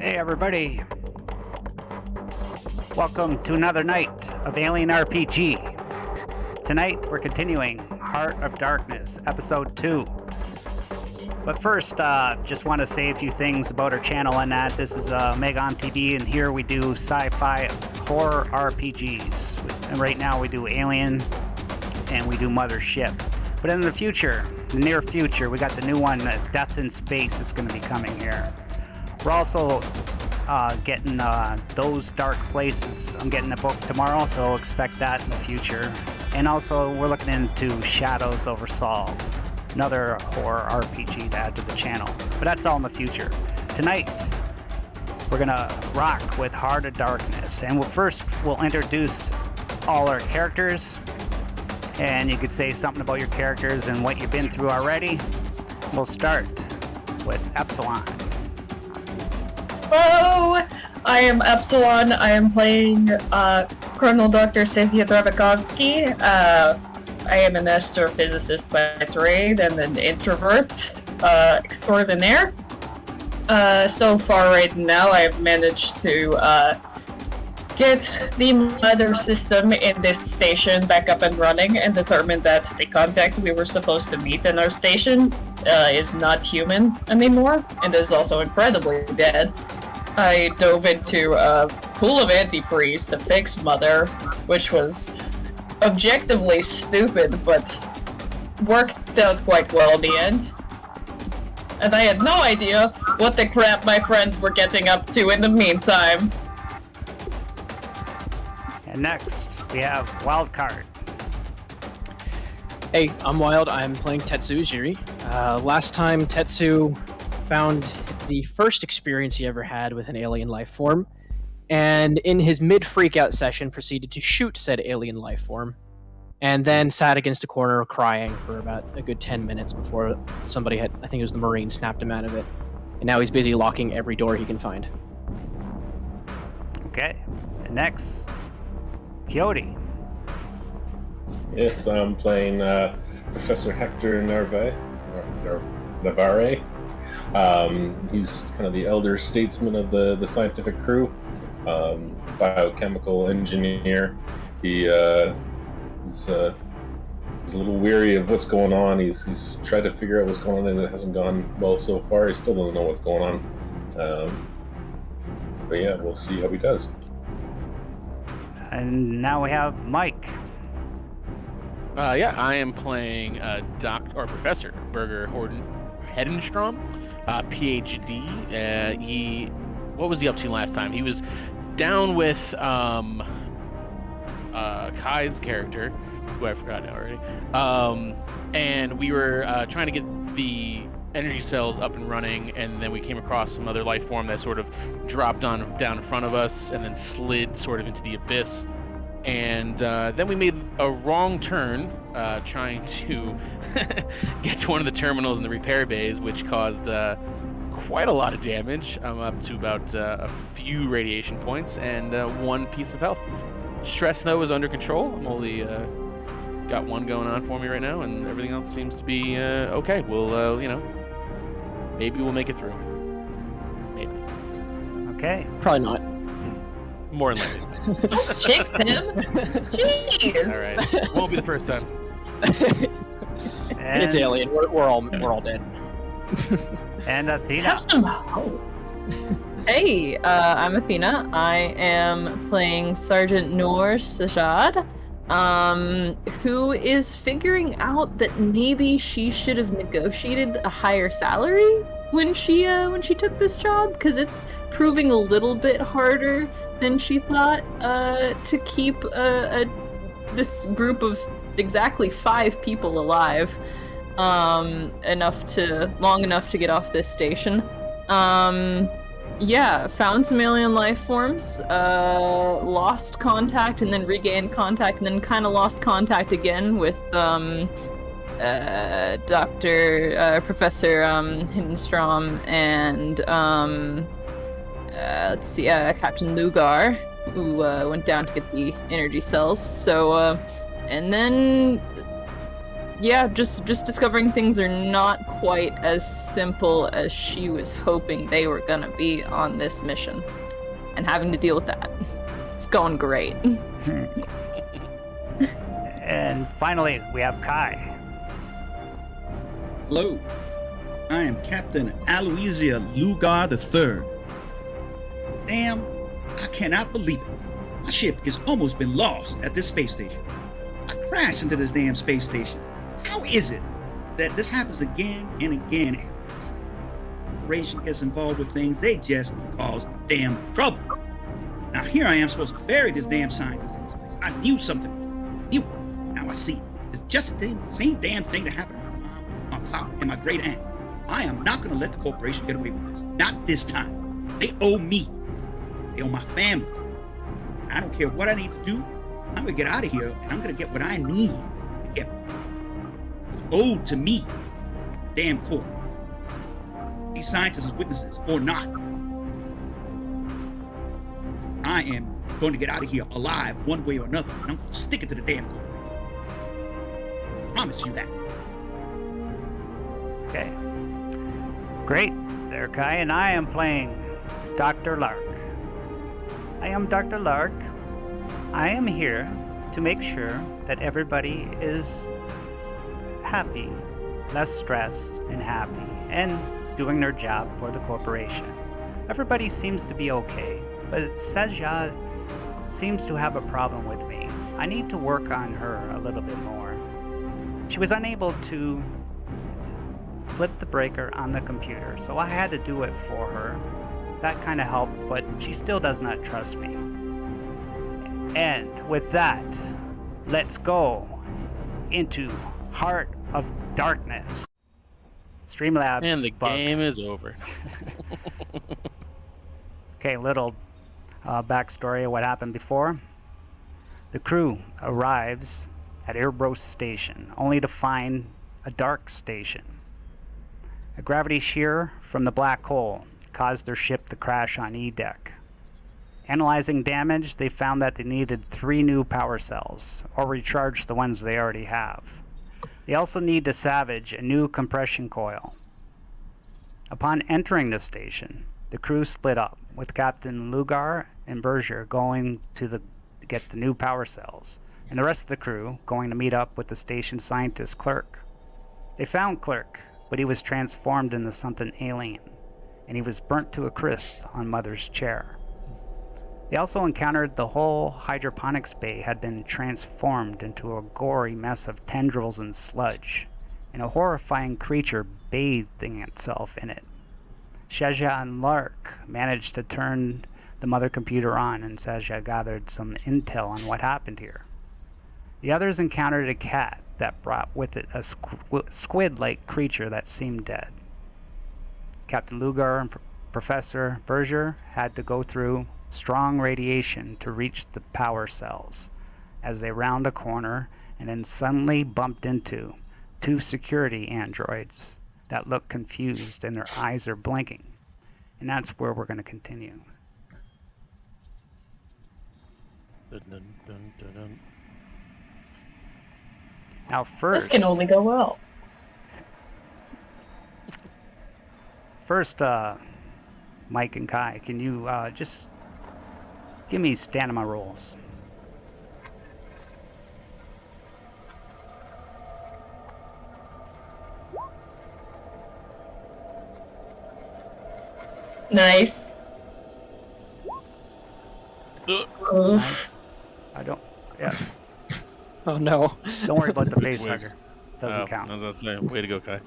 Hey everybody, welcome to another night of Alien RPG. Tonight we're continuing Heart of Darkness, Episode 2. But first, just want to say a few things about our channel and that. This is Megon TV, and here we do sci-fi horror RPGs. And right now we do Alien, and we do Mothership. But in the future, the near future, we got the new one, Death in Space, is going to be coming here. We're also getting Those Dark Places. I'm getting a book tomorrow, so expect that in the future. And also, we're looking into Shadows Over Saul, another horror RPG to add to the channel. But that's all in the future. Tonight, we're going to rock with Heart of Darkness. And first, we'll introduce all our characters. And you could say something about your characters and what you've been through already. We'll start with Epsilon. Hello, I am Epsilon. I am playing Colonel Dr. Sezia Drabakovsky. I am an astrophysicist by trade and an introvert extraordinaire. So far right now, I have managed to get the mother system in this station back up and running and determined that the contact we were supposed to meet in our station is not human anymore and is also incredibly dead. I dove into a pool of antifreeze to fix Mother, which was objectively stupid, but worked out quite well in the end. And I had no idea what the crap my friends were getting up to in the meantime. And next, we have Wildcard. Hey, I'm Wild. I'm playing Tetsu Jiri. Last time, Tetsu found the first experience he ever had with an alien life form, and in his mid-freakout session proceeded to shoot said alien life form, and then sat against a corner crying for about a good 10 minutes before somebody had, I think it was the Marine, snapped him out of it. And now he's busy locking every door he can find. Okay, and next, Coyote. Yes, I'm playing Professor Hector Navarre. He's kind of the elder statesman of the scientific crew, biochemical engineer. He's a little weary of what's going on. He's tried to figure out what's going on, and it hasn't gone well so far. He still doesn't know what's going on. But yeah, we'll see how he does. And now we have Mike. I am playing Professor Birger Hedenstrom, PhD. What was he up to last time? He was down with Kai's character, who I forgot now already. And we were trying to get the energy cells up and running, and then we came across some other life form that sort of dropped down in front of us and then slid sort of into the abyss. And then we made a wrong turn trying to get to one of the terminals in the repair bays, which caused quite a lot of damage. I'm up to about a few radiation points and 1 piece of health. Stress, though, is under control. I'm only got 1 going on for me right now, and everything else seems to be okay. We'll, maybe we'll make it through. Maybe. Okay. Probably not. More than likely. Kicked him? Jeez! Alright, won't be the first time. And It's alien. We're all dead. And Athena. Have some hope. Hey, I'm Athena. I am playing Sergeant Noor Sajad, who is figuring out that maybe she should have negotiated a higher salary when she took this job, because it's proving a little bit harder than she thought to keep this group of exactly 5 people alive long enough to get off this station. Found some alien life forms, lost contact and then regained contact and then kind of lost contact again with Professor Hindenstrom and Captain Lugar, who went down to get the energy cells. So, and then yeah, just discovering things are not quite as simple as she was hoping they were gonna be on this mission, and having to deal with that. It's going great. And finally, we have Kai. Hello, I am Captain Aloysia Lugar III. Damn, I cannot believe it. My ship has almost been lost at this space station. I crashed into this damn space station. How is it that this happens again and again? Corporation gets involved with things, they just cause damn trouble. Now here I am supposed to ferry this damn scientist in this place. I knew something. Knew. Now I see it. It's just the same damn thing that happened to my mom, my pop, and my great aunt. I am not going to let the corporation get away with this. Not this time. They owe me. They owe my family. I don't care what I need to do. I'm going to get out of here, and I'm going to get what I need to get what's owed to me. Damn court. These scientists as witnesses or not. I am going to get out of here alive one way or another, and I'm going to stick it to the damn court. I promise you that. Okay. Great. There, Kai, and I am playing Dr. Lark. I am Dr. Lark. I am here to make sure that everybody is happy, less stressed and happy, and doing their job for the corporation. Everybody seems to be okay, but Seja seems to have a problem with me. I need to work on her a little bit more. She was unable to flip the breaker on the computer, so I had to do it for her. That kind of helped, but she still does not trust me. And with that, let's go into Heart of Darkness. Streamlabs. And the bug. game is over. Okay, little backstory of what happened before. The crew arrives at Erebros Station, only to find a dark station. A gravity shear from the black hole caused their ship to crash on E-deck. Analyzing damage, they found that they needed 3 new power cells, or recharge the ones they already have. They also need to salvage a new compression coil. Upon entering the station, the crew split up, with Captain Lugar and Berger going to get the new power cells, and the rest of the crew going to meet up with the station scientist Clerk. They found Clerk, but he was transformed into something alien, and he was burnt to a crisp on Mother's chair. They also encountered the whole hydroponics bay had been transformed into a gory mess of tendrils and sludge, and a horrifying creature bathing itself in it. Seja and Lark managed to turn the mother computer on, and Seja gathered some intel on what happened here. The others encountered a cat that brought with it a squid-like creature that seemed dead. Captain Lugar and Professor Berger had to go through strong radiation to reach the power cells as they round a corner and then suddenly bumped into 2 security androids that look confused and their eyes are blinking. And that's where we're going to continue. Dun, dun, dun, dun, dun. Now This first, can only go well. Mike and Kai, can you just give me stamina rolls? Nice. Ugh. Oof. Nice. I don't. Yeah. Oh no. Don't worry about the face Wait. hugger. Doesn't Oh, count. I was gonna say, way to go, Kai.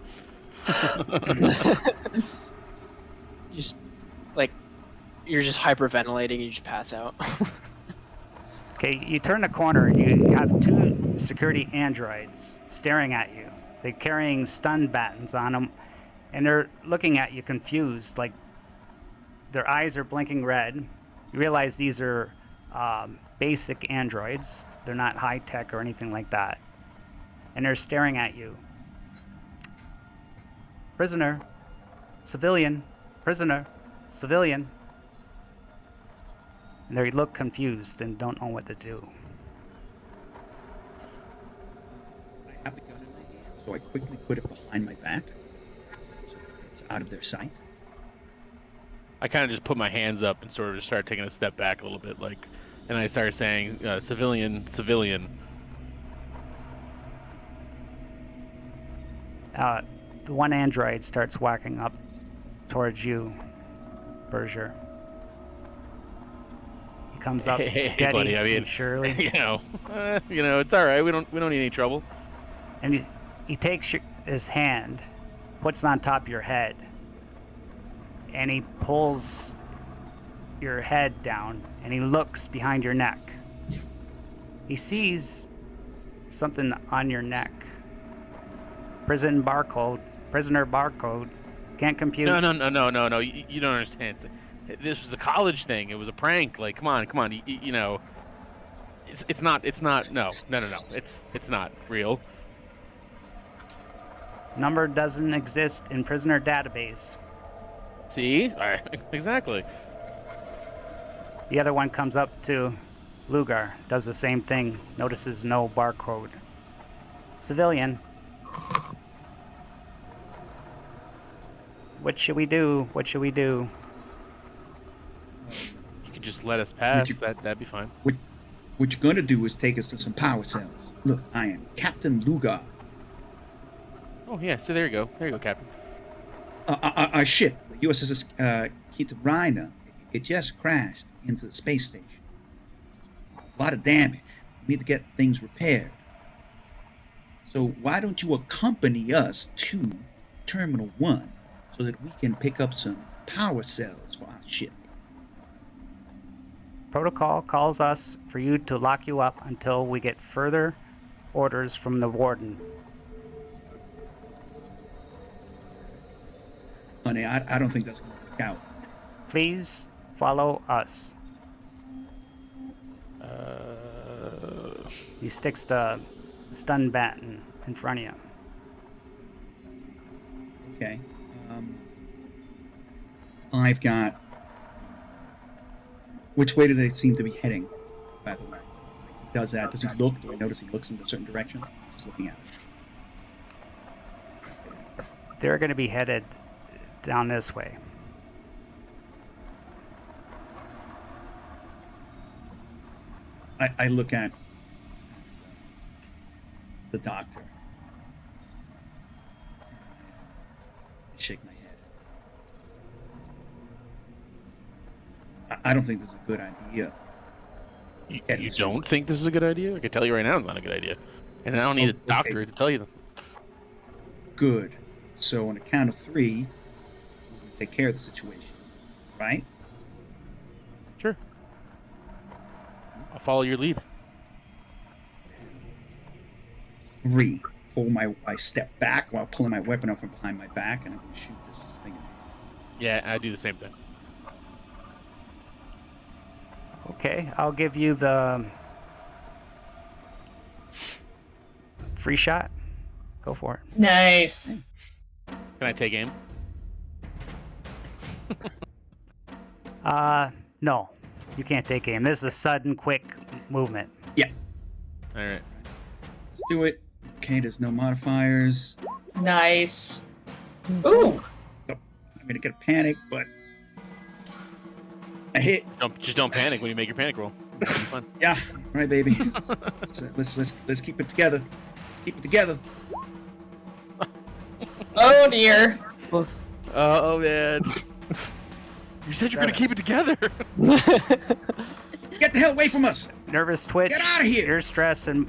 Just like you're just hyperventilating and you just pass out. Okay, you turn the corner and you have 2 security androids staring at you. They're carrying stun buttons on them, and they're looking at you confused. Like their eyes are blinking red. You realize these are basic androids. They're not high tech or anything like that. And they're staring at you. Prisoner, civilian, prisoner, civilian. And they look confused and don't know what to do. I have the gun in my hand. So I quickly put it behind my back, so it's out of their sight. I kind of just put my hands up and sort of just started taking a step back a little bit, like, and I started saying, "Civilian, civilian." The one android starts walking up towards you, Berger. He comes up Hey, steady buddy, I mean, and surely, It's all right. We don't need any trouble. and he takes his hand, puts it on top of your head, and he pulls your head down, and he looks behind your neck. He sees something on your neck. Prisoner barcode. Can't compute. No. You don't understand. This was a college thing. It was a prank. Like, come on. It's not. No. It's not real. Number doesn't exist in prisoner database. See? All right. Exactly. The other one comes up to Lugar, does the same thing, notices no barcode. Civilian. What should we do? You could just let us pass. That'd be fine. What you're gonna do is take us to some power cells. Look, I am Captain Lugar. Oh yeah. So there you go, Captain. Our ship, the USS Kitabrina, it just crashed into the space station. A lot of damage. We need to get things repaired. So why don't you accompany us to Terminal 1 so that we can pick up some power cells for our ship? Protocol calls us for you to lock you up until we get further orders from the warden. Honey, I don't think that's going to work out. Please follow us. He sticks the stun baton in front of you. Okay. I've got... Which way do they seem to be heading, by the way? He does that. Does he look? Do I notice he looks in a certain direction? Just looking at it. They're going to be headed down this way. I look at the doctor. I shake my head. I don't think this is a good idea. You don't think this is a good idea? I can tell you right now it's not a good idea. And I don't need a doctor to tell you that. Good. So on the count of 3, we can take care of the situation. Right? Sure. I'll follow your lead. 3. I step back while pulling my weapon up from behind my back, and I'm going to shoot this thing. Yeah, I do the same thing. Okay, I'll give you the free shot. Go for it. Nice. Can I take aim? No. You can't take aim. This is a sudden, quick movement. Yeah. All right. Let's do it. Okay, there's no modifiers. Nice. Ooh. I'm going to get a panic, but I hit. Just don't panic when you make your panic roll. It'll be fun. Yeah, all right, baby. Let's keep it together. Let's keep it together. Oh dear. Oh man. You said you're gonna keep it together. Get the hell away from us! Nervous twitch. Get out of here! Your stress and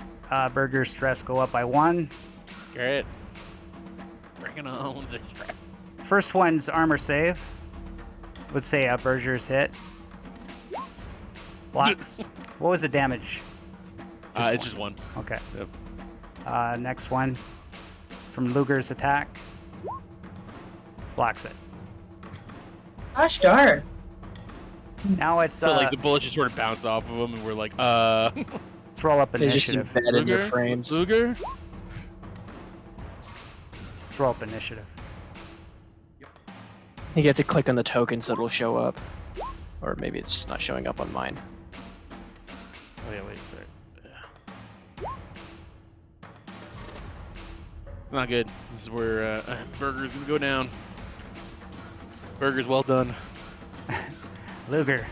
Berger's stress go up by 1. Great. Bring it on the stress. First one's armor save. Would say Berger's hit. Blocks. What was the damage? It's just 1. Okay. Yep. Next one from Luger's attack. Blocks it. Gosh darn. Now it's So like the bullets just sort of bounce off of them, and we're like, let's roll up They just initiative. embed in your Luger? frames. Luger? Let's roll up initiative. You get to click on the token so it'll show up. Or maybe it's just not showing up on mine. Oh yeah, wait, sorry. not good. This is where Burger's gonna go down. Burger's well done. Luger.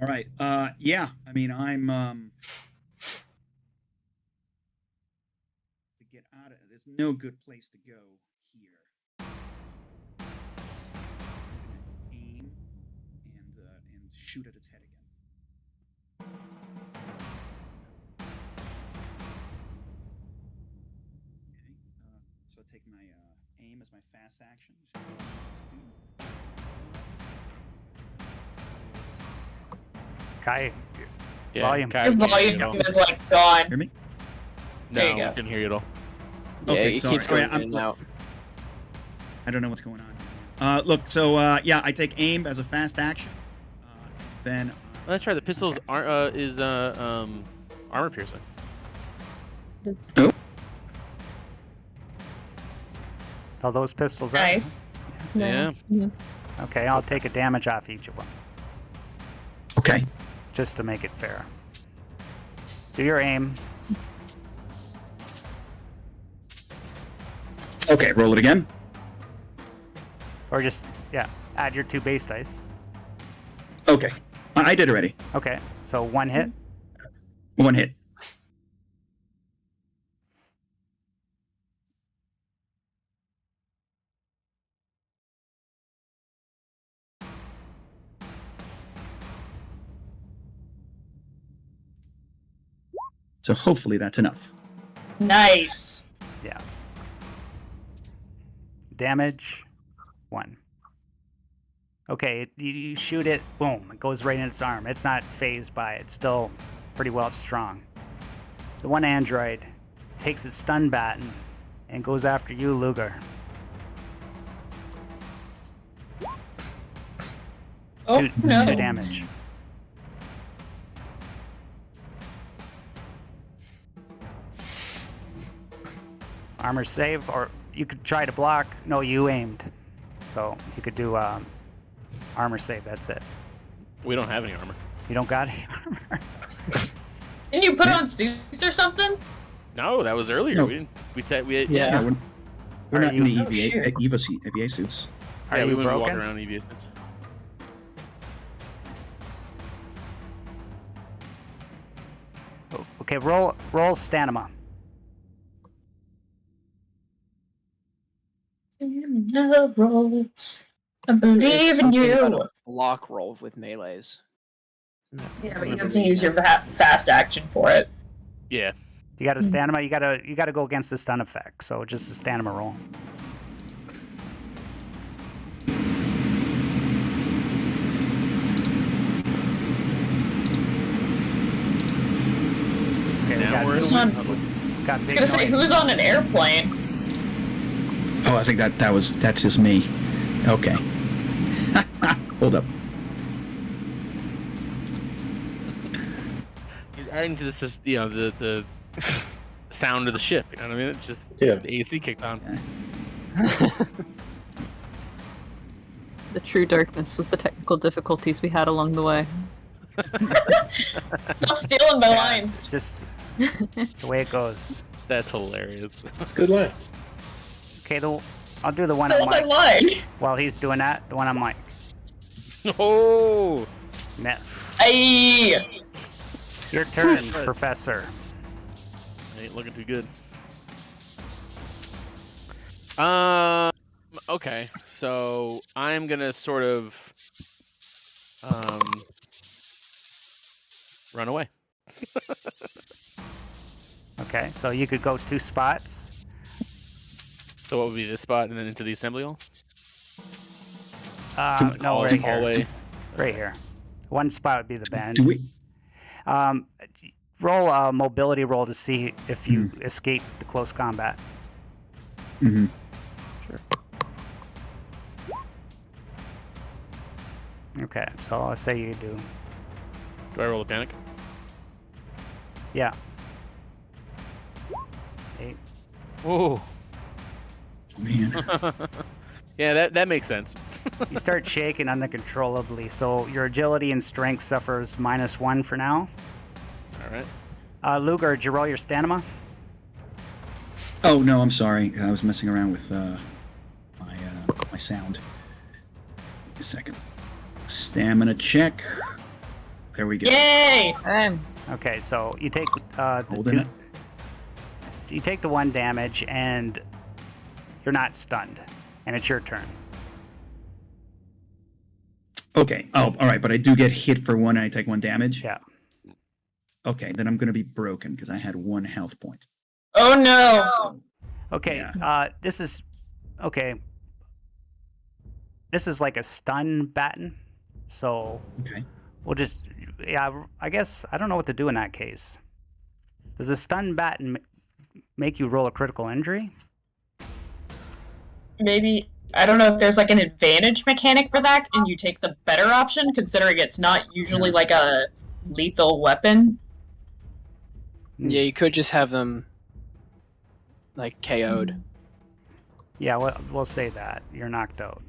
All right. Yeah. I mean, I'm to get out of. There's no good place to go here. Aim and shoot at its head again. Okay. So I take my aim as my fast action. Kai, Yeah, Volume. Kai, Your we can't hear you at volume all. is like gone. Hear me? No, There you we go. couldn't hear you at all. Yeah, Okay, it sorry. keeps going Okay, I'm- in and out. I don't know what's going on. Look, so yeah, I take aim as a fast action. Then That's right. The pistols are is armor piercing. all those pistols are. Nice. Yeah. Mhm. Okay, I'll take a damage off each of them, okay. just to make it fair. Do your aim. Okay, roll it again. Or just, yeah, add your 2 base dice. Okay, I did already. Okay, so 1 hit. 1 hit. So hopefully that's enough. Nice. Yeah. Damage 1. Okay, you shoot it, boom, it goes right in its arm. It's not phased by it, it's still pretty well strong. The one android takes its stun baton and goes after you, Luger. Oh, 2 no. damage. Armor save, or you could try to block. No, you aimed. So you could do armor save, that's it. We don't have any armor. You don't got any armor? Didn't you put on suits or something? No, that was earlier. No. We didn't. We thought we had, Yeah. We're Are not in the you- Oh, shoot. EVA suits. Are yeah, we you wouldn't walk broken? around EVA suits. Oh, okay, roll stamina. No rolls. I believe in Something about you. a block roll with melees. Isn't that- Yeah, but you have to use your fast action for it. Yeah. You got a stamina. You gotta go against the stun effect. So just a stamina roll. Okay, Now we're in Who's a on- wind tunnel. got I was big gonna say, noise. who's on an airplane? Oh, I think that's just me. Okay. Hold up. He's adding to this, is, the sound of the ship. You know what I mean? It's just Yeah. the AC kicked on. The true darkness was the technical difficulties we had along the way. Stop stealing my lines. Just it's the way it goes. That's hilarious. That's a good line. Okay, I'll do the one Steal on my Mike. line. While he's doing that, the one on Mike. Oh, Missed. Aye. Your turn, Oof. Professor. ain't looking too good. Okay, so I'm gonna sort of run away. Okay, so you could go 2 spots. So what would be this spot, and then into the assembly hall? No, Hall- right here. hallway. Right here. One spot would be the bend. Do we? Roll a mobility roll to see if you escape the close combat. Mm-hmm. Okay, so I'll say you do. Do I roll a panic? Yeah. 8. Whoa. Man. Yeah, that makes sense. You start shaking uncontrollably, so your agility and strength suffers -1 for now. All right. Luger, did you roll your stamina? Oh no, I'm sorry. I was messing around with my sound. A second. Stamina check. There we go. Yay! Okay, so you take the Holding it. you take the 1 damage, and you're not stunned, and it's your turn. Okay. Oh, all right. But I do get hit for 1, and I take 1 damage. Yeah. Okay, then I'm gonna be broken because I had 1 health point. Oh no! Okay. Yeah. This is okay. This is like a stun baton, so Okay. we'll just I guess I don't know what to do in that case. Does a stun baton make you roll a critical injury? Maybe I don't know if there's like an advantage mechanic for that, and you take the better option, considering it's not usually Yeah. like a lethal weapon. Yeah, you could just have them like KO'd. Yeah, we'll say that you're knocked out.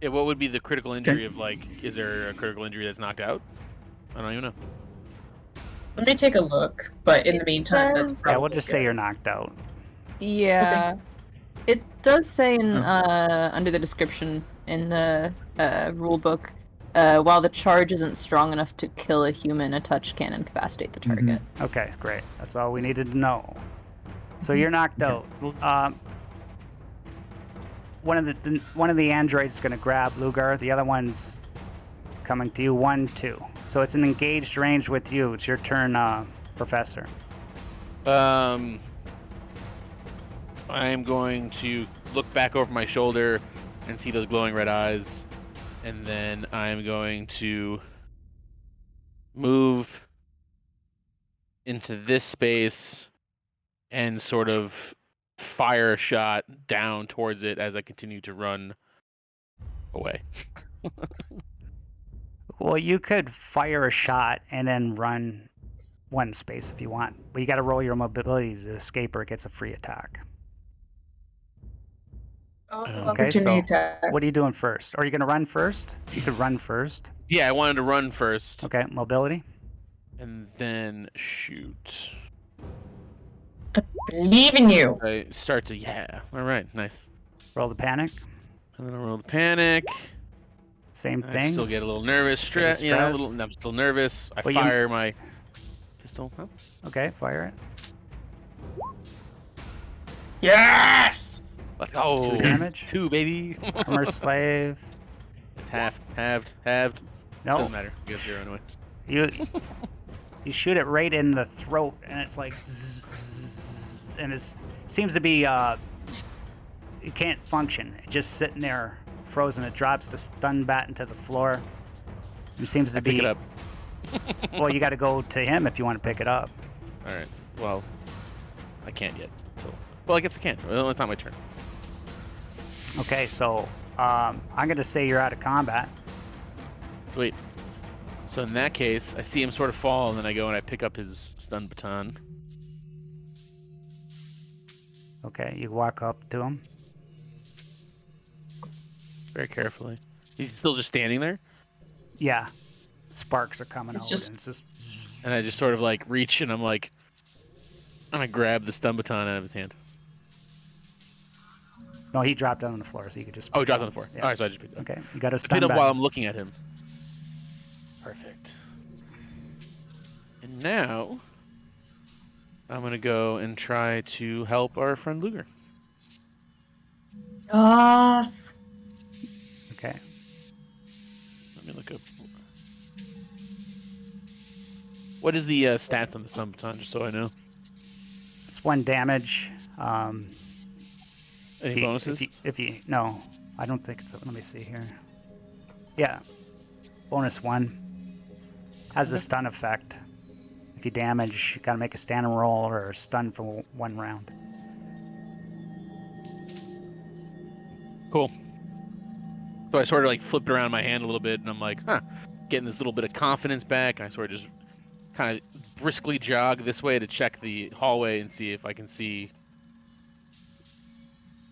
Yeah, what would be the critical injury of like? Is there a critical injury that's knocked out? I don't even know. Let me take a look, but in the meantime, that's says- Yeah, we'll probably just say good. you're knocked out. Yeah. It does say in Oh, sorry. under the description in the rule book, while the charge isn't strong enough to kill a human, a touch can incapacitate the target. Okay, great. That's all we needed to know. So you're knocked Okay. out. One of the androids is going to grab Lugar. The other one's coming to you. 1, 2. So it's an engaged range with you. It's your turn, Professor. I am going to look back over my shoulder and see those glowing red eyes, and then I'm going to move into this space and sort of fire a shot down towards it as I continue to run away. Well, you could fire a shot and then run 1 space if you want, but you got to roll your mobility to escape, or it gets a free attack. Okay, Opportunity so attack. what are you doing first? Are you going to run first? You could run first. Yeah, I wanted to run first Okay, mobility. and then shoot. Believe in you. I start to all right, nice. Roll the panic. And then I roll the panic. Same I thing. still get a little nervous. Bit of stress. I'm still nervous. I Well, you- fire my pistol. Huh? Okay, fire it. Yes. Let's go. 2 damage. 2, baby. Armor slave. It's halved. No, Doesn't matter. You get 0 anyway. you shoot it right in the throat, and it's like, zzz, and it seems to be it can't function. It's just sitting there frozen. It drops the stun baton to the floor. It seems to I be. pick it up. Well, you got to go to him if you want to pick it up. All right. Well, I can't yet. So, well, I guess I can. Well, it's not my turn. Okay, so I'm gonna say you're out of combat. Wait. So in that case, I see him sort of fall, and then I go and I pick up his stun baton. Okay, you walk up to him. Very carefully. He's still just standing there, Yeah, sparks are coming It's out. just- And it's just and I just sort of like reach, and I'm like, I grab the stun baton out of his hand. no, he dropped down on the floor, so you could just. Oh, pick dropped it on up. the floor. Yeah. All right, so I just picked it up. Okay, you got a I stun picked it up while baton. I'm looking at him. Perfect. And now, I'm gonna go and try to help our friend Luger. Yes. Okay. Let me look up. What is the stats on the stun baton, just so I know? It's 1 damage. Any If you- bonuses? If you no, I don't think it's. Let me see here. Yeah, bonus 1 has a stun effect. If you damage, you gotta make a stand and roll or a stun for 1 round. Cool. So I sort of like flipped around my hand a little bit, and I'm like, getting this little bit of confidence back. And I sort of just kind of briskly jog this way to check the hallway and see if I can see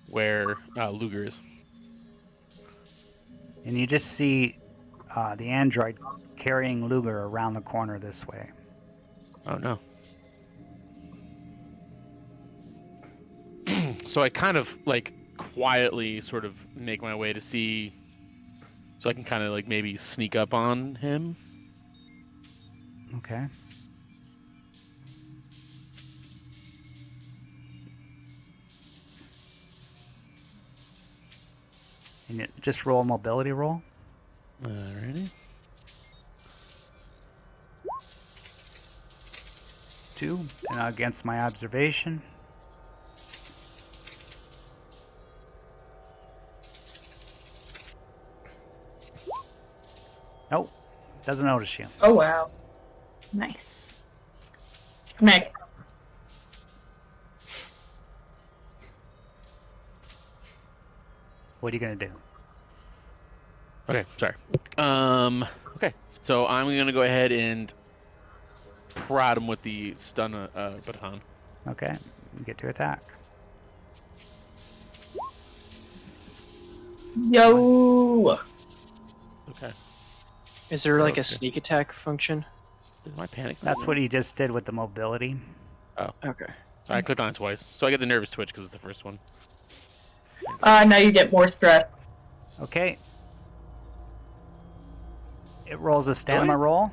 where Luger is. And you just see the android carrying Luger around the corner this way. Oh no. So I kind of like quietly sort of make my way to see, so I can kind of like maybe sneak up on him. Okay. And just roll a mobility roll. Alrighty. 2, and against my observation. Nope, doesn't notice you. Oh wow. Nice. Meg. What are you gonna do? Okay, sorry. Okay, so I'm gonna go ahead and prod him with the stun baton. Okay, you get to attack. Yo. Okay. Is there like Okay. a sneak attack function? Is my panic? That's what he just did with the mobility. Okay. So I clicked on it twice, so I get the nervous twitch because it's the first one. Now you get more stress. Okay. It rolls a stamina roll.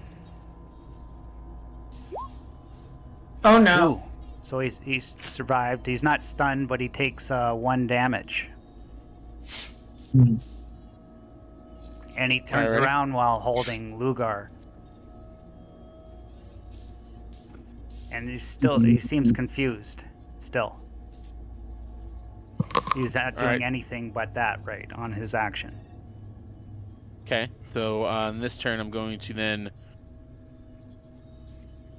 Oh no. 2. So he's survived. He's not stunned, but he takes 1 damage. Mhm. And he turns Alrighty. around while holding Lugar. And he's still, he seems confused. Still. He's not doing Alright. anything but that right on his action. Okay, so on this turn, I'm going to then.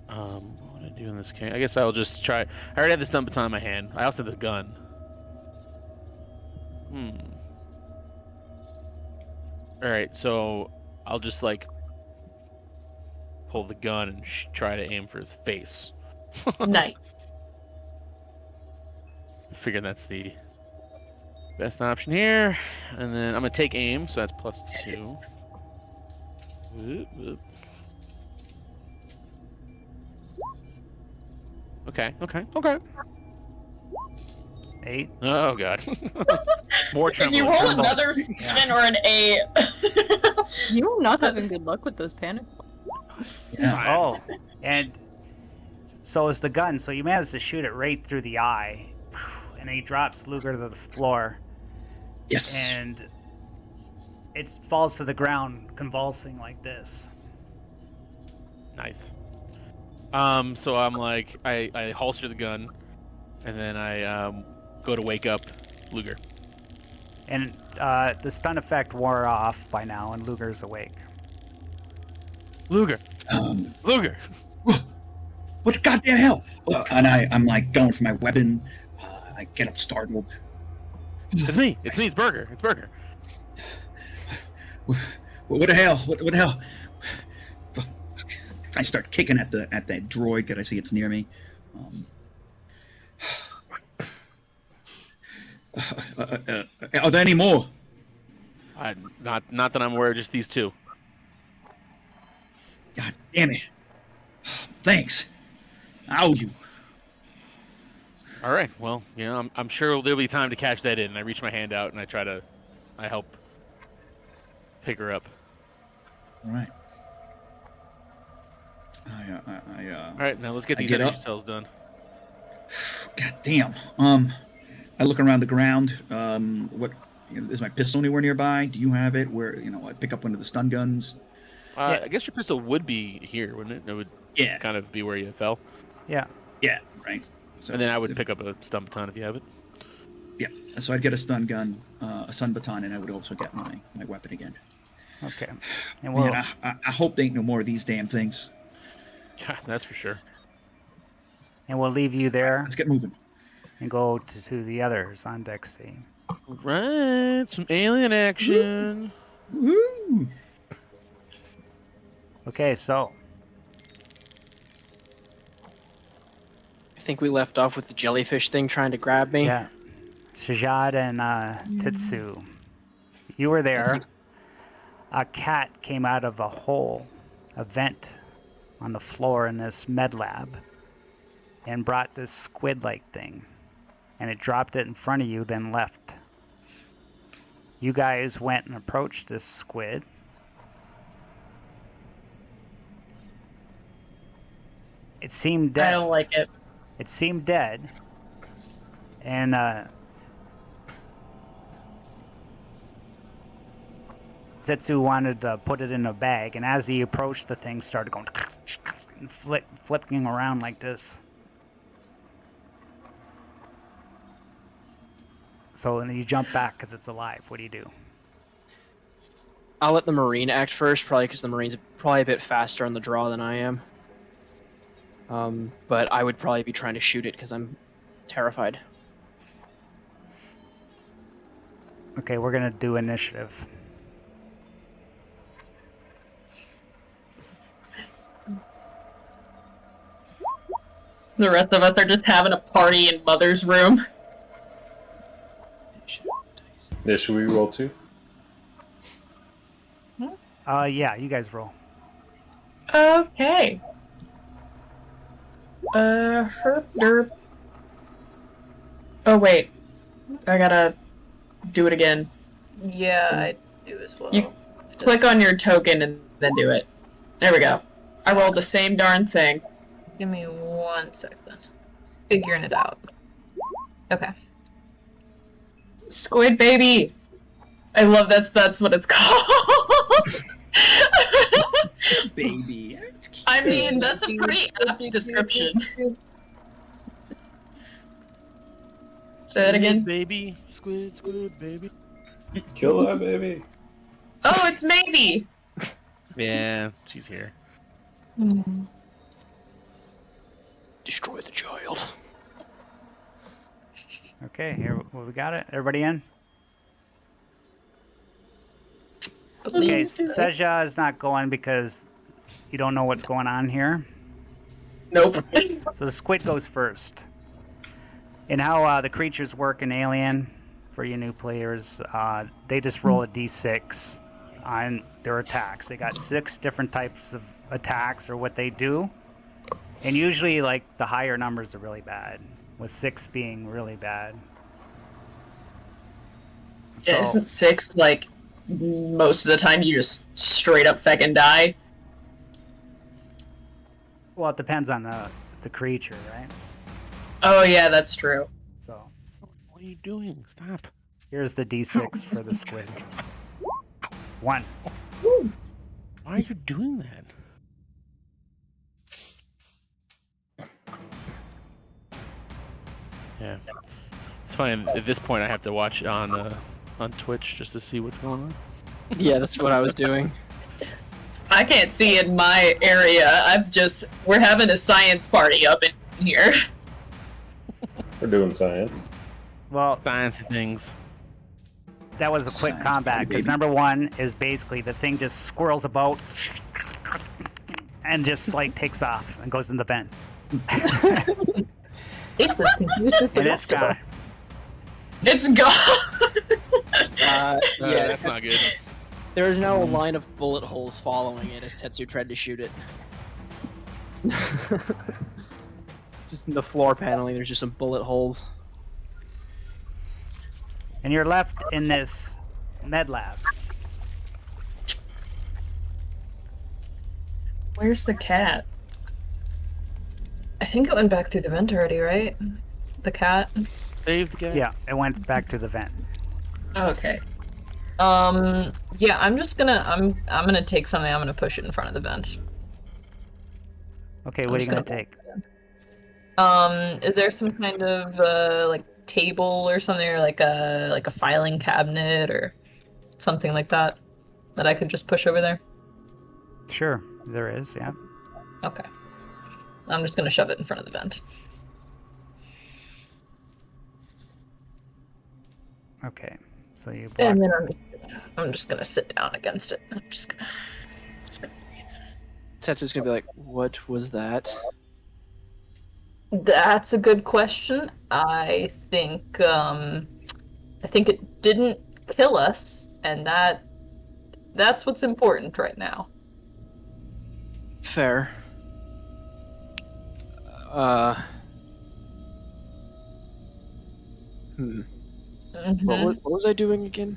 What would I do in this case? I guess I'll just try. I already have the stun baton in my hand. I also have the gun. Alright, so I'll just like pull the gun and try to aim for his face. Nice. Figure that's the best option here. And then I'm gonna take aim, so that's +2. Whoop, whoop. Okay. 8. Oh god. More Can tremble. you roll tremble. another 7 or an 8? You are not having good luck with those panic. Yeah. Oh, and so is the gun. So you managed to shoot it right through the eye. And he drops Luger to the floor. Yes. And it falls to the ground, convulsing like this. Nice. So I'm like, I holster the gun, and then I go to wake up Luger. And the stun effect wore off by now, and Luger's awake. Luger. Um, Luger. what the goddamn hell? Well, and I'm like going for my weapon. I get up startled. It's me. It's me. It's Burger. It's Burger. What the hell? What the hell? I start kicking at that droid that I see it's near me. Are there any more? Not that I'm aware of, just these two. God damn it! Thanks. I owe you. All right. Well, you know, I'm sure there'll be time to catch that in. I reach my hand out and I help pick her up. All right. All right. Now let's get I these get energy up. cells done. God damn. I look around the ground. What? Is my pistol anywhere nearby? Do you have it? Where? I pick up one of the stun guns. I guess your pistol would be here, wouldn't it? It would Yeah. kind of be where you fell. Yeah. Yeah. Right. So, And then I would pick up a stun baton if you have it. Yeah. So I'd get a stun gun, a stun baton, and I would also get my weapon again. Okay. And we'll, Man, I hope there ain't no more of these damn things. Yeah, that's for sure. and we'll leave you there Let's get moving. and go to the others on deck C. Right, some alien action. Woo! Okay, so I think we left off with the jellyfish thing trying to grab me. yeah, Shajad and Tetsu, you were there. A cat came out of a hole, a vent on the floor in this med lab, and brought this squid-like thing. and it dropped it in front of you, then left. You guys went and approached this squid. It seemed I dead. don't like it. It seemed dead. And Zetsu wanted to put it in a bag, and as he approached, the thing started going and flipping around like this. So then you jump back because it's alive. What do you do? I'll let the Marine act first, probably because the Marine's probably a bit faster on the draw than I am. But I would probably be trying to shoot it because I'm terrified. Okay, we're gonna do initiative. The rest of us are just having a party in Mother's room. Yeah, should we roll 2? Yeah, you guys roll. Okay. Herp derp. Oh wait, I gotta do it again. Yeah, I do as well. You click on your token and then do it. There we go. I rolled the same darn thing. Give me 1 second. Figuring it out. Okay. Squid baby. I love that's what it's called. Baby. I mean, that's a pretty apt description. Say that again. Baby. Squid, baby. Kill that baby. Oh, it's maybe. Yeah, she's here. Destroy the child. Okay, here we got it. Everybody in? Okay, Seja is not going because you don't know what's going on here. Nope. So the squid goes first. And how the creatures work in Alien, for you new players, they just roll a d6 on their attacks. They got 6 different types of attacks or what they do. And usually, like, the higher numbers are really bad, with 6 being really bad. So, Yeah, isn't 6 like most of the time you just straight up feckin' die? well, it depends on the creature, right? Oh yeah, that's true. So What are you doing? Stop. here's the d6 for the squid. 1. Why are you doing that? Yeah. It's funny, at this point I have to watch on Twitch just to see what's going on. Yeah, that's what I was doing. I can't see in my area. We're having a science party up in here. We're doing science. Well, Science and things. that was a quick Science combat, party, because baby. number 1 is basically the thing just squirrels about and just, like, takes off and goes in the vent. It's as confused as the And it's rest of us. gone. It's gone. Yeah, That's not good. There's now a line of bullet holes following it as Tetsu tried to shoot it. Just in the floor paneling, there's just some bullet holes. And you're left in this med lab. Where's the cat? I think it went back through the vent already, right? The cat. Save the guy. Yeah, it went back to the vent. Okay. Yeah, I'm gonna take something, I'm gonna push it in front of the vent. Okay, I'm what are you just gonna gonna- take? Is there some kind of like table or something, or like a filing cabinet or something like that I could just push over there? Sure, there is, yeah. Okay. I'm just gonna shove it in front of the vent. Okay, so you block. And then I'm just gonna sit down against it. I'm just gonna Tetsu's gonna be like, what was that? That's a good question. I think it didn't kill us, and that's what's important right now. Fair. Hmm. Mhm. What was I doing again?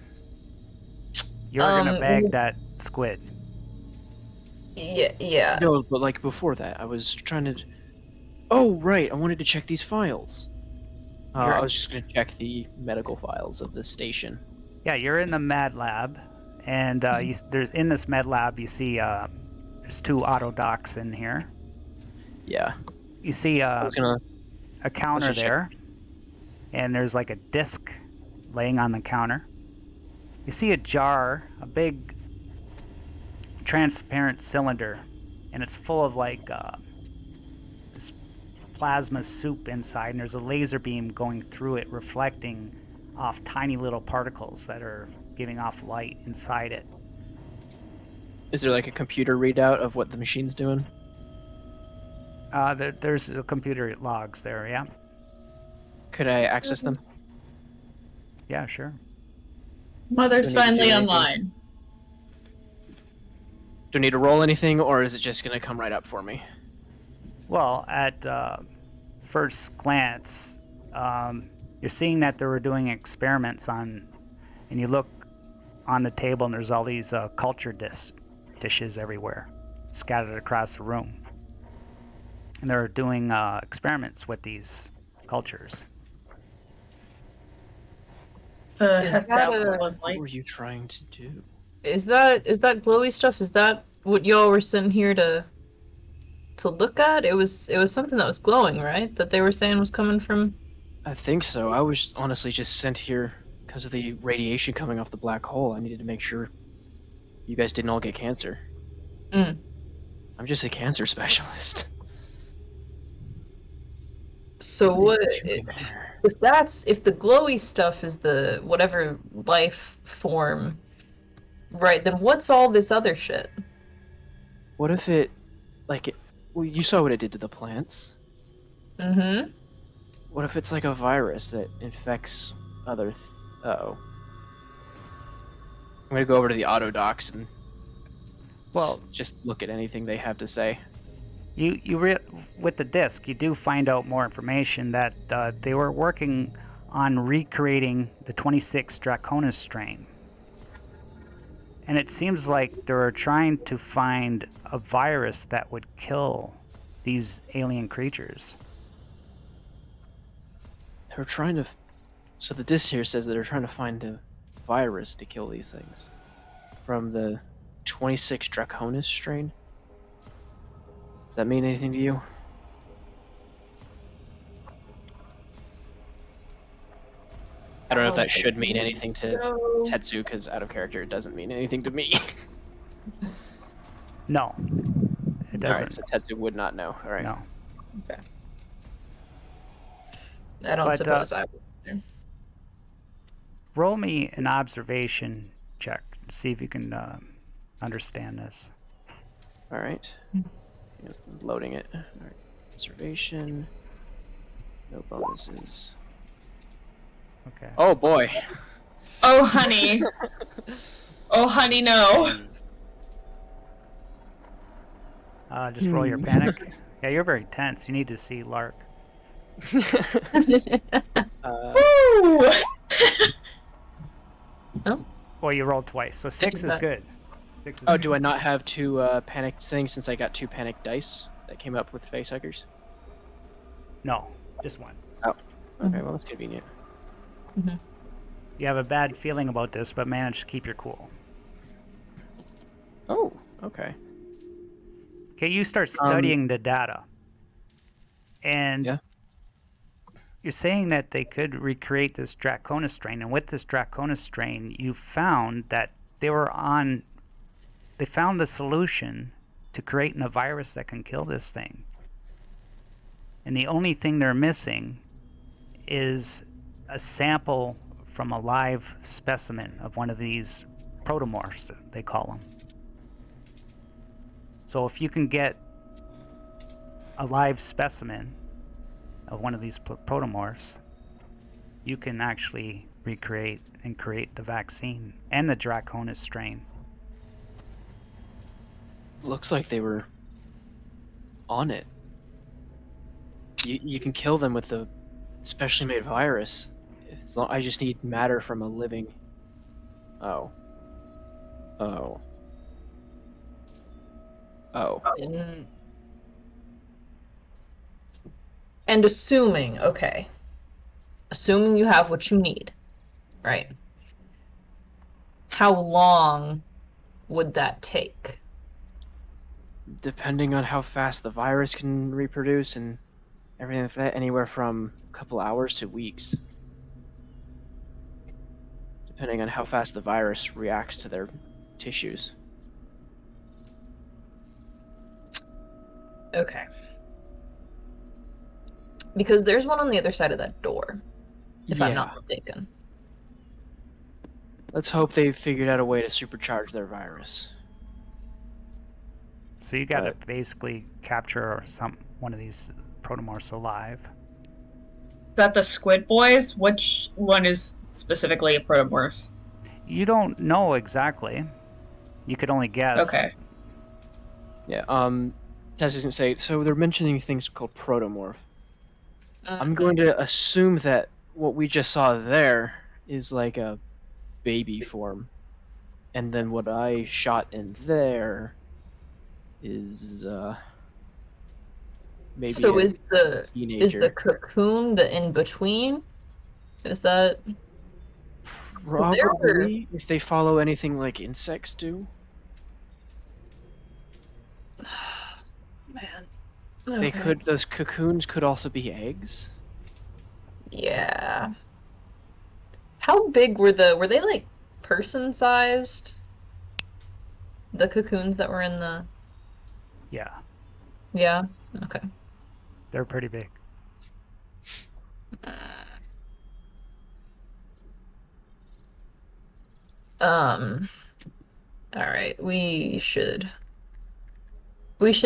You're gonna bag w- that squid. Yeah. No, but like before that, I was trying to. Oh right, I wanted to check these files. I was just gonna check the medical files of the station. Yeah, you're in the med lab, and there's in this med lab you see there's 2 auto docks in here. Yeah, You see I was gonna. a counter just check. there, and there's like a disc laying on the counter. You see a jar, a big transparent cylinder, and it's full of like this plasma soup inside, and there's a laser beam going through it, reflecting off tiny little particles that are giving off light inside it. Is there like a computer readout of what the machine's doing? There's a computer logs there, yeah? Could I access them? Yeah, sure. Mother's Do I need to do finally anything? online. Do I need to roll anything, or is it just gonna come right up for me? Well, at first glance, you're seeing that they were doing experiments on, and you look on the table and there's all these culture dishes everywhere, scattered across the room. And they're doing experiments with these cultures. Has that that a- one What light? were you trying to do? Is that glowy stuff? Is that what y'all were sent here to look at? It was something that was glowing, right? That they were saying was coming from. I think so. I was honestly just sent here because of the radiation coming off the black hole. I needed to make sure you guys didn't all get cancer. Mm. I'm just a cancer specialist. So what? If the glowy stuff is the whatever life form, right? Then what's all this other shit? What if it, well, you saw what it did to the plants. Mm-hmm. What if it's like a virus that infects other? Uh-oh. I'm gonna go over to the auto docs and just look at anything they have to say. With the disc, you do find out more information that they were working on recreating the 26 Draconis strain. And it seems like they were trying to find a virus that would kill these alien creatures. They were trying to. So the disc here says that they're trying to find a virus to kill these things from the 26 Draconis strain. Does that mean anything to you? I don't know if that should mean anything to Tetsu, because out of character it doesn't mean anything to me. No, it doesn't. Alright, so Tetsu would not know. Alright. No. I don't But, suppose I would. Roll me an observation check to see if you can understand this. Alright. Yep, loading it. Alright. Observation. No bonuses. Okay. Oh boy. Oh, honey. Oh, honey, no. Just roll your panic. Yeah, you're very tense. You need to see Lark. Woo! Well, you rolled twice, so 6 is that. good. 6 is Oh, good. do I not have 2 panic things since I got 2 panic dice that came up with facehuggers? No, just one. Okay, well that's convenient. You have a bad feeling about this, but manage to keep your cool. Oh, okay. Okay, you start studying the data. And Yeah. you're saying that they could recreate this Draconis strain, and with this Draconis strain, you found that they found the solution to creating a virus that can kill this thing. And the only thing they're missing is a sample from a live specimen of one of these protomorphs, they call them. So if you can get a live specimen of one of these protomorphs, you can actually recreate and create the vaccine and the Draconis strain. Looks like they were on it. You can kill them with the specially made virus. I just need matter from a living. Oh. Oh. Oh. And assuming, okay. Assuming you have what you need, right? How long would that take? Depending on how fast the virus can reproduce and everything like that, anywhere from a couple hours to weeks. Depending on how fast the virus reacts to their tissues. Okay. Because there's one on the other side of that door, if I'm not mistaken. Let's hope they figured out a way to supercharge their virus. So you got to basically capture one of these protomorphs alive. Is that the Squid Boys? Which one is specifically a protomorph? You don't know exactly. You could only guess. Okay. Yeah, Tess is gonna say, so they're mentioning things called protomorph. I'm going to assume that what we just saw there is like a baby form. And then what I shot in there is maybe So a is the teenager. cocoon the in between? Is that Probably, if they follow anything like insects do. man? They Okay. could. Those cocoons could also be eggs. Yeah. How big were they like person sized? The cocoons that were in the Yeah, Yeah. Okay. they're pretty big. All right. We should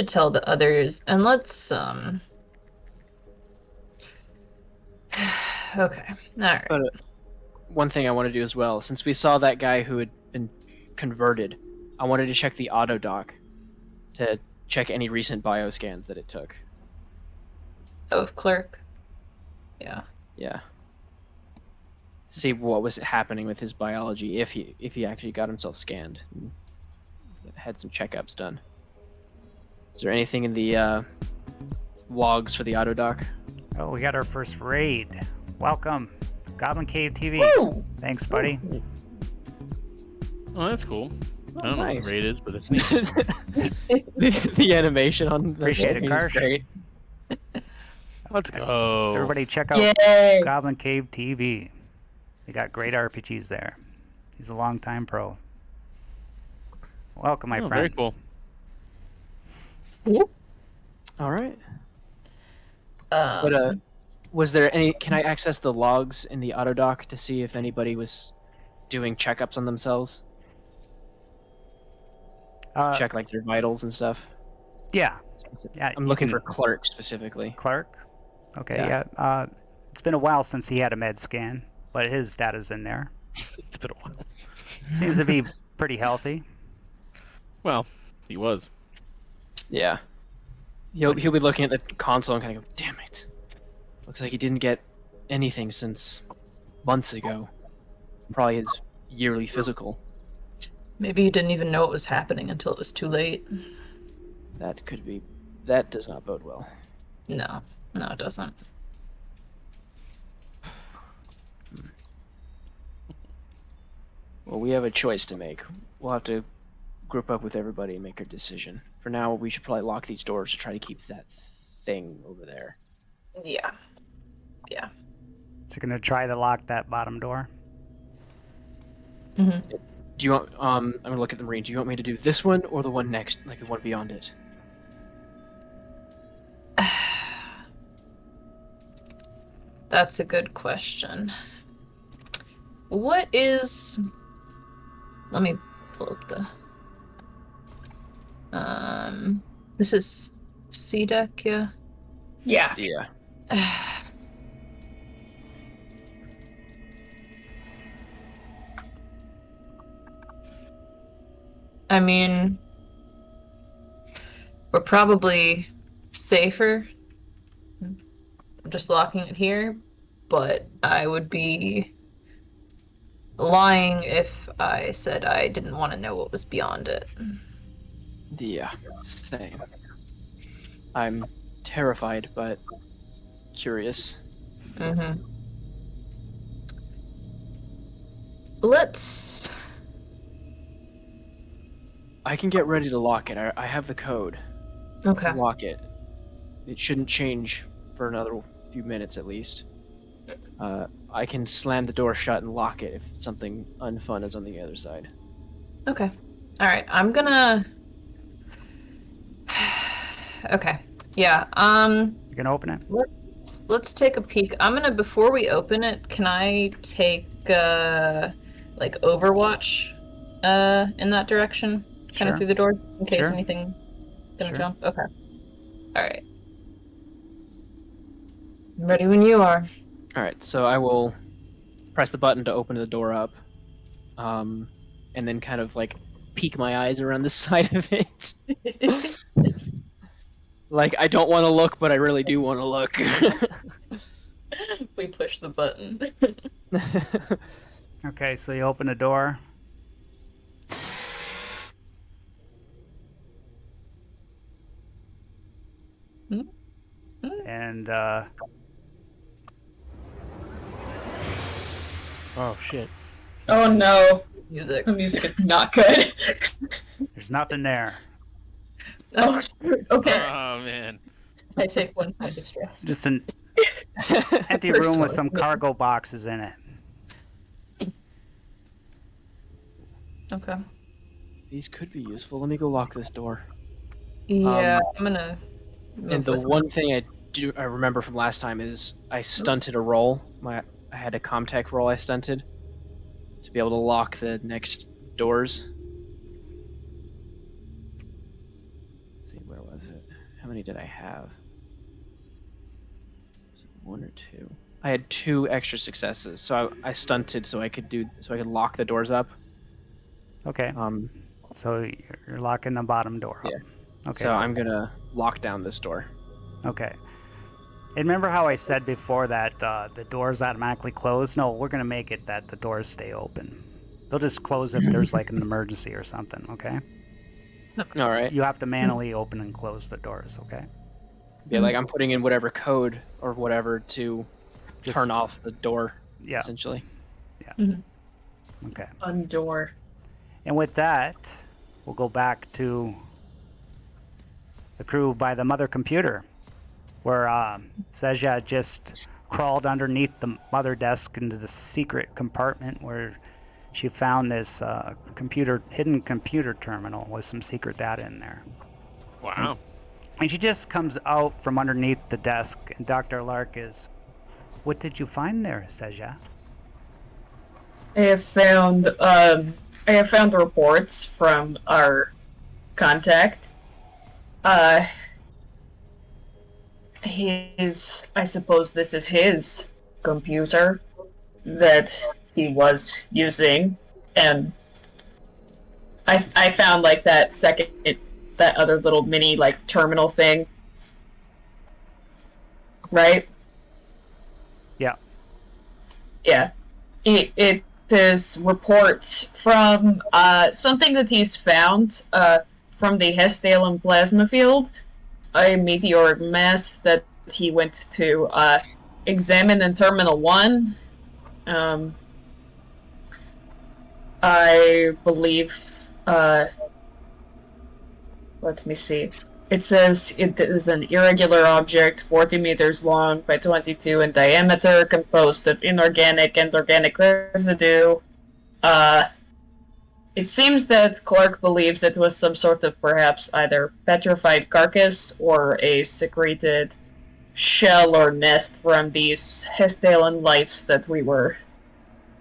tell the others, and let's Okay. All right. But one thing I want to do as well, since we saw that guy who had been converted, I wanted to check the auto doc to check any recent bioscans that it took. Of clerk. Yeah. Yeah. See what was happening with his biology if he actually got himself scanned and had some checkups done. Is there anything in the logs for the auto doc? Oh, we got our first raid. Welcome, Goblin Cave TV. Woo! Thanks, buddy. Oh, that's cool. I don't know nice. what the rate is, but it's neat. the animation on the Appreciate it, screen is Karsh. great. Let's go. Everybody check out Yay! Goblin Cave TV. They got great RPGs there. He's a longtime pro. Welcome, my Oh, friend. very cool. All right. But was there any? Can I access the logs in the auto doc to see if anybody was doing checkups on themselves? Check like their vitals and stuff. Yeah. Yeah, I'm you looking can- for Clark specifically. Clark. Okay, Yeah. yeah. It's been a while since he had a med scan, but his data's in there. It's been a while. Seems to be pretty healthy. Well, he was. Yeah. He'll be looking at the console and kind of go, "Damn it! Looks like he didn't get anything since months ago. Probably his yearly physical. Maybe you didn't even know it was happening until it was too late. That could be. That does not bode well." No, it doesn't. Well, we have a choice to make. We'll have to group up with everybody and make a decision. For now, we should probably lock these doors to try to keep that thing over there. Yeah. So you're gonna try to lock that bottom door? Mm-hmm. Do you want? I'm gonna look at the marine. Do you want me to do this one or the one next, like the one beyond it? That's a good question. What is... Let me pull up the... This is C deck, yeah? Yeah. Yeah. I mean... We're probably safer just locking it here, but I would be lying if I said I didn't want to know what was beyond it. Yeah, same. I'm terrified, but curious. Mm-hmm. Let's... I can get ready to lock it. I have the code Okay. to lock it. It shouldn't change for another few minutes at least. I can slam the door shut and lock it if something unfun is on the other side. Okay. Alright, I'm gonna... Okay. Yeah, You gonna open it? let's take a peek. I'm gonna, before we open it, can I take, like, Overwatch, in that direction? Kind of Sure. through the door, in case Sure. anything gonna Sure. jump? Okay. Alright. Ready when you are. Alright, so I will press the button to open the door up, and then kind of like peek my eyes around the side of it. Like, I don't want to look, but I really do want to look. We push the button. Okay, so you open the door. Hmm? And Oh shit. Oh no, Music. the music is not good. there's nothing there. Oh, okay. Oh man. I take 1 point of stress. Just an empty First room with one. some cargo boxes in it. Okay. These could be useful. Let me go lock this door. Yeah, I'm gonna. And move the with one thing I remember from last time is I stunted a roll. I had a Comtech roll I stunted to be able to lock the next doors. Let's see, where was it? How many did I have? Was it 1 or 2? I had 2 extra successes, so I stunted so I could lock the doors up. Okay, so you're locking the bottom door up. Yeah. Okay. So I'm gonna lock down this door. Okay. And remember how I said before that the doors automatically close? No, we're going to make it that the doors stay open. They'll just close if there's like an emergency or something, okay? All right. You have to manually open and close the doors, okay? Yeah, like I'm putting in whatever code or whatever to Just- turn off the door, Yeah, essentially. okay. Undoor. And with that, we'll go back to the crew by the mother computer, where Sezia just crawled underneath the mother desk into the secret compartment where she found this hidden computer terminal with some secret data in there. Wow. And she just comes out from underneath the desk, and Dr. Lark is, "What did you find there, Sezia?" I have found reports from our contact. I suppose this is his computer that he was using, and I found like that other little mini like terminal thing, right? Yeah. Yeah. It is reports from something that he's found from the Hestalin plasma field, a meteoric mass that he went to examine in Terminal 1. I believe, let me see. It says it is an irregular object, 40 meters long by 22 in diameter, composed of inorganic and organic residue. It seems that Clark believes it was some sort of perhaps either petrified carcass or a secreted shell or nest from these Hestalin lights that we were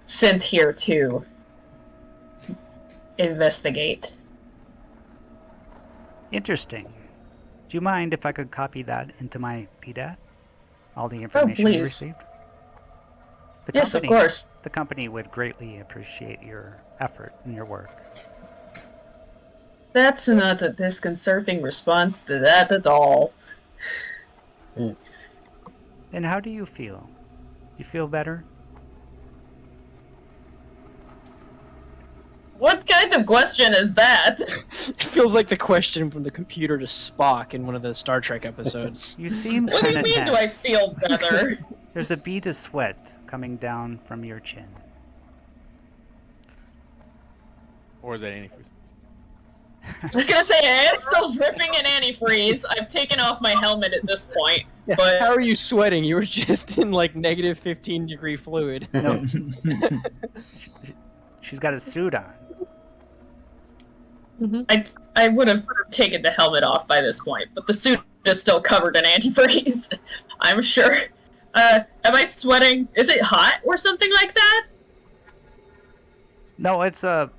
sent here to investigate. Interesting. Do you mind if I could copy that into my PDAT? All the information we please. received? The Yes, of course. The company would greatly appreciate your effort and your work. That's not a disconcerting response to that at all. And how do you feel? You feel better? What kind of question is that? It feels like the question from the computer to Spock in one of the Star Trek episodes. You seem What do you kind of mean, do I feel better? There's a bead of sweat coming down from your chin. Or is that antifreeze? I was gonna say, I am still dripping in antifreeze. I've taken off my helmet at this point, Yeah, but how are you sweating? You were just in like negative 15-degree fluid. No. She's got a suit on. I would have taken the helmet off by this point, but the suit is still covered in antifreeze. I'm sure. Am I sweating? Is it hot or something like that? No, it's a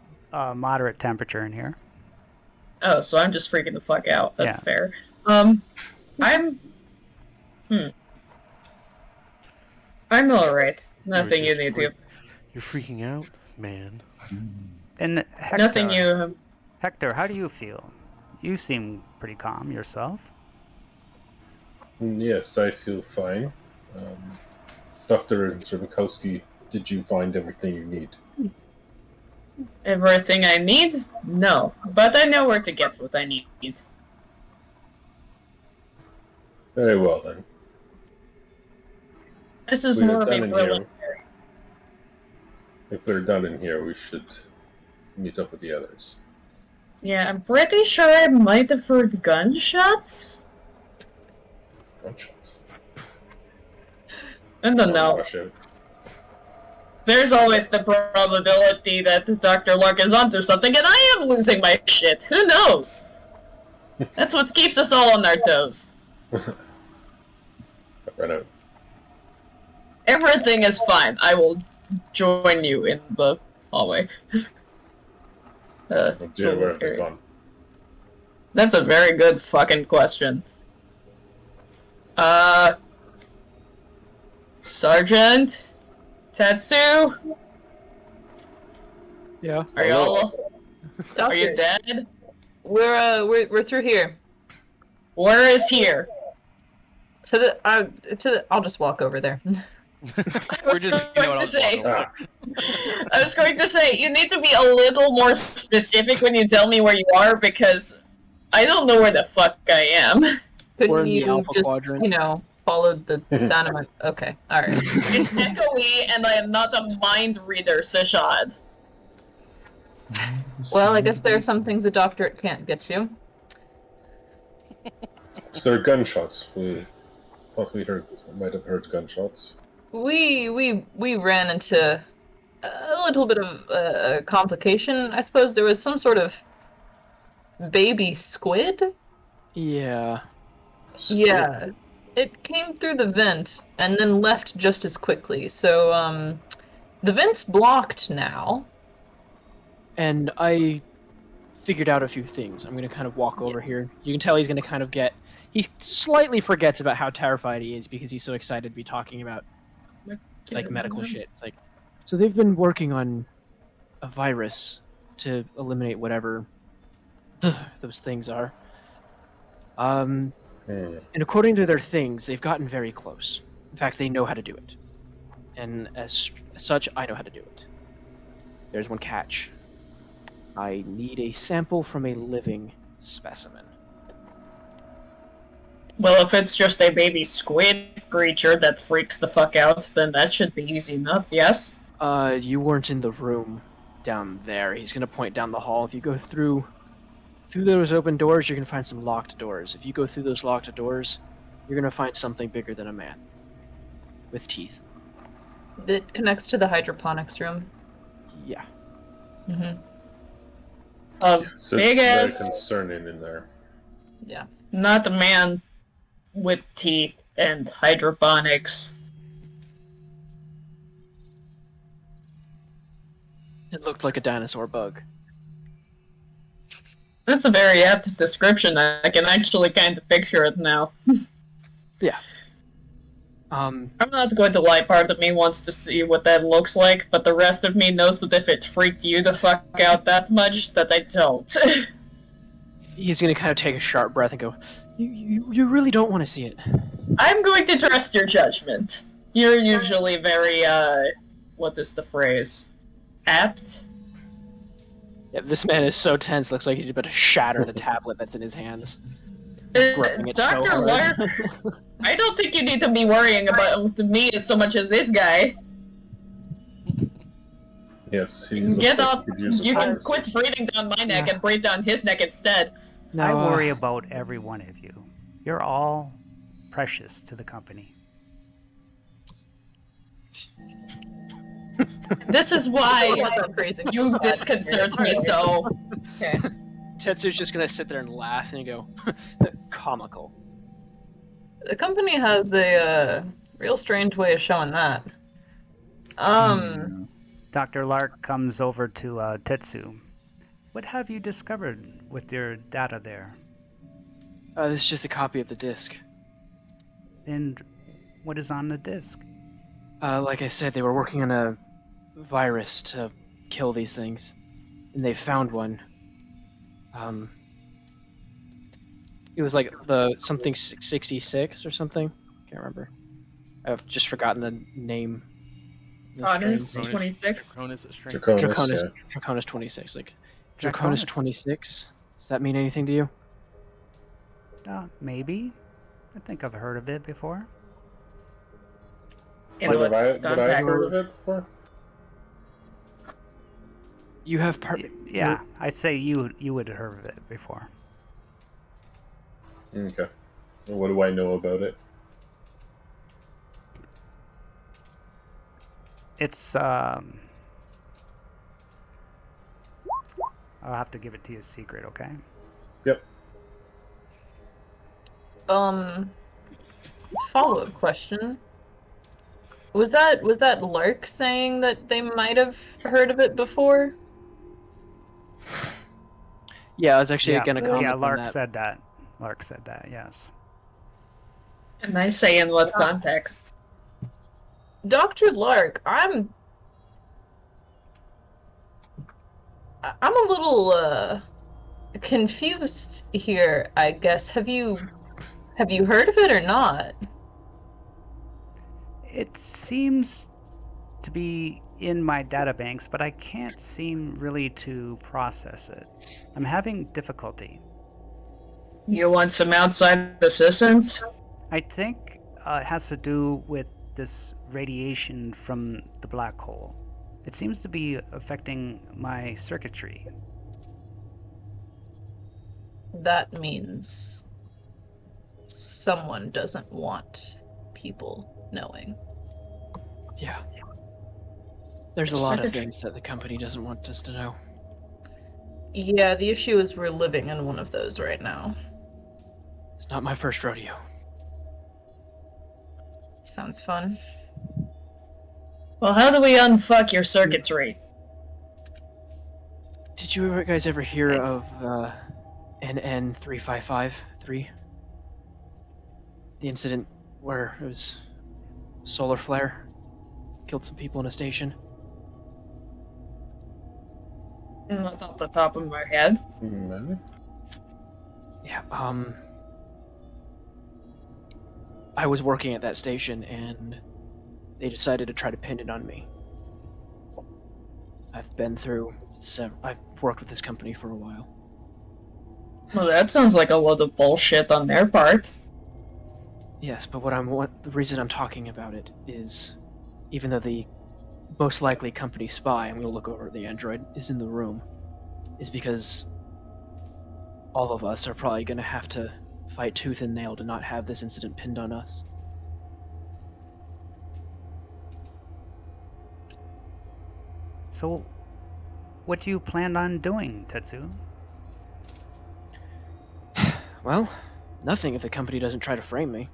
moderate temperature in here. Oh, so I'm just freaking the fuck out. That's Yeah. fair. I'm alright. Nothing you need to. You're freaking out, man. And Hector, Nothing you. Hector, how do you feel? You seem pretty calm yourself. Yes, I feel fine. Dr. Zermakowski, did you find everything you need? Everything I need? No. But I know where to get what I need. Very well then. This is We're more of done a in brilliant. If we're done in here, we should meet up with the others. Yeah, I'm pretty sure I might have heard gunshots. Gunshots. I don't know. Rush out. There's always the probability that Dr. Lark is onto something, and I am losing my shit. Who knows? That's what keeps us all on our toes. Run out. Everything is fine. I will join you in the hallway. Oh dear, where have they gone? That's a very good fucking question. Sergeant? Tetsu? Yeah. Are y'all... Are you dead? We're through here. Where is here? I'll just walk over there. I was going to say... Ah, I was going to say, you need to be a little more specific when you tell me where you are, because I don't know where the fuck I am. We're Couldn't in the you Alpha just, Quadrant. follow the sound of my... Okay, alright. It's echoey, and I am not a mind reader, Sashad. Well, I guess there are some things a doctorate can't get you. so there are gunshots. We thought might have heard gunshots. We ran into a little bit of a complication. I suppose there was some sort of baby squid? Yeah. Yeah. It came through the vent and then left just as quickly. So, the vent's blocked now. And I figured out a few things. I'm going to kind of walk over here. You can tell he's going to kind of get... He slightly forgets about how terrified he is because he's so excited to be talking about like medical shit. It's like, so they've been working on a virus to eliminate whatever those things are. And according to their things, they've gotten very close. In fact, they know how to do it. And as such, I know how to do it. There's one catch. I need a sample from a living specimen. Well, if it's just a baby squid creature that freaks the fuck out, then that should be easy enough, yes? You weren't in the room down there. He's gonna point down the hall. If you go through those open doors, you're gonna find some locked doors. If you go through those locked doors, you're gonna find something bigger than a man. With teeth. That connects to the hydroponics room. Yeah. Mm-hmm. So Big it's very ass, concerning in there. Yeah. not a man with teeth and hydroponics. It looked like a dinosaur bug. That's a very apt description. I can actually kind of picture it now. Yeah. I'm not going to lie, part of me wants to see what that looks like, but the rest of me knows that if it freaked you the fuck out that much, that I don't. He's gonna kind of take a sharp breath and go, You really don't want to see it. I'm going to trust your judgment. You're usually very, what is the phrase? Apt? Yeah, this man is so tense. Looks like he's about to shatter the tablet that's in his hands. Gripping it so Dr. hard. Lark, I don't think you need to be worrying about me as so much as this guy. Yes, he Get looks like up! he could use a You can conversation. quit breathing down my neck Yeah. and breathe down his neck instead. No, I worry about every one of you. You're all precious to the company. This is why Phrasing. you disconcert me so. Okay. Tetsu's just gonna sit there and laugh and go, comical. The company has a real strange way of showing that. Dr. Lark comes over to Tetsu. What have you discovered with your data there? This is just a copy of the disc. And what is on the disk? Like I said, they were working on a virus to kill these things, and they found one. It was like the something 66 or something. Can't remember. I've just forgotten the name. The Honest, strain. 26. Draconis, Draconis, yeah. Draconis 26. Like Draconis. Draconis 26. Does that mean anything to you? Maybe. I think I've heard of it before. You Would know I what? would I have heard of it before? You have part. Yeah, I'd say you would have heard of it before. Okay. What do I know about it? It's I'll have to give it to you secret, okay? Yep. Follow-up question. Was that Lark saying that they might have heard of it before? Yeah, I was actually yeah, gonna comment yeah, on Lark that. said that. Lark said that, yes. And I say in what context? Dr. Lark, I'm a little confused here, I guess. Have you heard of it or not? It seems to be in my databanks, but I can't seem really to process it. I'm having difficulty. You want some outside assistance? I think it has to do with this radiation from the black hole. It seems to be affecting my circuitry. That means someone doesn't want people knowing. Yeah. There's a lot of Circuitry. things that the company doesn't want us to know. Yeah, the issue is we're living in one of those right now. It's not my first rodeo. Sounds fun. Well, how do we unfuck your circuitry? Did you guys ever hear Thanks. of NN3553? The incident where it was solar flare killed some people in a station. Not off the top of my head. No. Yeah, I was working at that station and they decided to try to pin it on me. I've been through I've worked with this company for a while. Well, that sounds like a load of bullshit on their part. Yes, but the reason I'm talking about it is, even though the most likely company spy, I'm going to look over at the android, is in the room, is because all of us are probably going to have to fight tooth and nail to not have this incident pinned on us. So, what do you plan on doing, Tetsu? Well, nothing if the company doesn't try to frame me.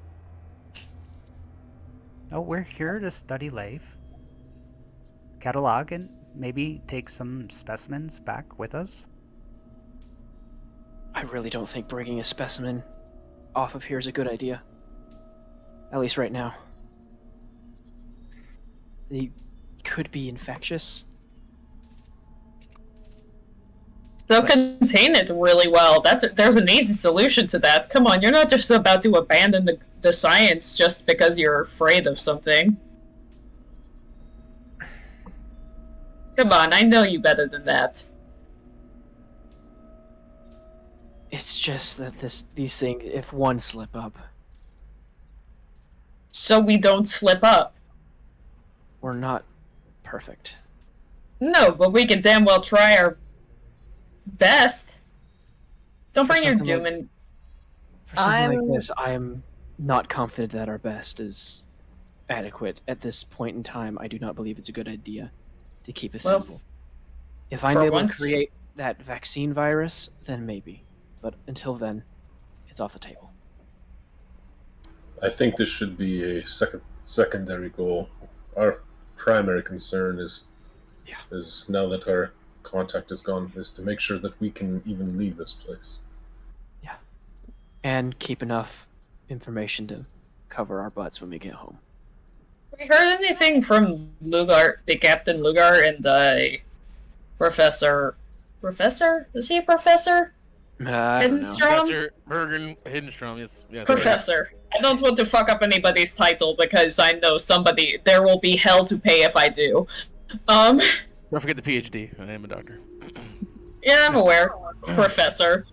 Oh, we're here to study life, catalog, and maybe take some specimens back with us. I really don't think bringing a specimen off of here is a good idea. At least right now. They could be infectious. They'll contain it really well. There's an easy solution to that. Come on, you're not just about to abandon the science just because you're afraid of something. Come on, I know you better than that. It's just that these things, if one slip up, So we don't slip up. we're not perfect. No, but we can damn well try our best. Don't For bring your something doom in. For something I'm- like this, I am not confident that our best is adequate. At this point in time, I do not believe it's a good idea to keep it Well, simple. If I'm for able once- to create that vaccine virus, then maybe. But until then, it's off the table. I think this should be a secondary goal. Our primary concern is now that our contact is gone, is to make sure that we can even leave this place. And keep enough information to cover our butts when we get home. Have you heard anything from Lugar, the Captain Lugar, and the Professor? Professor? Is he a professor? I don't know. Hiddenstrom? Professor Bergen Hiddenstrom, yes. Professor. I don't want to fuck up anybody's title because I know there will be hell to pay if I do. Don't forget the PhD. I am a doctor. Yeah, I'm aware. Professor.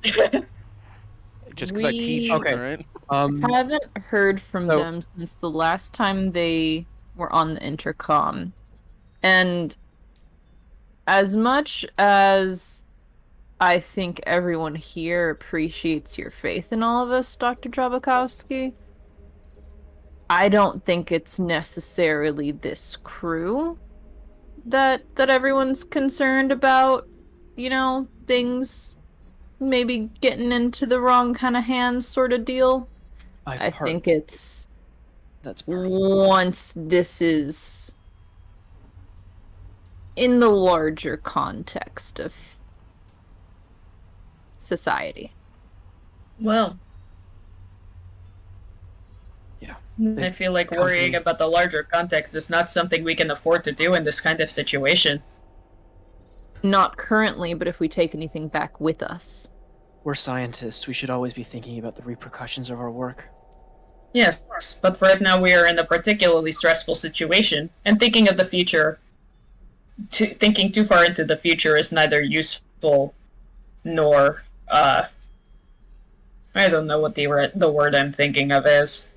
Just because I teach, Okay. alright? I haven't heard from So- them since the last time they were on the intercom. And as much as I think everyone here appreciates your faith in all of us, Dr. Drabakowski, I don't think it's necessarily this crew that everyone's concerned about, things maybe getting into the wrong kind of hands sort of deal. I think it's that's part of it. once this is in the larger context of society. Well. Yeah. I feel like company- worrying about the larger context is not something we can afford to do in this kind of situation. Not currently, but if we take anything back with us. We're scientists. We should always be thinking about the repercussions of our work. Yes, but right now we are in a particularly stressful situation, and thinking of the future, thinking too far into the future is neither useful nor, I don't know what the word I'm thinking of is.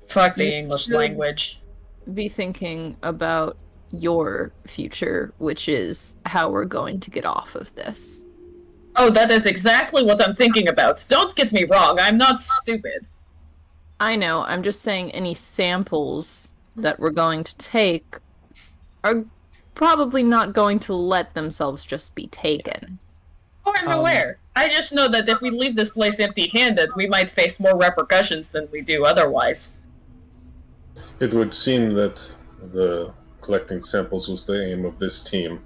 Fuck the English should- language. Be thinking about your future, which is how we're going to get off of this. Oh, that is exactly what I'm thinking about. Don't get me wrong, I'm not stupid. I know, I'm just saying any samples that we're going to take are probably not going to let themselves just be taken. Oh, I'm aware. I just know that if we leave this place empty-handed, we might face more repercussions than we do otherwise. It would seem that the collecting samples was the aim of this team.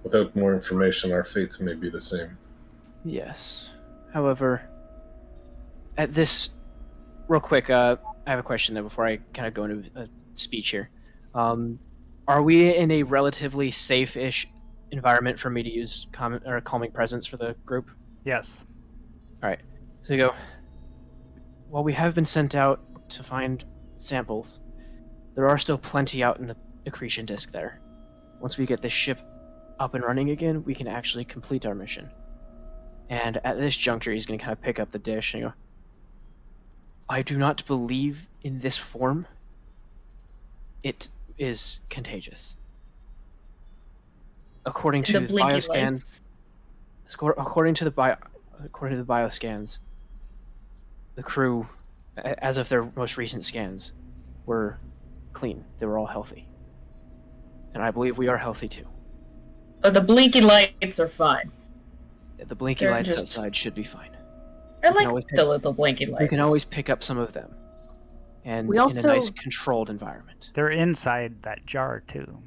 Without more information, our fates may be the same. Yes. However, at this, real quick, I have a question though before I kind of go into a speech here. Are we in a relatively safe-ish environment for me to use calming presence for the group? Yes. All right. So you go. While we have been sent out to find samples, there are still plenty out in the accretion disk there. Once we get this ship up and running again, we can actually complete our mission. And at this juncture, he's going to kind of pick up the dish and go, I do not believe in this form. It is contagious. According to the blinky bioscan, lights. according to the bioscans, the crew, as of their most recent scans, were clean. They were all healthy. And I believe we are healthy too. The blinky lights are fine. The blinky They're lights just- outside should be fine. I can like always the pick- little blinky lights. We can always pick up some of them. And We in also- a nice controlled environment. They're inside that jar, too.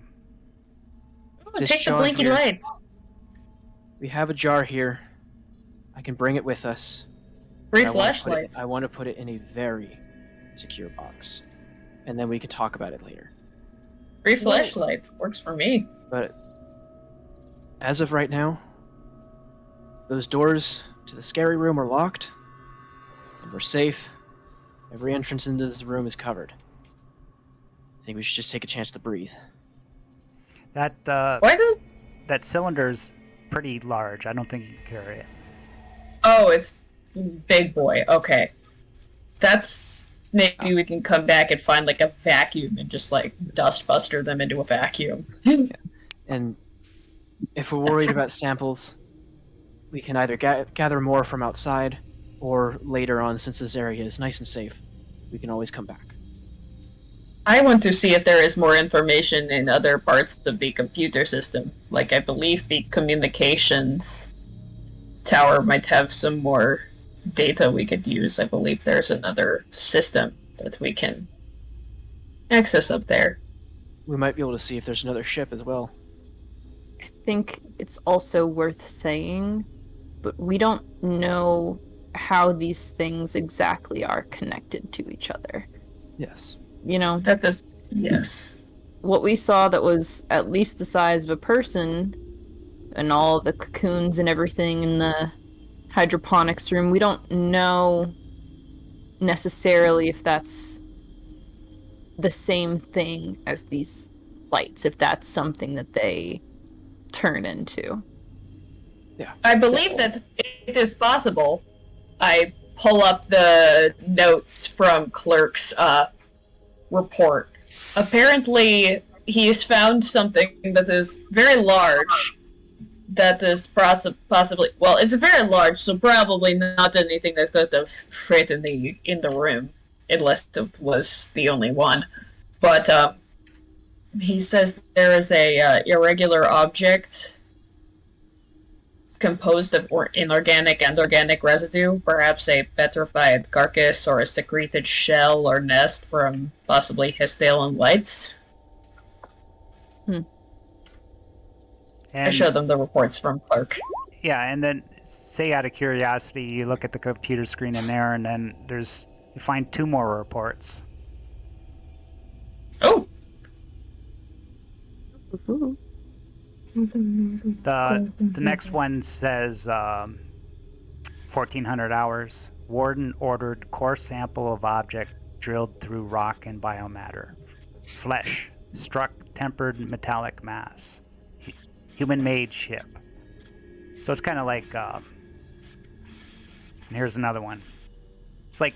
Ooh, this take the jar blinky here. lights. We have a jar here. I can bring it with us. Free I wanna put it- flashlights. I want to put it in a very secure box. And then we can talk about it later. Free flashlight. Works for me. But as of right now, those doors to the scary room are locked, and we're safe. Every entrance into this room is covered. I think we should just take a chance to breathe. That Why the? that cylinder's pretty large. I don't think you can carry it. Oh, it's big boy. Okay, that's maybe we can come back and find like a vacuum and just like dustbuster them into a vacuum. And if we're worried about samples, we can either gather more from outside, or later on, since this area is nice and safe, we can always come back. I want to see if there is more information in other parts of the computer system. Like, I believe the communications tower might have some more data we could use. I believe there's another system that we can access up there. We might be able to see if there's another ship as well. I think it's also worth saying, but we don't know how these things exactly are connected to each other. Yes. You know, That does, yes. what we saw that was at least the size of a person, and all the cocoons and everything in the hydroponics room, we don't know necessarily if that's the same thing as these lights, if that's something that they turn into. Yeah. I believe that it is possible. I pull up the notes from Clerk's report. Apparently, he's found something that is very large. That is possibly, well, it's very large, so probably not anything that could have fit in the room, unless it was the only one. But he says there is a irregular object composed of inorganic and organic residue, perhaps a petrified carcass or a secreted shell or nest from possibly Histalian lights. I And showed them the reports from Clark. yeah, and then say out of curiosity, you look at the computer screen in there, and then you find 2 more reports. Oh! The next one says 1400 hours. Warden ordered core sample of object drilled through rock and biomatter. Flesh struck tempered metallic mass. Human-made ship. So it's kind of like. And here's another one. It's like.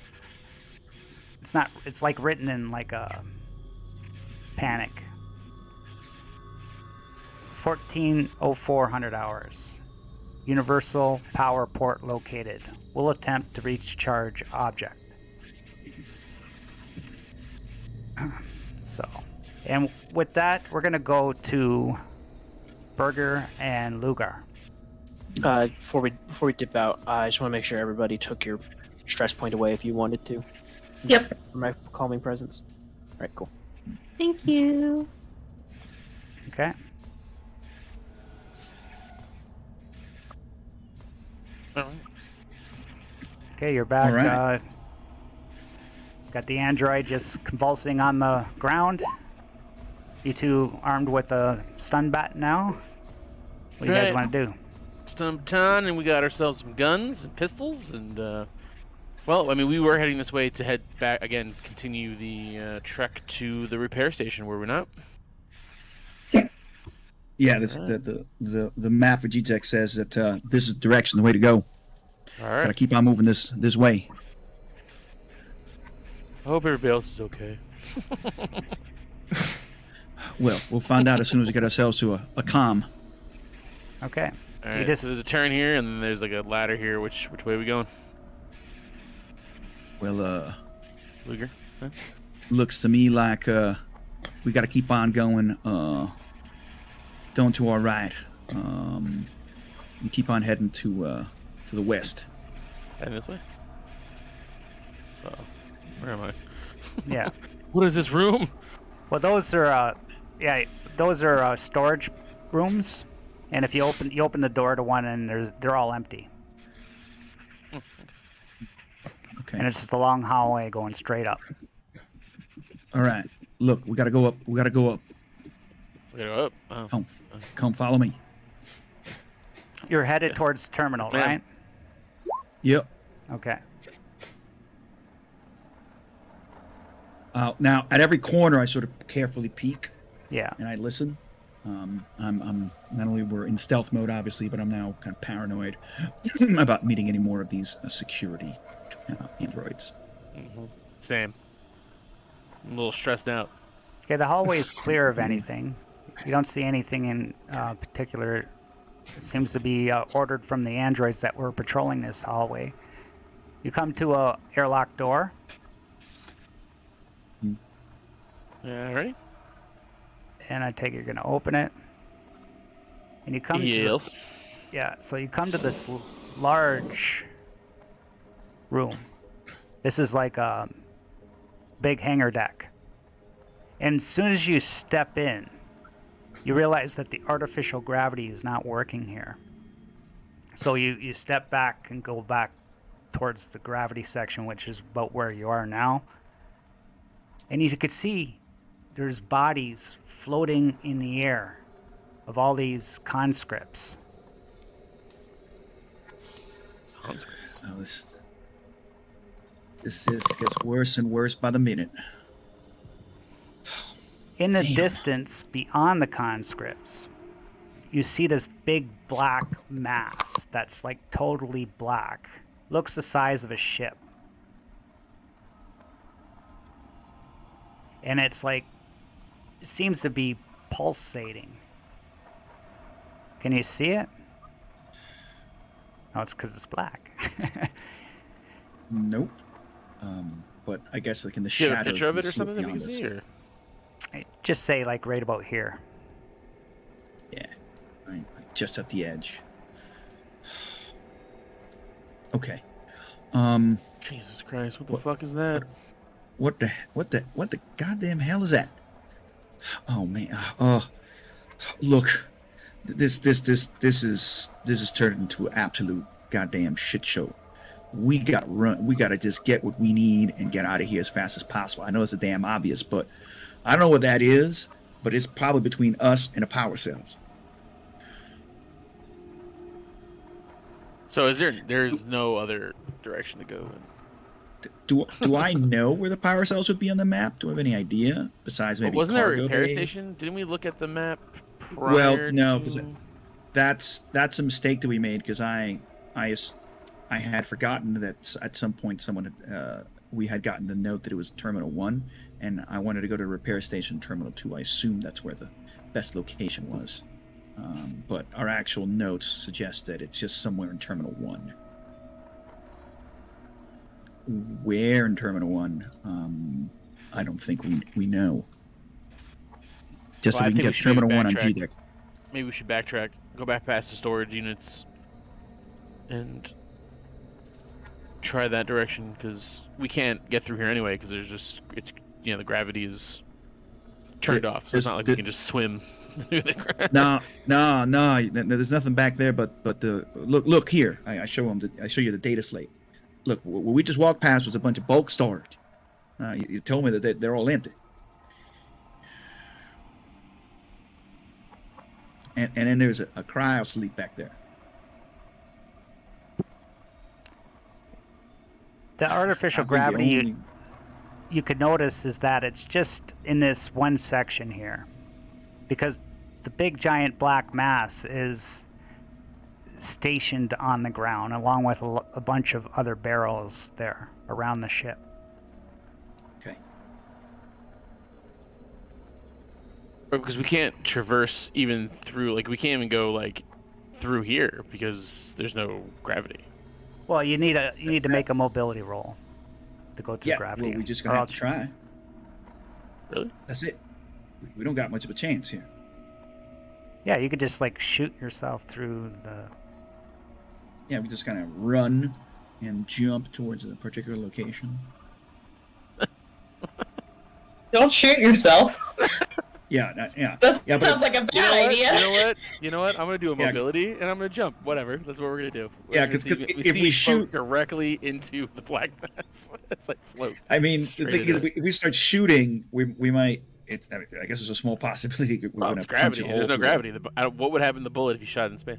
It's not. It's like written in like a panic. 140400 hours. Universal power port located. Will attempt to reach charge object. So, and with that, we're gonna go to Berger and Lugar. Before we dip out, I just want to make sure everybody took your stress point away if you wanted to. Yep. For my calming presence. All right, cool. Thank you. Okay. All right. Okay, you're back. All right. Got the android just convulsing on the ground. You two armed with a stun bat now. What do you guys Right. want to do? Stun baton, and we got ourselves some guns and pistols, and well, I mean, we were heading this way to head back again, continue the trek to the repair station, were we not? Yeah, the map for GTEC says that this is the direction, the way to go. All right. Gotta keep on moving this way. I hope everybody else is okay. Well, we'll find out as soon as we get ourselves to a comm. Okay. All You right. just- So there's a turn here, and then there's like a ladder here. Which way are we going, Well, Luger? Huh? looks to me like we gotta keep on going to our right. And keep on heading to the west. Heading this way. Uh-oh. Where am I? Yeah. What is this room? Well, those are storage rooms, and if you open the door to one, and they're all empty, Okay. and it's just a long hallway going straight up. All right. Look, we gotta go up. We gotta go up. Oh. Come, follow me. You're headed Yes. towards terminal, Ma'am. right? Yep. Okay. Now, at every corner, I sort of carefully peek Yeah. and I listen. I'm not only we're in stealth mode, obviously, but I'm now kind of paranoid about meeting any more of these security androids. Same. I'm a little stressed out. Okay, the hallway is clear of anything. You don't see anything in particular. It seems to be ordered from the androids that were patrolling this hallway. You come to a airlock door. Yeah, ready? And I take it you're going to open it. And you come Yes. so you come to this large room. This is like a big hangar deck. And as soon as you step in, you realize that the artificial gravity is not working here. So you step back and go back towards the gravity section, which is about where you are now. And you could see there's bodies floating in the air of all these conscripts. Oh, this gets worse and worse by the minute. In the Damn. distance beyond the conscripts, you see this big black mass that's like totally black. Looks the size of a ship. And it's like, it seems to be pulsating. Can you see it? No, it's because it's black. Nope. But I guess like in the Do you have a shadows. picture of we it or see something that we beyond can us. see? Or? Just say like right about here. Yeah, right, just at the edge. Okay. Jesus Christ, what the fuck is that? What the goddamn hell is that? Oh man. Oh, look. This is turned into an absolute goddamn shit show. We got run. We got to just get what we need and get out of here as fast as possible. I know it's a damn obvious, but I don't know what that is. But it's probably between us and the power cells. So there's no other direction to go in? Do I know where the power cells would be on the map? Do I have any idea besides maybe Wasn't there a cargo repair bays? station? Didn't we look at the map Well, prior no, to... 'cause that's a mistake that we made because I had forgotten that at some point we had gotten the note that it was Terminal 1, and I wanted to go to repair station Terminal 2. I assumed that's where the best location was. But our actual notes suggest that it's just somewhere in Terminal 1. Where in Terminal 1? I don't think we know. Just Well, I so we can think we get should Terminal maybe 1 on backtrack. GDEC. Maybe we should backtrack, go back past the storage units, and try that direction, because we can't get through here anyway, because the gravity is turned off, so it's not like we can just swim through the gravity. No. There's nothing back there, but the look here. I show you the data slate. Look, what we just walked past was a bunch of bulk storage. You told me that they're all empty. And then there's a cryo sleep back there. The artificial I think the gravity only- you could notice is that it's just in this one section here, because the big giant black mass is stationed on the ground along with a bunch of other barrels there around the ship. Okay. Because we can't traverse even through, we can't even go through here because there's no gravity. Well, you need to make a mobility roll to go through Yeah. gravity. Well, we're just or gonna have else- to try. Really? That's it. We don't got much of a chance here. Yeah, you could just shoot yourself through the. Yeah, we just kind of run and jump towards a particular location. Don't shoot yourself. Yeah. That Yeah, but sounds like a bad You know what? idea. You know what? I'm gonna do a Yeah. mobility and I'm gonna jump. Whatever. That's what we're gonna do. We're Yeah, gonna 'cause see- if we float shoot- directly into the black mass, it's like float. I mean, the Straight thing is, into if we start shooting, we might. I guess there's a small possibility we're Well, going it's to punch gravity. a hole There's no through gravity. What would happen to the bullet if you shot it in space?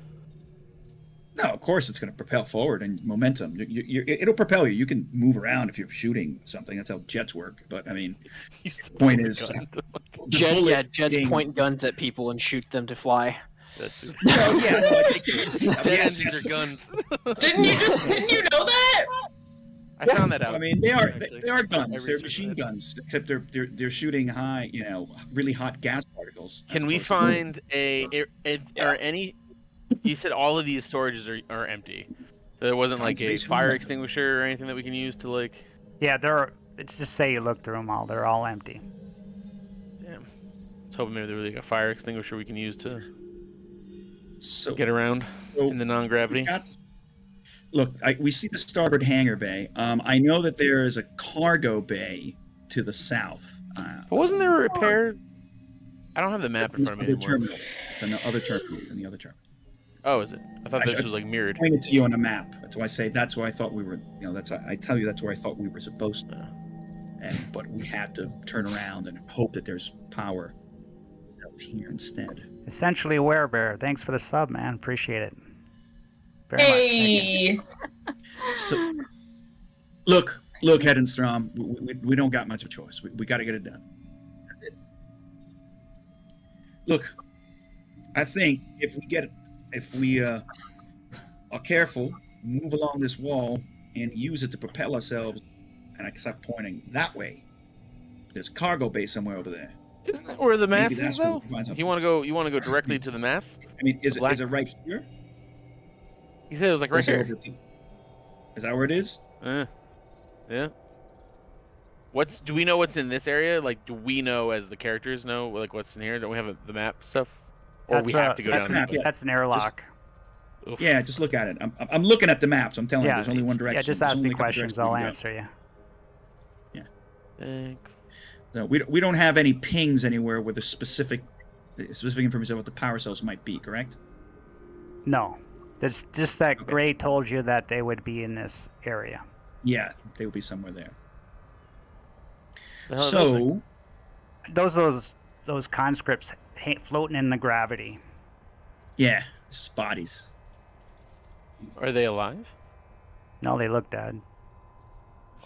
No, of course it's going to propel forward and momentum. It'll propel you. You can move around if you're shooting something. That's how jets work. But I mean, Use the point bullet is, gun. Jets being- point guns at people and shoot them to fly. That's it. Well, yeah, no, I think Jet engines are guns. Didn't you know that? I found that out. I mean, they are I guns. They're researched machine that. guns, except they're shooting high, really hot gas particles. as Can we opposed to- find or any? You said all of these storages are empty. So there wasn't like a Conservation fire momentum. extinguisher or anything that we can use to like. Yeah, it's just say you look through them all. They're all empty. Damn. I was hoping maybe there was like a fire extinguisher we can use to So, get around so in the non-gravity. we've got- look, we see the starboard hangar bay. I know that there is a cargo bay to the south. But wasn't there a repair? I don't have the map in front of me Other anymore. terminal. It's in the other terminal. It's in the other terminal. Oh, is it? I thought this I- was like mirrored. Point it to you on a map. That's why I say that's why I thought we were. I tell you that's where I thought we were supposed to. But we had to turn around and hope that there's power out here instead. Essentially, Werebear. Thanks for the sub, man. Appreciate it. Very much. Thank you. Hey. So, look, Hedenstrom, we don't got much of a choice. We got to get it done. That's it. Look, I think if we are careful, move along this wall and use it to propel ourselves, and I start pointing that way. There's a cargo bay somewhere over there. Isn't that where the Maybe mass is that's where though? we find something. You want to go directly to the mass? I mean, is Black- it right here? He said it was like Or right is it here. over is that where it is? Yeah. Do we know what's in this area? Like, do we know as the characters know like what's in here? Don't we have the map stuff? Or we have to go that's down. map, yeah. That's an airlock. Oof. Yeah, just look at it. I'm looking at the maps. I'm telling you, Yeah, there's only one direction. yeah. Just There's ask only me a couple questions. directions we I'll can go. answer you. Thanks. No, we don't have any pings anywhere where the specific information about what the power cells might be. Correct? No, it's just that Gray told you that they would be in this area. Yeah, they will be somewhere there. The hell are those things? Those conscripts floating in the gravity. Yeah, it's just bodies. Are they alive? No, they look dead.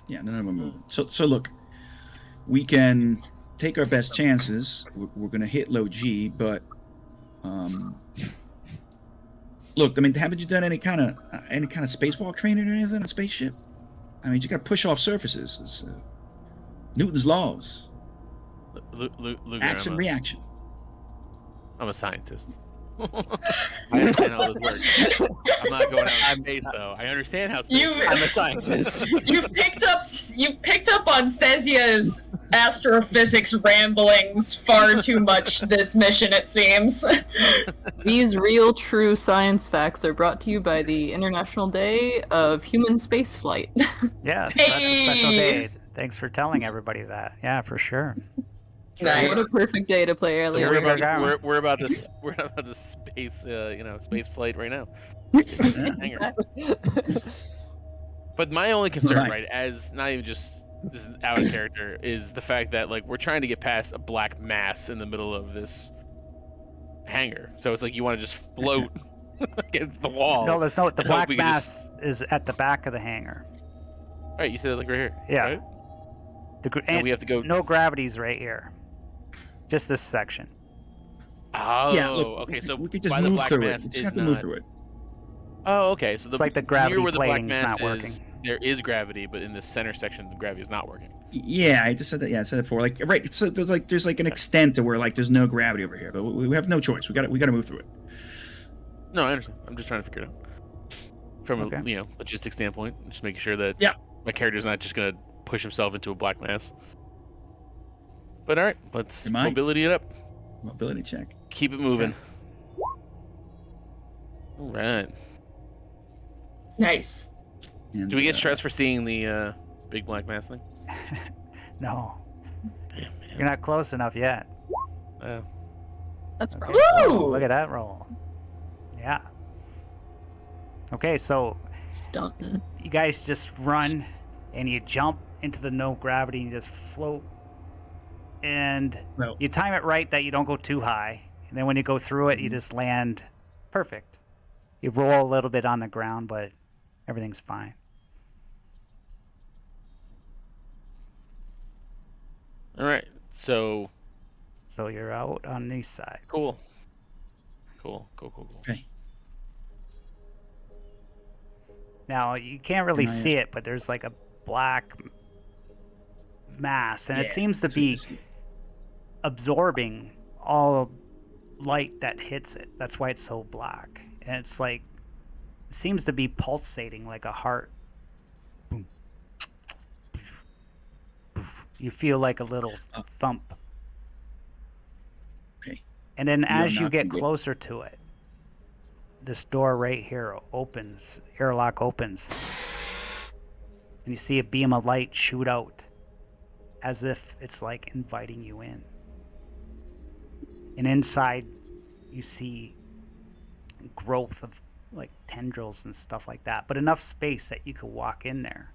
Yeah, none of them are moving. So look, we can take our best chances. We're going to hit low G, but look, I mean, haven't you done any kind of spacewalk training or anything on a spaceship? I mean, you got to push off surfaces. It's, Newton's laws, Luger, action, reaction. I'm a scientist. I understand how this works. I'm not going out in space though. I understand how space works. I'm a scientist. You've picked up on Cezia's astrophysics ramblings far too much this mission, it seems. These real, true science facts are brought to you by the International Day of Human Spaceflight. Yes, that's a special Hey! day. Thanks for telling everybody that. Yeah, for sure. Nice. What a perfect day to play So Alien. Yuri Gagarin. we're about this space space flight right now. Hanger. But my only concern, right, as not even just this is out of character, is the fact that like we're trying to get past a black mass in the middle of this hangar. So it's like you want to just float against the wall. No, there's no. The I hope black we can mass is at the back of the hangar. Right, you said it like right here. Yeah. Right? The And we have to go. no gravity's right here. Just this section. Oh, Yeah, look, okay. So we could just why the move black through it. mass We just is have to not. move through it. Oh, okay. So It's like the gravity near where the black plating's mass not working. is, there is gravity, but in the center section, the gravity is not working. Yeah, I just said that. Yeah, I said it before. Like, right. So there's like an extent to where like there's no gravity over here, but we have no choice. We got to move through it. No, I understand. I'm just trying to figure it out from Okay. a logistic standpoint. Just making sure that Yeah. my character's not just gonna push himself into a black mass. But all right, let's Am I? mobility it up. Mobility check. Keep it moving. All right. Nice. And, Do we get stressed for seeing the big black mass thing? No, Damn, man. you're not close enough yet. That's Okay. probably Woo! Look at that roll. Yeah. Okay, so stunting. you guys just run and you jump into the no gravity and you just float. And Well- you time it right that you don't go too high. And then when you go through it, you just land perfect. You roll a little bit on the ground, but everything's fine. All right. So So you're out on these sides. cool. Cool. Okay. Now you can't really Now, yeah. see it, but there's like a black mass, and it Yeah, seems to be absorbing all light that hits it. That's why it's so black. And it's like, it seems to be pulsating like a heart. Boom. You feel like a little thump. Okay. And then You are as you not get gonna get- closer to it, this door right here opens, airlock opens. And you see a beam of light shoot out as if it's like inviting you in. And inside you see growth of like tendrils and stuff like that, but enough space that you could walk in there.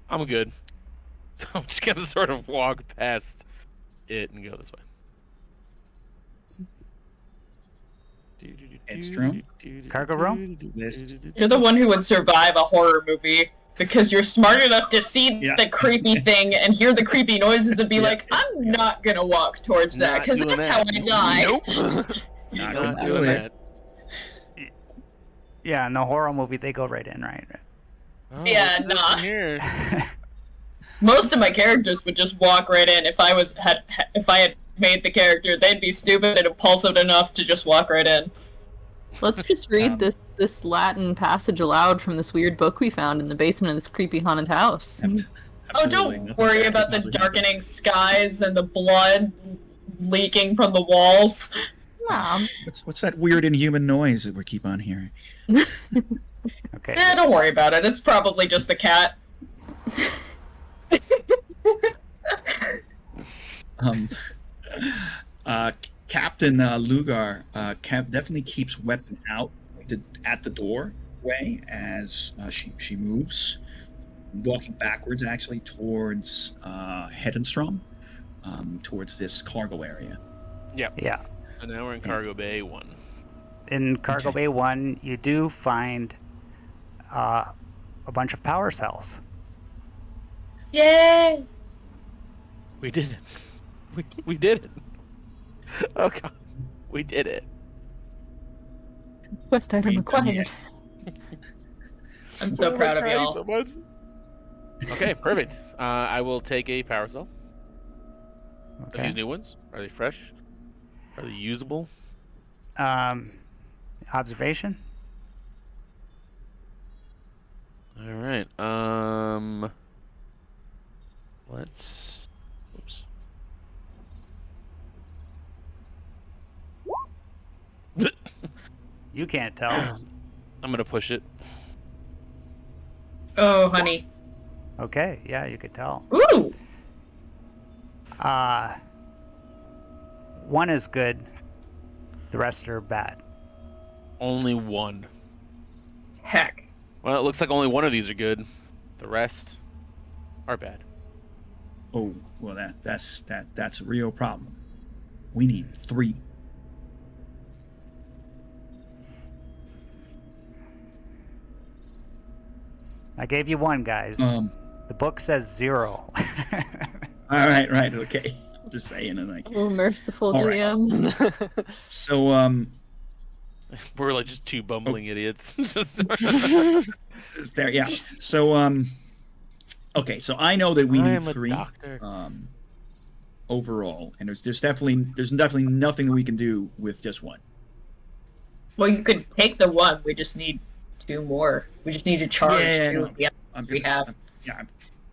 I'm good. So I'm just gonna sort of walk past it and go this way. Edstrom? Cargo room? List. You're the one who would survive a horror movie because you're smart enough to see Yeah. the creepy thing and hear the creepy noises and be Yeah. like, I'm not gonna walk towards that Not because doing that's that. how I die. Nope. Not Not gonna do doing it. that. Yeah, in the horror movie they go right in, right? Oh, Yeah, what's nah. in here? Most of my characters would just walk right in. If I had made the character, they'd be stupid and impulsive enough to just walk right in. Let's just read Um, this Latin passage aloud from this weird book we found in the basement of this creepy haunted house. Oh, Absolutely don't nothing worry bad about the could possibly darkening skies and the blood leaking from the walls. Yeah. happen. What's that weird inhuman noise that we keep on hearing? Okay. Don't worry about it. It's probably just the cat. Um, Captain Lugar definitely keeps weapon out at the doorway as she moves, walking backwards actually towards Hedenstrom, towards this cargo area. Yeah. So now we're in Cargo Bay 1. In Cargo Okay. Bay 1, you do find a bunch of power cells. Yay! We did it. We did it. Oh god. We did it. Quest item Ain't done acquired. I'm so proud of y'all. So much. Okay, perfect. I will take a power cell. Are Okay. these new ones? Are they fresh? Are they usable? Observation? All right. Let's. Oops. You can't tell. I'm gonna push it. Oh, honey. Okay, yeah, you could tell. Ooh! One is good, the rest are bad. Only one. Heck. Well, it looks like only one of these are good. The rest are bad. Oh, well that's a real problem. We need 3. I gave you one, guys. The book says 0. All right, okay. I'm just saying, and like, Oh, merciful All right. GM. so We're like just two bumbling idiots. Just- is there, yeah. So okay, so I know that we I need am a 3 doctor. overall, and there's definitely nothing we can do with just one. Well, you could take the one. We just need 2 more. We just need to charge Yeah, 2 no. of the others we have.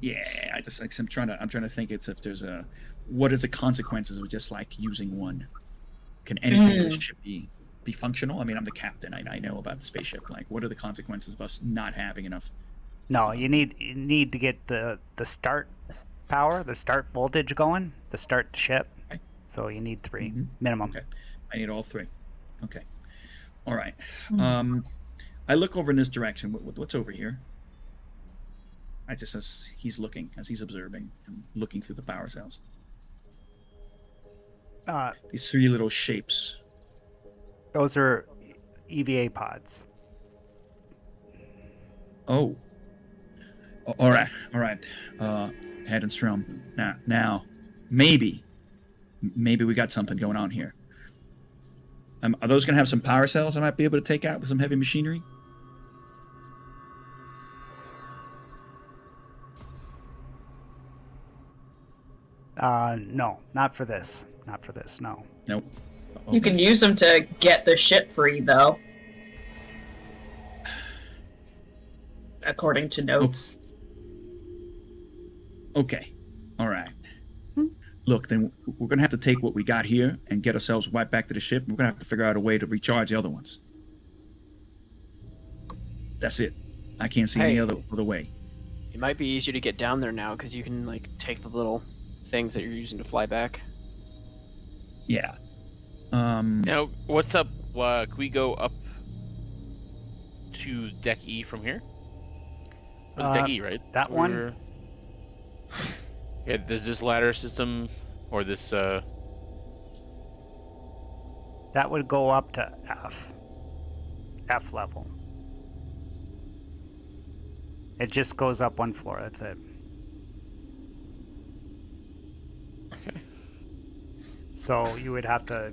Yeah. I just like I'm trying to think. It's if there's a what is the consequences of just like using one? Can anything in this ship be functional? I mean, I'm the captain. I know about the spaceship. Like, what are the consequences of us not having enough? No, you need to get the start power, the start voltage going, to start the ship. Okay. So you need 3 Mhm. minimum. Okay. I need all 3. Okay. All right. I look over in this direction. What's over here? I just as he's looking, as he's observing and looking through the power cells. These three little shapes. Those are EVA pods. Oh. All right. Hedenstrom. Now, maybe we got something going on here. Are those going to have some power cells I might be able to take out with some heavy machinery? No, not for this. Not for this, no. Nope. You can use them to get the ship free, though. According to notes. Okay. All right. Look, then we're going to have to take what we got here and get ourselves right back to the ship. We're going to have to figure out a way to recharge the other ones. That's it. I can't see any Hey. other way. It might be easier to get down there now because you can like take the little things that you're using to fly back. Yeah. Now, what's up? Can we go up to Deck E from here? It was Deck E, right? that We one? were- Yeah, there's this ladder system, or this, That would go up to F level. It just goes up one floor, that's it. Okay. So you would have to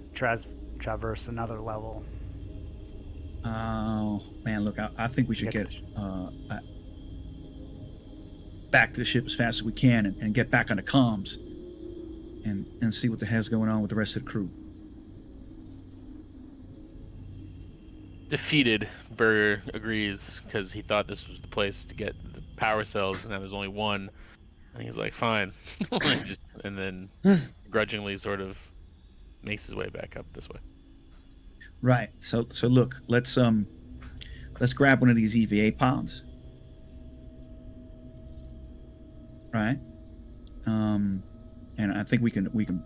traverse another level. Oh, man, look, I think we should Get get back to the ship as fast as we can and get back on the comms and see what the hell's going on with the rest of the crew. defeated, Burger agrees, because he thought this was the place to get the power cells, and there's only one. And he's like, fine. and then grudgingly sort of makes his way back up this way. Right. So look, let's grab one of these EVA pods. Right. And I think we can.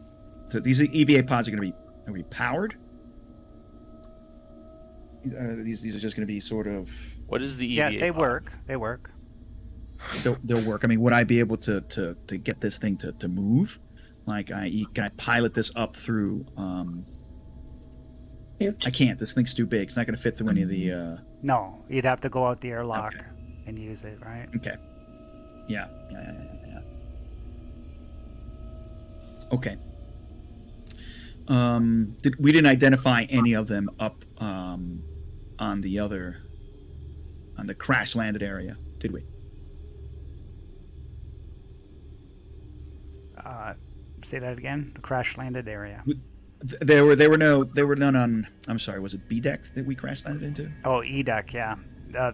So these EVA pods are going to be powered. These are just going to be sort of. What is the EVA? Yeah, they pod? work. They work. They'll work. I mean, would I be able to get this thing to move? Like, can I pilot this up through? I can't. This thing's too big. It's not going to fit through any of the. No, you'd have to go out the airlock and use it, right? Okay. Yeah. Okay. We didn't identify any of them up on the crash landed area, did we? Say that again. The crash landed area. There were none on. I'm sorry. Was it B deck that we crash landed into? Oh, E deck. Yeah.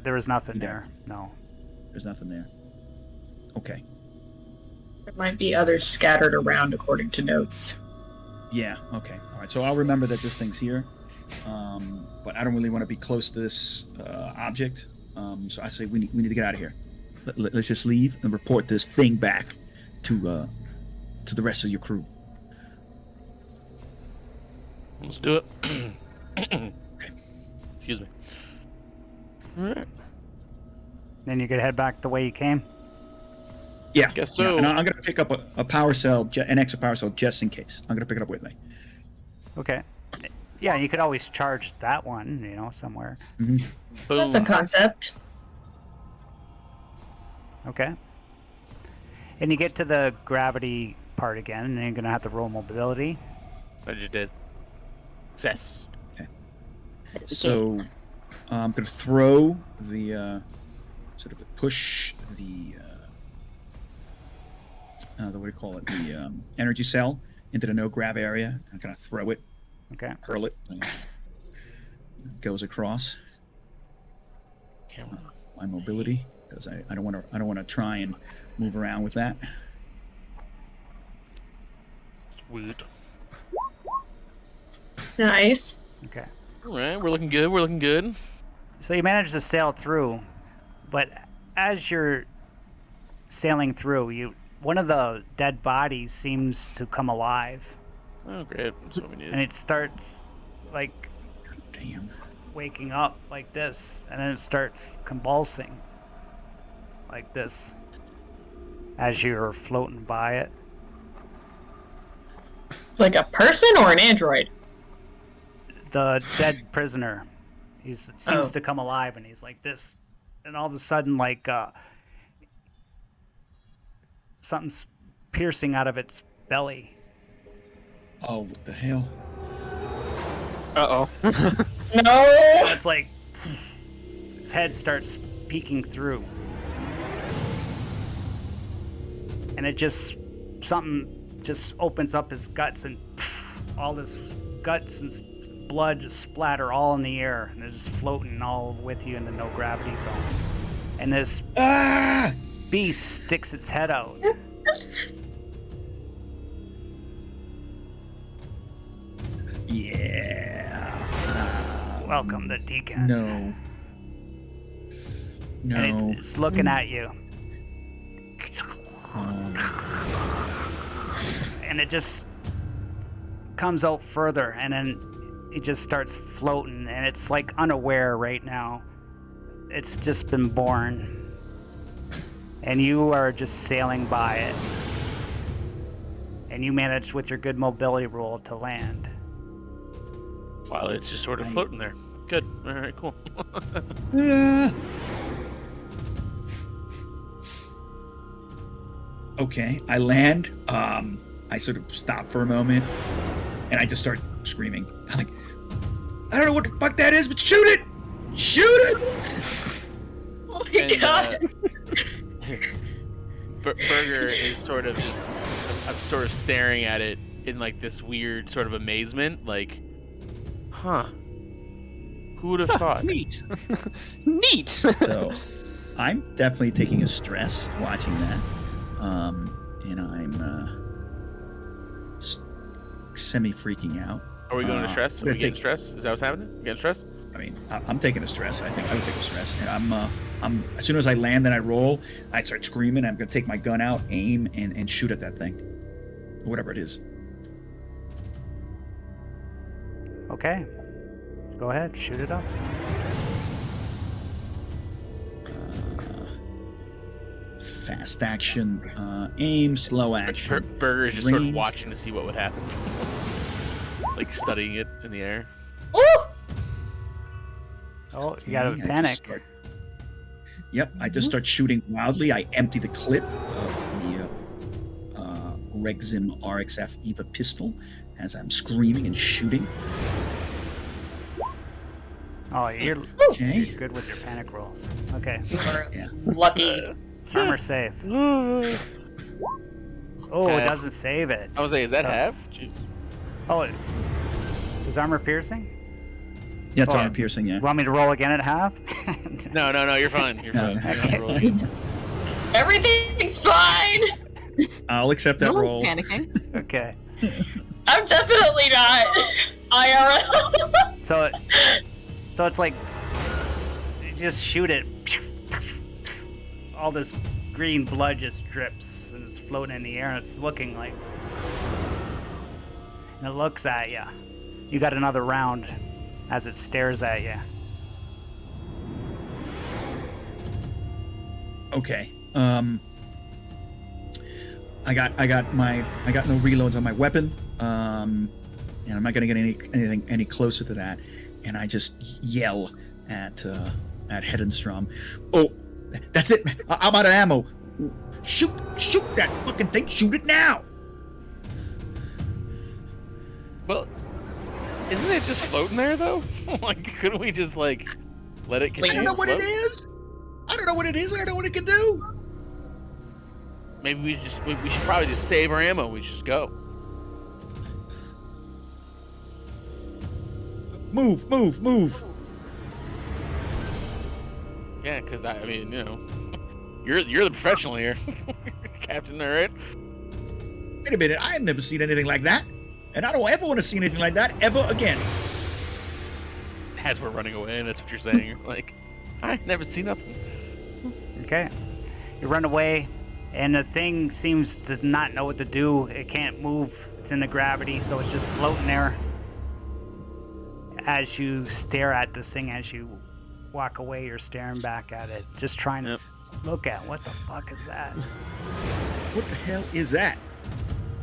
There was nothing E-deck. there. No. There's nothing there. Okay. There might be others scattered around according to notes. Yeah. Okay. All right. So I'll remember that this thing's here, but I don't really want to be close to this object. So I say we need to get out of here. Let's just leave and report this thing back to the rest of your crew. Let's do it. Okay. Excuse me. All right. Then you could head back the way you came. Yeah. Guess yeah. so. And I'm gonna pick up a power cell, an extra power cell, just in case. I'm gonna pick it up with me. Okay. Yeah, you could always charge that one, somewhere. That's a Boom. concept. Okay. And you get to the gravity part again, and then you're gonna have to roll mobility. I just did. Success. So I'm gonna throw the sort of push the what do you call it? The energy cell into the no grav area. I'm gonna throw it, Okay. curl it, and it goes across Camera. my mobility because I don't want to try and move around with that. Sweet. Nice. Okay. All right, we're looking good. We're looking good. So you manage to sail through, but as you're sailing through, one of the dead bodies seems to come alive, Oh, great. That's what we and needed. it starts like Damn. waking up like this, and then it starts convulsing like this as you're floating by it. Like a person or an android? The dead prisoner. He seems Oh. to come alive, and he's like this, and all of a sudden, like something's piercing out of its belly. Oh, what the hell? Uh-oh. No! And it's like his head starts peeking through, and it just something just opens up his guts, and all this guts and blood just splatter all in the air, and they're just floating all with you in the no gravity zone. And this Ah! beast sticks its head out. Yeah. Welcome to Deacon. No. No. And it's looking at you, and it just comes out further, and then it just starts floating, and it's like unaware right now. It's just been born, and you are just sailing by it, and you manage with your good mobility roll to land. While it's just sort of floating there. Good. All right, cool. Okay, I land. I sort of stop for a moment, and I just start screaming. I'm like, I don't know what the fuck that is, but shoot it! Shoot it! Oh my And, god! Burger is sort of just, I'm sort of staring at it in like this weird sort of amazement, like, huh? Who would have thought? Neat. Neat. So, I'm definitely taking a stress watching that. And I'm semi freaking out. Are we going to stress? Are I'm we gonna getting take- stress? Is that what's happening? We getting stress? I mean, I'm taking a stress. I think I would take a stress. And I'm as soon as I land and I roll, I start screaming. I'm gonna take my gun out, aim, and shoot at that thing, whatever it is. Okay, go ahead, shoot it up. Fast action, aim, slow action. Burger is just sort of Range. watching to see what would happen, like studying it in the air. Ooh! Oh, you gotta Okay, I just panic. start- Yep, I just start shooting wildly. I empty the clip of the Rexim RXF EVA pistol as I'm screaming and shooting. Oh, you're Okay. good with your panic rolls. Okay, Yeah. Lucky. armor save. Oh, it Okay. doesn't save it. I was like, is that Oh. half? Jeez. Oh, is armor piercing? Yeah, it's Oh. armor piercing, yeah. You want me to roll again at half? No, you're fine. You're No, fine. no. You're not rolling. Everything's fine! I'll accept that No one's roll. panicking. Okay, I'm definitely not IRL. so it's like you just shoot it. All this green blood just drips and it's floating in the air, and it's looking like, and it looks at you. You got another round as it stares at you. Okay. I got no reloads on my weapon. And I'm not gonna get anything any closer to that. And I just yell at Hedenstrom. Oh, that's it. I'm out of ammo. Shoot that fucking thing. Shoot it now. Well, isn't it just floating there though? Like, couldn't we just like let it I continue? don't know to what it float? is. I don't know what it is. I don't know what it can do. Maybe we should probably just save our ammo. We should just go. Move. Yeah, because I mean, you know, you're the professional here, Captain. All right. Wait a minute. I have never seen anything like that. And I don't ever want to see anything like that ever again. As we're running away, and that's what you're saying. You're like, I've never seen nothing. Okay, you run away, and the thing seems to not know what to do. It can't move. It's in the gravity, so it's just floating there. As you stare at this thing, as you walk away, you're staring back at it, just trying Yep. to look at what the fuck is that. What the hell is that?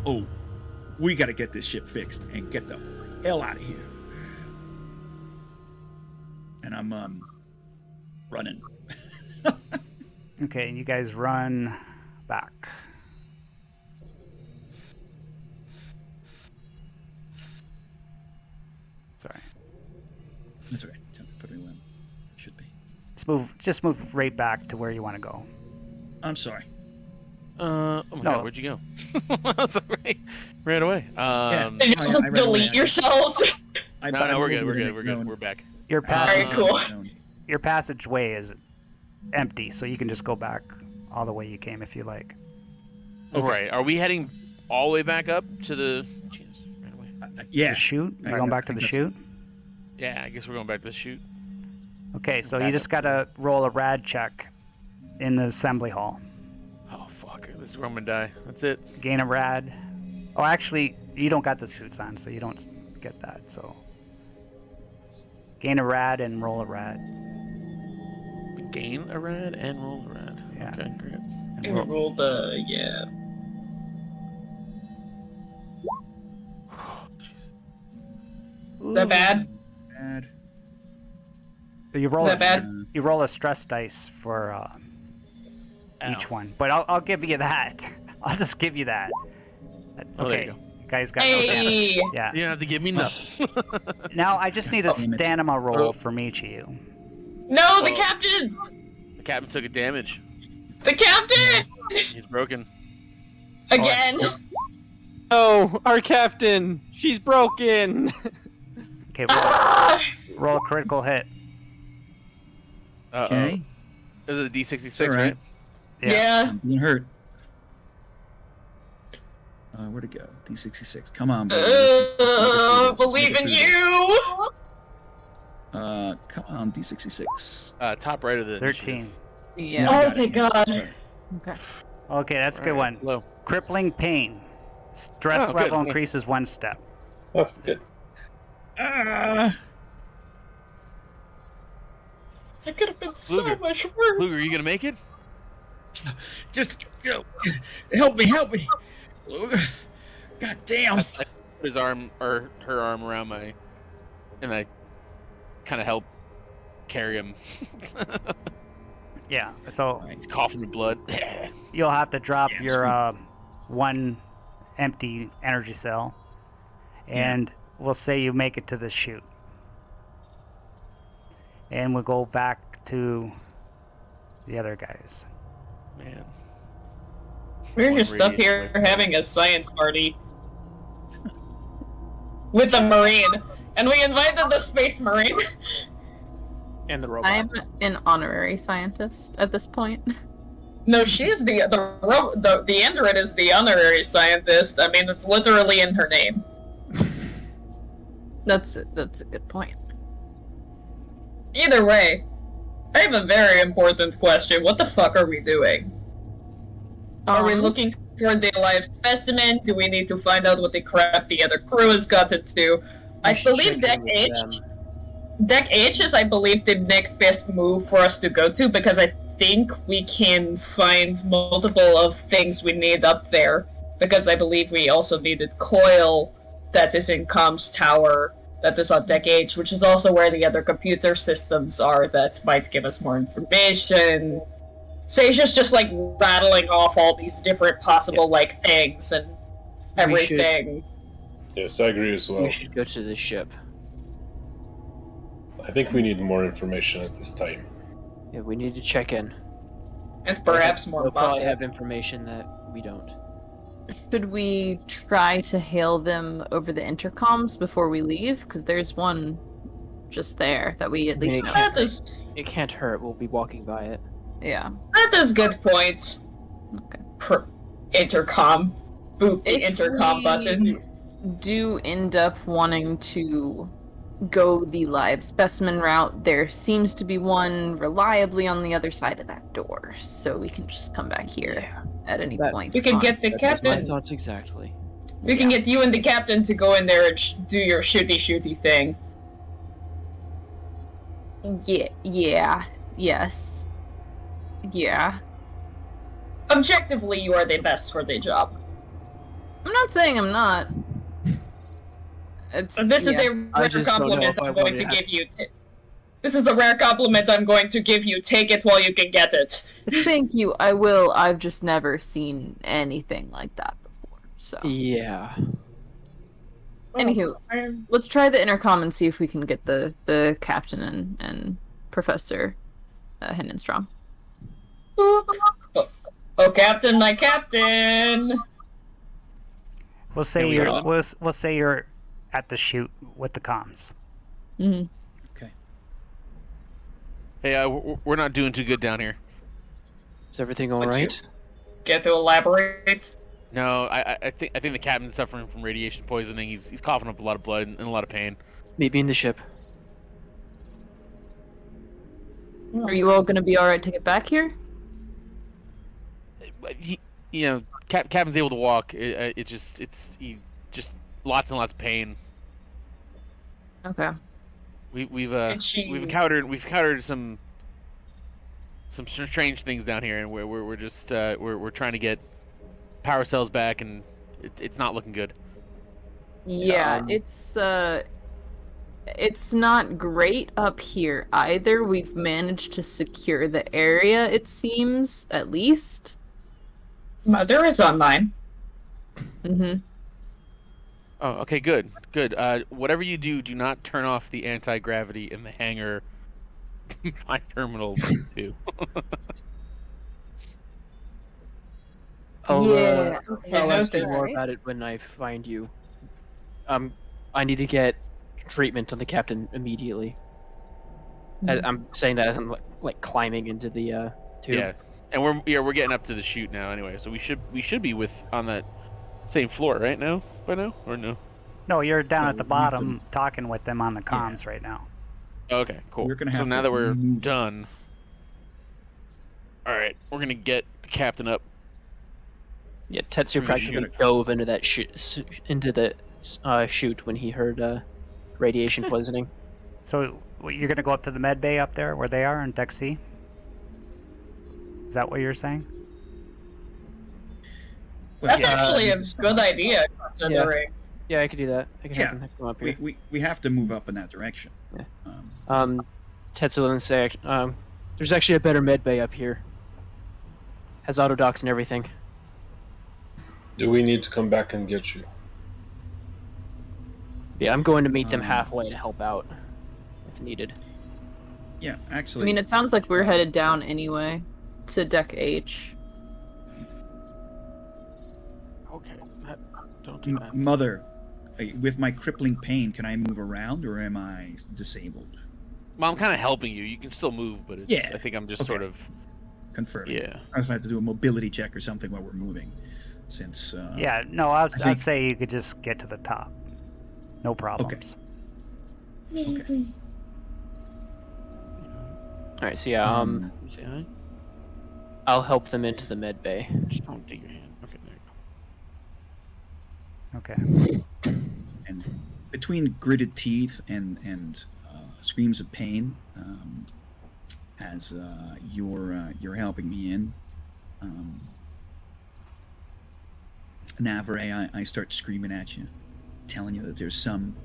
Oh, We gotta get this ship fixed and get the hell out of here. And I'm running. Okay, you guys run back. Sorry. That's okay. Put me where I should be. Just move right back to where you want to go. I'm sorry. Oh my No. god, where'd you go? Sorry, ran away. And I you ran just away. delete yourselves. No, we're good. We're back. Your Alright, cool. your passageway is empty, so you can just go back all the way you came if you like. Okay. Right. Are we heading all the way back up to the? Jesus, ran away. Yeah. The chute? I You're going got- back to I the think chute? Yeah, I guess we're going back to the chute. Okay, so you back just gotta roll a rad check in the assembly hall. Oh fuck! This is where I'm gonna die. That's it. Gain a rad. Oh, actually, you don't got the suits on, so you don't get that. So gain a rad and roll a rad. We gain a rad and roll a rad. Yeah. Okay, great. And You roll- rolled the yeah. Oh, jeez. Is that bad? Bad. You roll Is that bad? you roll a stress dice for Ow. each one, but I'll give you that. I'll just give you that. Oh, there Okay, you go. you guys got no damage. Hey! Yeah. You don't have to give me nothing. Now I just need a Damage. stamina roll Oh. from each of you. No, the Oh. captain! The captain took a damage. The captain! He's broken. Again! Oh, our captain! She's broken! Okay, Ah! roll a critical hit. Okay. Is it a D66, All right? right. Yeah. I'm being hurt. Where'd it go? D66. Come on, baby. Let's make it through this. Let's make Believe it in through this. you! Come on, D66. Top right of the 13. Oh, Yeah. got it. thank God. Okay. Okay, that's a good Alright, one. Low. Crippling pain. Stress Oh, good. level increases 1 step. That's good. Ah, It could have been so Luger. much worse. Luger, are you gonna make it? just help me. God damn. I put his arm or her arm around my, and I kind of help carry him. Yeah, so He's coughing with blood. you'll have to drop Yeah, your one empty energy cell, and we'll say you make it to the chute. And we'll go back to the other guys. Man. We're One just up radiation here away from having a science party. With a Marine. And we invited the Space Marine. And the robot. I'm an honorary scientist at this point. No, she's the android is the honorary scientist. I mean, it's literally in her name. That's a good point. Either way, I have a very important question. What the fuck are we doing? Are we looking for the live specimen? Do we need to find out what the crap the other crew has gotten to? I We should believe check Deck in H. with them. Deck H is, I believe, the next best move for us to go to because I think we can find multiple of things we need up there. Because I believe we also needed coil that is in Comms Tower that is on Deck H, which is also where the other computer systems are that might give us more information. Seisha's just like rattling off all these different possible like things and We should- everything. Yes, I agree as well. We should go to the ship. I think we need more information at this time. Yeah, we need to check in. And perhaps more They'll probably muscle. have information that we don't. Should we try to hail them over the intercoms before we leave? Because there's one just there that we at least know. That is It can't hurt. We'll be walking by it. Yeah. that is good point. Okay. Intercom. Boot the If intercom we button. do end up wanting to go the live specimen route, there seems to be one reliably on the other side of that door, so we can just come back here at any That- point. We can get the That's my captain. thoughts exactly. We can get you and the captain to go in there and do your shooty thing. Yes. Yeah. Objectively, you are the best for the job. I'm not not saying I'm not. It's This is yeah. a rare just don't know compliment if I I'm going want to to give you. This is a rare compliment I'm going to give you. Take it while you can get it. Thank you. I will. I've just never seen anything like that before. So, Yeah. anywho, let's try the intercom and see if we can get the captain and Professor Hindenstrom. Oh, Captain, my Captain! We'll say Here we you're go. we'll say you're at the chute with the comms. Mm-hmm. Hey, we're not doing too good down here. Is everything all What's right? Get to elaborate? No, I think the captain's suffering from radiation poisoning. He's coughing up a lot of blood and a lot of pain. Meet me in the ship. Are you all gonna be all right to get back here? Captain's able to walk. He just lots and lots of pain. Okay. We've Did she- encountered some strange things down here, and we're just we're trying to get power cells back, and it's not looking good. Yeah, it's not great up here either. We've managed to secure the area, it seems, at least. Mother is online. Mm-hmm. Oh, okay, good. Whatever you do, do not turn off the anti-gravity in the hangar. My terminal 2. I'll Okay, I'll ask you okay. more about it when I find you. I need to get treatment on the captain immediately. I'm saying that as I'm like climbing into the tube. Yeah, and we're getting up to the chute now anyway, so we should be on that same floor right now by now or no? No, you're down No, at the we have bottom talking with them on the comms right now. Okay, cool. We're gonna so have now to that we're move. done, all right, we're gonna get the captain up. Yeah, Tetsu We're practically gonna- dove into that into the chute when he heard radiation poisoning. So you're going to go up to the med bay up there where they are in Deck C? Is that what you're saying? That's Yeah. actually a good idea, considering. Yeah, I could do that. I can Yeah. have them come up here. We have to move up in that direction. Yeah. Tetsu will then say, there's actually a better med bay up here. Has auto docks and everything. Do we need to come back and get you? Yeah, I'm going to meet them Um, halfway to help out if needed. Yeah, I actually. mean, it sounds like we're headed down anyway to Deck H. Okay, don't do that. Mother, with my crippling pain, can I move around or am I disabled? Well, I'm kind of helping you. You can still move, but it's, Yeah, I think I'm just okay. sort of Confirming. yeah. I have to do a mobility check or something while we're moving, since. Yeah, no, I'd think- say you could just get to the top. No problems. Okay. All right, so yeah, Say hi. I'll help them into the med bay. Just don't dig your hand. Okay, there you go. Okay. And between gritted teeth and screams of pain, as you're helping me in, Navare, I start screaming at you, telling you that there's some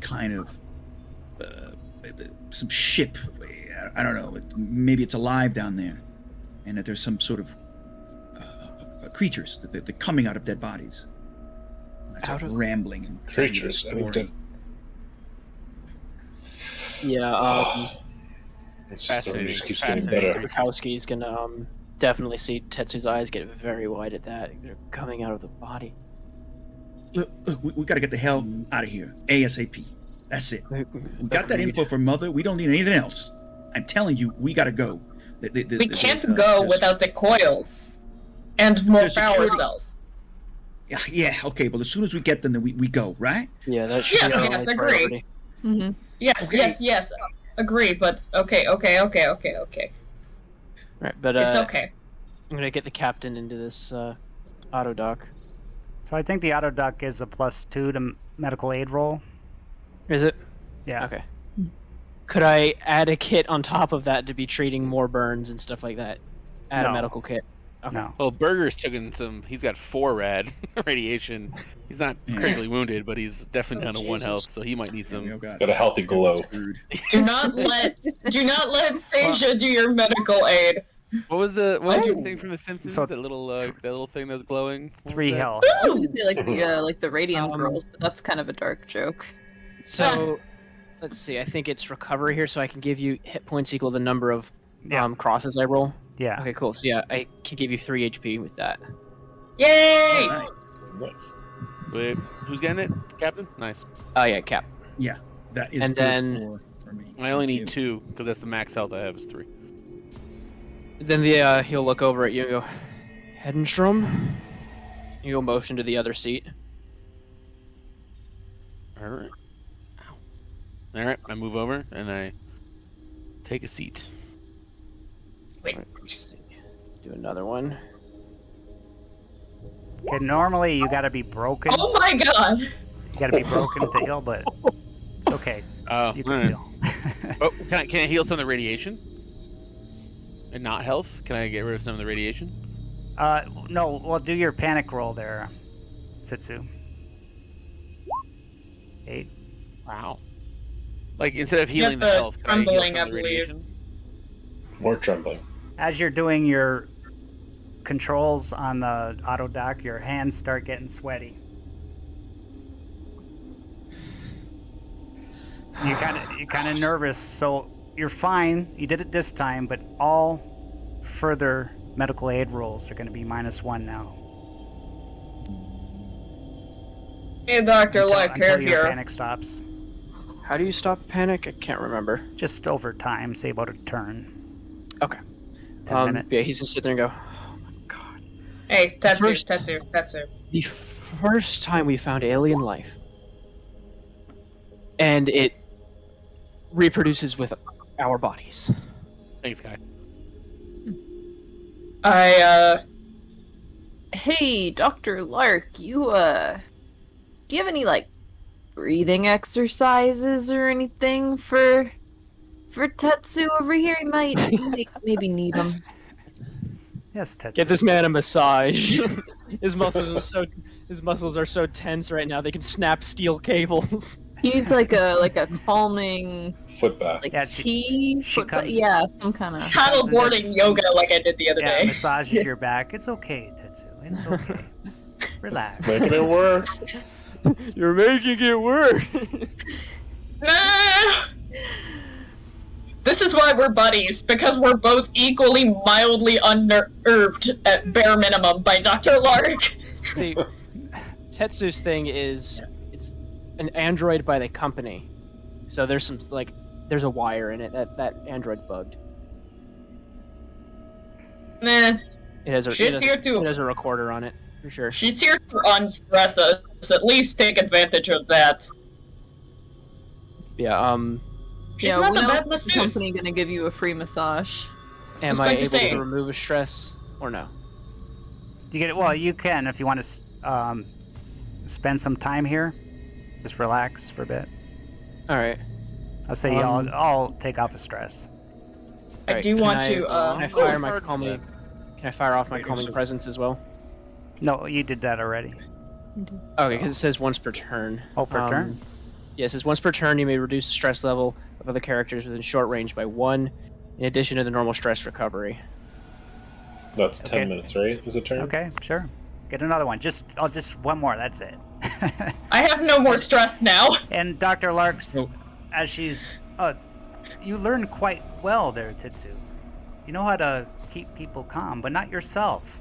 kind of some ship. I don't know. Maybe it's alive down there, and that there's some sort of creatures that they're coming out of dead bodies. And I start Out of- rambling and telling you the Creatures. I think story. that Yeah, the story Fascinating, just keeps getting fascinating. better. Bukowski's gonna definitely see Tetsu's eyes get very wide at that. They're coming out of the body. Look, we gotta get the hell out of here ASAP. That's it. We got that Agreed. info from Mother. We don't need anything else. I'm telling you, we gotta go. We can't go without the coils and more there's power security. cells. Yeah, okay. Well, as soon as we get them, then we go, right? Yeah, that should Yes, be our yes, only agreed. priority. Mm-hmm. Yes, Okay. yes. Agree, but okay. Right, but It's okay. I'm gonna get the captain into this auto dock. So I think the auto duck is a +2 to medical aid roll. Is it? Yeah. Okay. Could I add a kit on top of that to be treating more burns and stuff like that? Add No. a medical kit. No. Well, Burger's taken some. He's got 4 rad radiation. He's not Yeah. critically wounded, but he's definitely down to 1 Jesus. health, so he might need Yeah, we all some. Got a healthy glow. Screwed. Do not let Seja do your medical aid. What was the thing from The Simpsons? So- that little thing that was glowing. What was 3 that? health. I was gonna say like the radiant girls, but that's kind of a dark joke. So, let's see. I think it's recovery here, so I can give you hit points equal the number of Yeah. crosses I roll. Yeah. Okay, cool. So yeah, I can give you 3 HP with that. Yay! Alright. Nice. Wait, who's getting it? Captain? Nice. Oh yeah, Cap. Yeah, that is And good then- for me. I only Thank need you. 2 because that's the max health I have is 3. Then he'll look over at you and go, Hedenstrom. You'll motion to the other seat. All right. All right. I move over and I take a seat. Wait. Let's see. Do another one. Okay, normally you gotta be broken. Oh my god! You gotta be broken to heal, but okay, Oh, you all can right. heal. Oh, can I heal some of the radiation? And not health? Can I get rid of some of the radiation? No, well, do your panic roll there, Sitsu. 8. Wow. Like instead of healing the the health, can I heal trembling, some I of the believe. radiation? More trembling. As you're doing your controls on the auto dock, your hands start getting sweaty. You're kind of nervous, so you're fine. You did it this time, but all further medical aid rolls are going to be -1 now. Hey, Dr. Luck, Until your here. panic stops. How do you stop panic? I can't remember. Just over time, say about a turn. Okay. 10 minutes. Yeah, he's just sitting there and go, oh my god. Hey, First- Tetsu. The first time we found alien life, and it reproduces with our bodies. Thanks, guy. Hey, Dr. Lark, do you have any like breathing exercises or anything for Tetsu over here? He might maybe need them. Yes, Tetsu. Get this man a massage. His muscles are so tense right now they can snap steel cables. He needs like a calming Foot bath. like Yeah, tea. she comes- Yeah, some kind of. Paddleboarding yoga like I did the other Yeah, day. massages your back. It's okay, Tetsu. It's okay. Relax. Making it work. You're making it worse. Nah. This is why we're buddies, because we're both equally mildly unnerved at bare minimum by Dr. Lark. See, Tetsu's thing is it's an android by the company, so there's there's a wire in it that android bugged. Nah, It has a She's it has, here it to- has a recorder on it for sure. she's here to unstress us. At least take advantage of that. Yeah. She's Yeah, not when a else bad is the masseuse. company gonna give you a free massage? Am was I going to able say- to remove a stress or no? You get it. Well, you can if you want to spend some time here. Just relax for a bit. All right. I'll say I'll take off the stress. I Alright, do can want I- to. Can I fire my hard calming? Can I fire off my Wait, calming so- presence as well? No, you did that already. Okay, because it says once per turn. Oh, per turn? Yeah, it says once per turn you may reduce the stress level of other characters within short range by 1, in addition to the normal stress recovery. That's 10 Okay. minutes, right? Is a turn? Okay, sure. Get another one. Just one more. That's it. I have no more stress now. And Dr. Larks, Oh. as she's, you learn quite well there, Tetsu. You know how to keep people calm, but not yourself.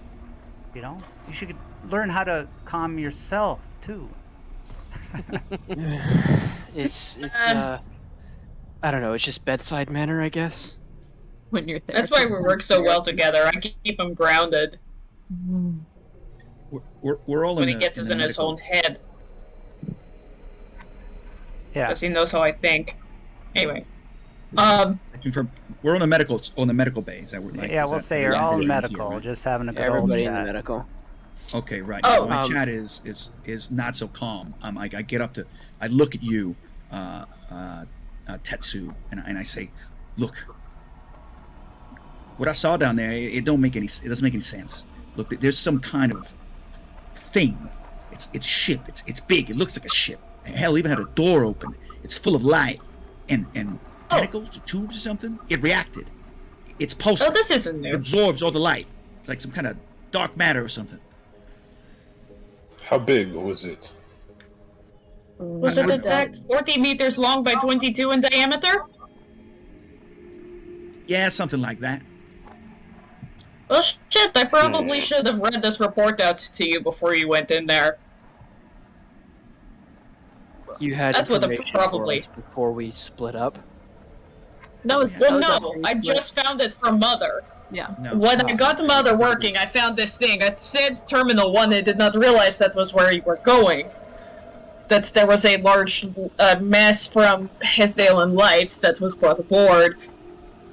You know, you should learn how to calm yourself too. It's I don't know. It's just bedside manner, I guess. When you're there. That's why we work so well together. I keep him grounded We're all when in he the, gets us the in his medical- own head, Yeah. because he knows how I think. Anyway, I confirm, we're on the medical bay. Is that what? Like, Yeah, is we'll that- say you're yeah, all everybody's medical, here, right? just having a good old Everybody in the chat. medical. Okay, right. Oh. My Um, chat is not so calm. I'm like, I get up to, I look at you, Tetsu, and I say, look, what I saw down there, it doesn't make any sense. Look, there's some kind of thing. It's a ship. It's big. It looks like a ship. Hell, even had a door open. It's full of light and tentacles or tubes or something. It reacted. It's pulsing. Oh, this isn't It new. absorbs all the light. It's like some kind of dark matter or something. How big was it? Was it in fact 40 meters long by 22 in diameter? Yeah, something like that. Well, shit, I probably should have read this report out to you before you went in there. You had That's what the information probably- for us before we split up. That was Well, that was no, after I you just found it from Mother. yeah. No. When I got Mother working, I found this thing. It said Terminal 1, I did not realize that was where you were going. That there was a large mass from Hesdale Lights that was brought aboard.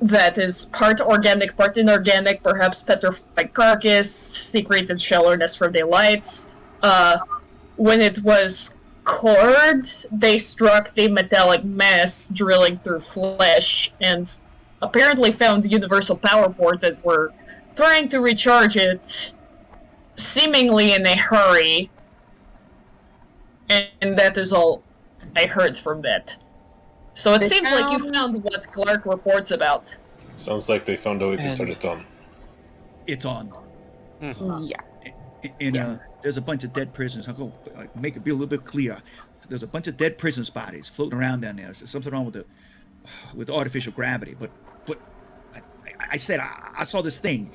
That is part organic, part inorganic, perhaps petrified carcass, secreted shallowness from the lights. When it was cored, they struck the metallic mass, drilling through flesh, and apparently found the universal power board that were trying to recharge it, seemingly in a hurry. And that is all I heard from that. So it They seems like you found- found what Clark reports about. Sounds like they found a way to And- turn it on. It's on. Yeah. And there's a bunch of dead prisoners. I'll go make it be a little bit clear. There's a bunch of dead prisoners' bodies floating around down there. There's something wrong with artificial gravity. But I said I saw this thing,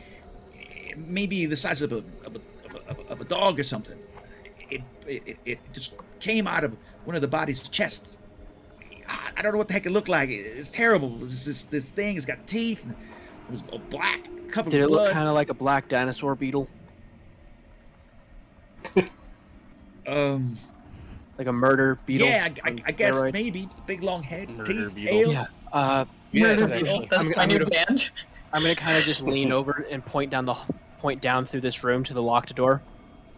maybe the size of a dog or something. It just came out of one of the body's chests. I don't know what the heck it looked like. It's terrible. This thing has got teeth. And it was black, covered Did with it look blood. kind of like a black dinosaur beetle? Like a murder beetle? Yeah, I on guess steroids? maybe big long head, Murder teeth, beetle. tail. Yeah. Yeah, Murder exactly. Beetle, that's I'm my new gonna- band. I'm gonna kind of just lean over and point down through this room to the locked door.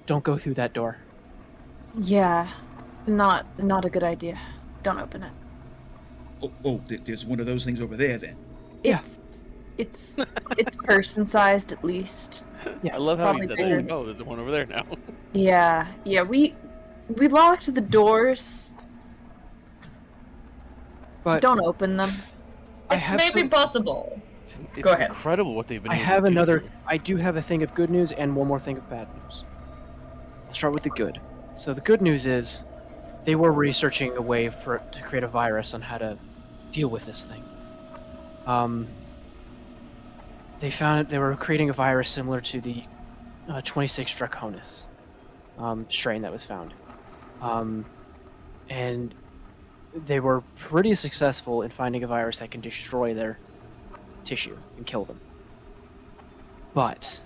Don't go through that door. Yeah. Not a good idea. Don't open it. There's one of those things over there then. Yeah. It's person sized at least. I love how he Probably said bigger. that. Like, oh, there's one over there now. Yeah. We locked the doors. But Don't open them. I have May be some- possible. It's Go ahead. incredible what they've been I able have to do. another. I do have a thing of good news and one more thing of bad news. I'll start with the good. So the good news is, they were researching a way to create a virus on how to deal with this thing. They found they were creating a virus similar to the 26 Draconis strain that was found, and they were pretty successful in finding a virus that can destroy their tissue and kill them. But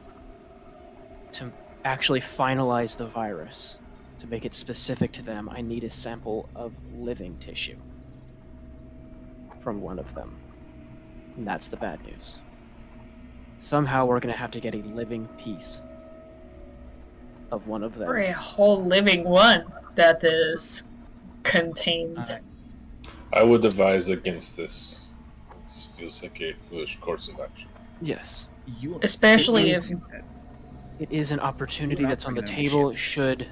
to actually finalize the virus, to make it specific to them, I need a sample of living tissue from one of them. And that's the bad news. Somehow we're going to have to get a living piece of one of them. Or a whole living one that is contained. I would advise against this. This feels like a foolish course of action. Yes. Especially It is- It is an opportunity You're not that's on the bringing table that should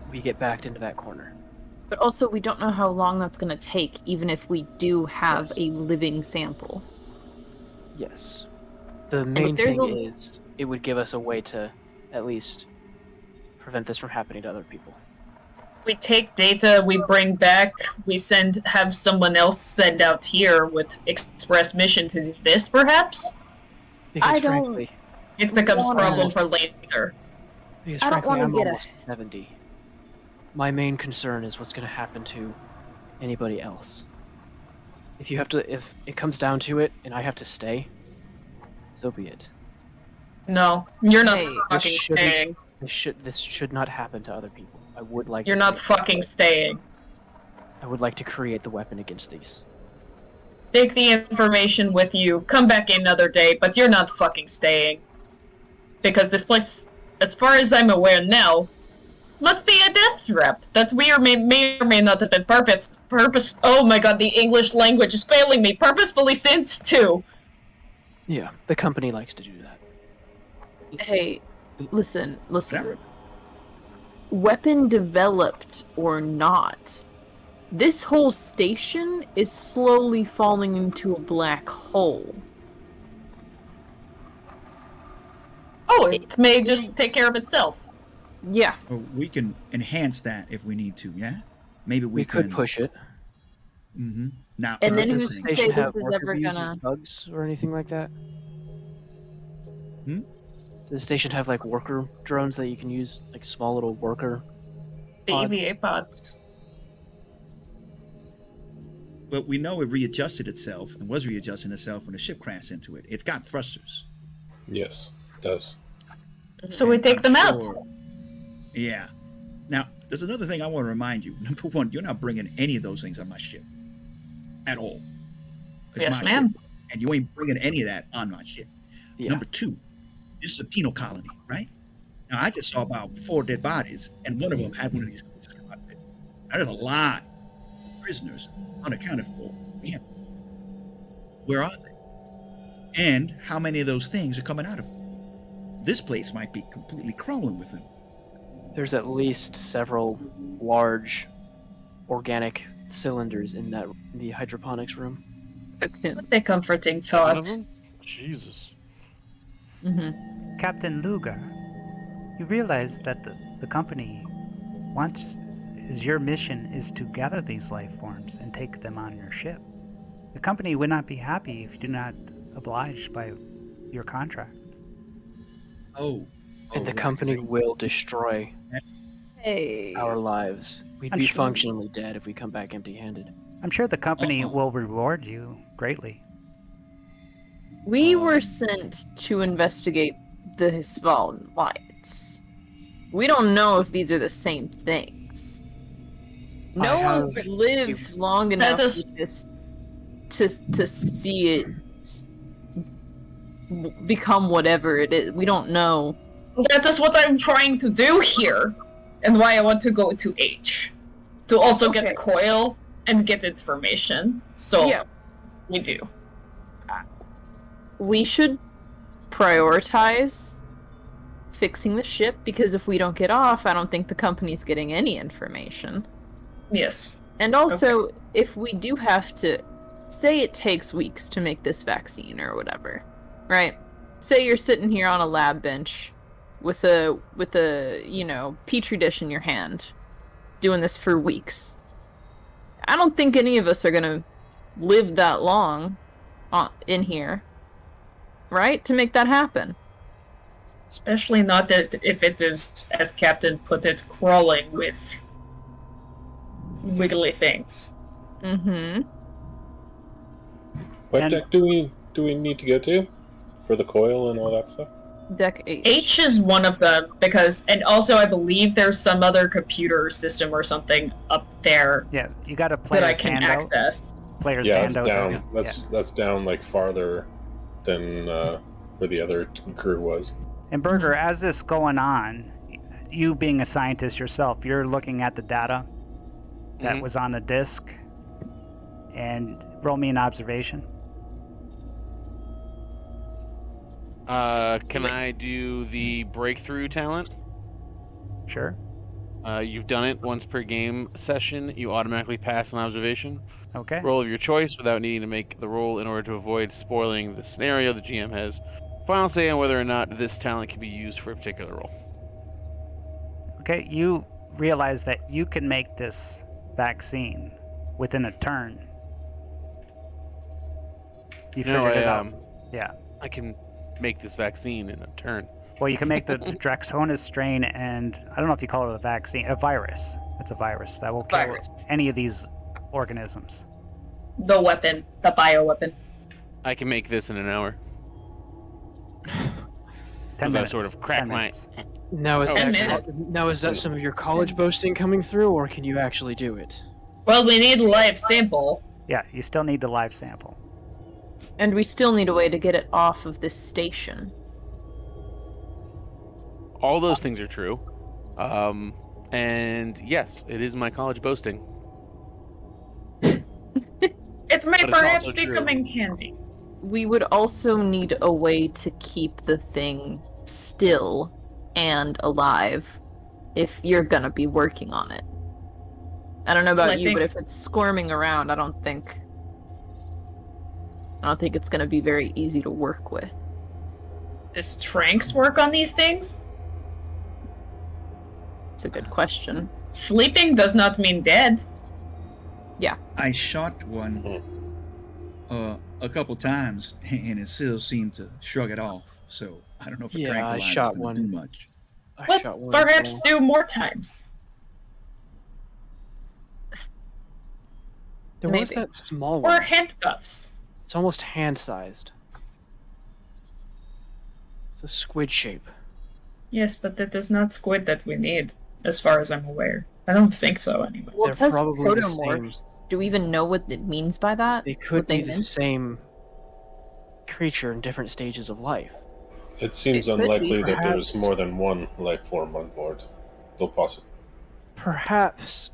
we get backed into that corner. But also, we don't know how long that's going to take, even if we do have Yes. a living sample. Yes. The main there's thing a- is it would give us a way to at least prevent this from happening to other people. We take data, we bring back, we have someone else send out here with express mission to do this, perhaps? Because I don't- frankly, It becomes a wanna- problem for later. because I don't frankly wanna I'm get a- almost 70. My main concern is what's going to happen to anybody else. If it comes down to it and I have to stay, so be it. No, you're not Hey, fucking this shouldn't- staying. This should not happen to other people. I would like You're to not create- fucking staying. I would like to create the weapon against these. Take the information with you, come back another day, but you're not fucking staying. Because this place, as far as I'm aware now, must be a death trap that may or may not have been oh my god, the English language is failing me, purposefully sent to. Yeah, the company likes to do that. Hey, listen. Sarah, Weapon developed or not, this whole station is slowly falling into a black hole. Oh, it may just take care of itself. Yeah. oh, we can enhance that if we need to. Yeah, maybe We could push it. Mm-hmm. Now, And then another who's thing- to say Station this have is worker ever bees or gonna- bugs or anything like that? Hmm? Does the station have like worker drones that you can use, like small little worker? The Pods. EVA pods. But we know it readjusted itself and was readjusting itself when the ship crashed into it. It's got thrusters. Yes, it does. So we And take I'm them out. sure- Yeah. Now, there's another thing I want to remind you. Number one, you're not bringing any of those things on my ship. At all. It's Yes, my ma'am. ship, and you ain't bringing any of that on my ship. Yeah. Number two, this is a penal colony, right? Now, I just saw about 4 dead bodies, and one of them had one of these creatures come out of it. Now, there's a lot of prisoners unaccounted for. Yeah. Where are they? And how many of those things are coming out of them? This place might be completely crawling with them. There's at least several large organic cylinders in the hydroponics room. Okay. What a comforting One of thought. them? Jesus. Mm-hmm. Captain Lugar, you realize that the company wants your mission is to gather these life forms and take them on your ship. The company would not be happy if you do not oblige by your contract. Oh. And the company will destroy Hey. our lives. We'd I'm be sure- functionally dead if we come back empty-handed. I'm sure the company Uh-oh. will reward you greatly. We were sent to investigate the Hisvaln lights. We don't know if these are the same things. No I one's have- lived long That enough is- with this to see it become whatever it is. We don't know. That is what I'm trying to do here, and why I want to go to H. To also Okay. get coil and get information. So, Yeah. we do. We should prioritize fixing the ship, because if we don't get off, I don't think the company's getting any information. Yes. And also, if we do have to, say it takes weeks to make this vaccine or whatever, right? Say you're sitting here on a lab bench with a petri dish in your hand, doing this for weeks. I don't think any of us are gonna live that long in here, right? To make that happen. Especially not that if it is, as Captain put it, crawling with wiggly things. Mm-hmm. What And- deck do we need to go to for the coil and all that stuff? Deck H. H is one of them because, and also I believe there's some other computer system or something up there Yeah, you got a that player's I can handout. access. Player's Yeah, it's handout. down. Yeah. That's down like farther than where the other crew was. And Berger, as this going on, you being a scientist yourself, you're looking at the data that Mhm. was on the disc, and roll me an observation. Can I do the breakthrough talent? Sure. You've done it once per game session. You automatically pass an observation. Okay. Roll of your choice without needing to make the roll in order to avoid spoiling the scenario. The GM has final say on whether or not this talent can be used for a particular role. Okay, you realize that you can make this vaccine within a turn. You No, figured it out. yeah, I can make this vaccine in a turn. Well, you can make the Draxonis strain, and I don't know if you call it a vaccine, a virus. It's a virus that will kill Virus. any of these organisms. The weapon, the bioweapon. I can make this in an hour. 10 As I minutes. sort of crack 10 my- minutes. Now is, Oh, that, 10 minutes. now is that some of your college boasting coming through, or can you actually do it? Well, we need a live sample. Yeah, you still need the live sample. And we still need a way to get it off of this station. All those things are true. And yes, it is my college boasting. It may But it's perhaps also be true. coming handy. We would also need a way to keep the thing still and alive if you're gonna be working on it. I don't know about Well, I you, but think- if it's squirming around, I don't think it's gonna be very easy to work with. Does Tranks work on these things? It's a good question. Sleeping does not mean dead. I shot one a couple times, and it still seemed to shrug it off. So I don't know if a Yeah, I tranquilizer is shot gonna one. do much. I Well, shot one. perhaps so- do more times. There was Maybe. that small Or one. handcuffs. It's almost hand-sized. It's a squid shape. Yes, but that is not squid that we need, as far as I'm aware. I don't think so, anyway. Well, They're it says probably the protomorphs. Do we even know what it means by that? They could What they be the meant? same creature in different stages of life. It seems It could be, unlikely that perhaps. there's more than one life form on board, though possible. Perhaps,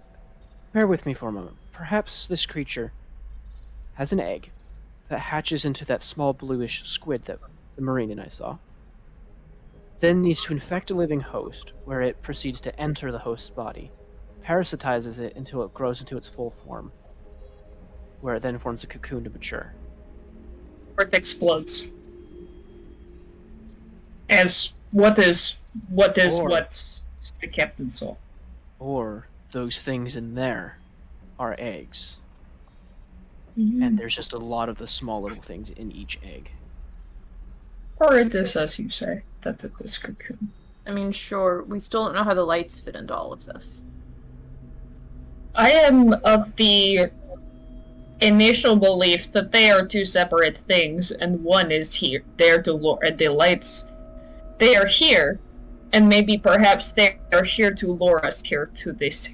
bear with me for a moment. Perhaps this creature has an egg that hatches into that small bluish squid that the Marine and I saw. Then needs to infect a living host, where it proceeds to enter the host's body, parasitizes it until it grows into its full form, where it then forms a cocoon to mature. Or it explodes. As what is Or- what the captain saw. Or those things in there are eggs, Mm. and there's just a lot of the small little things in each egg. Or it is, as you say, that it is cocoon. I mean, sure. We still don't know how the lights fit into all of this. I am of the initial belief that they are two separate things, and one is here, there to lure, and the lights, they are here, and maybe perhaps they are here to lure us here to this,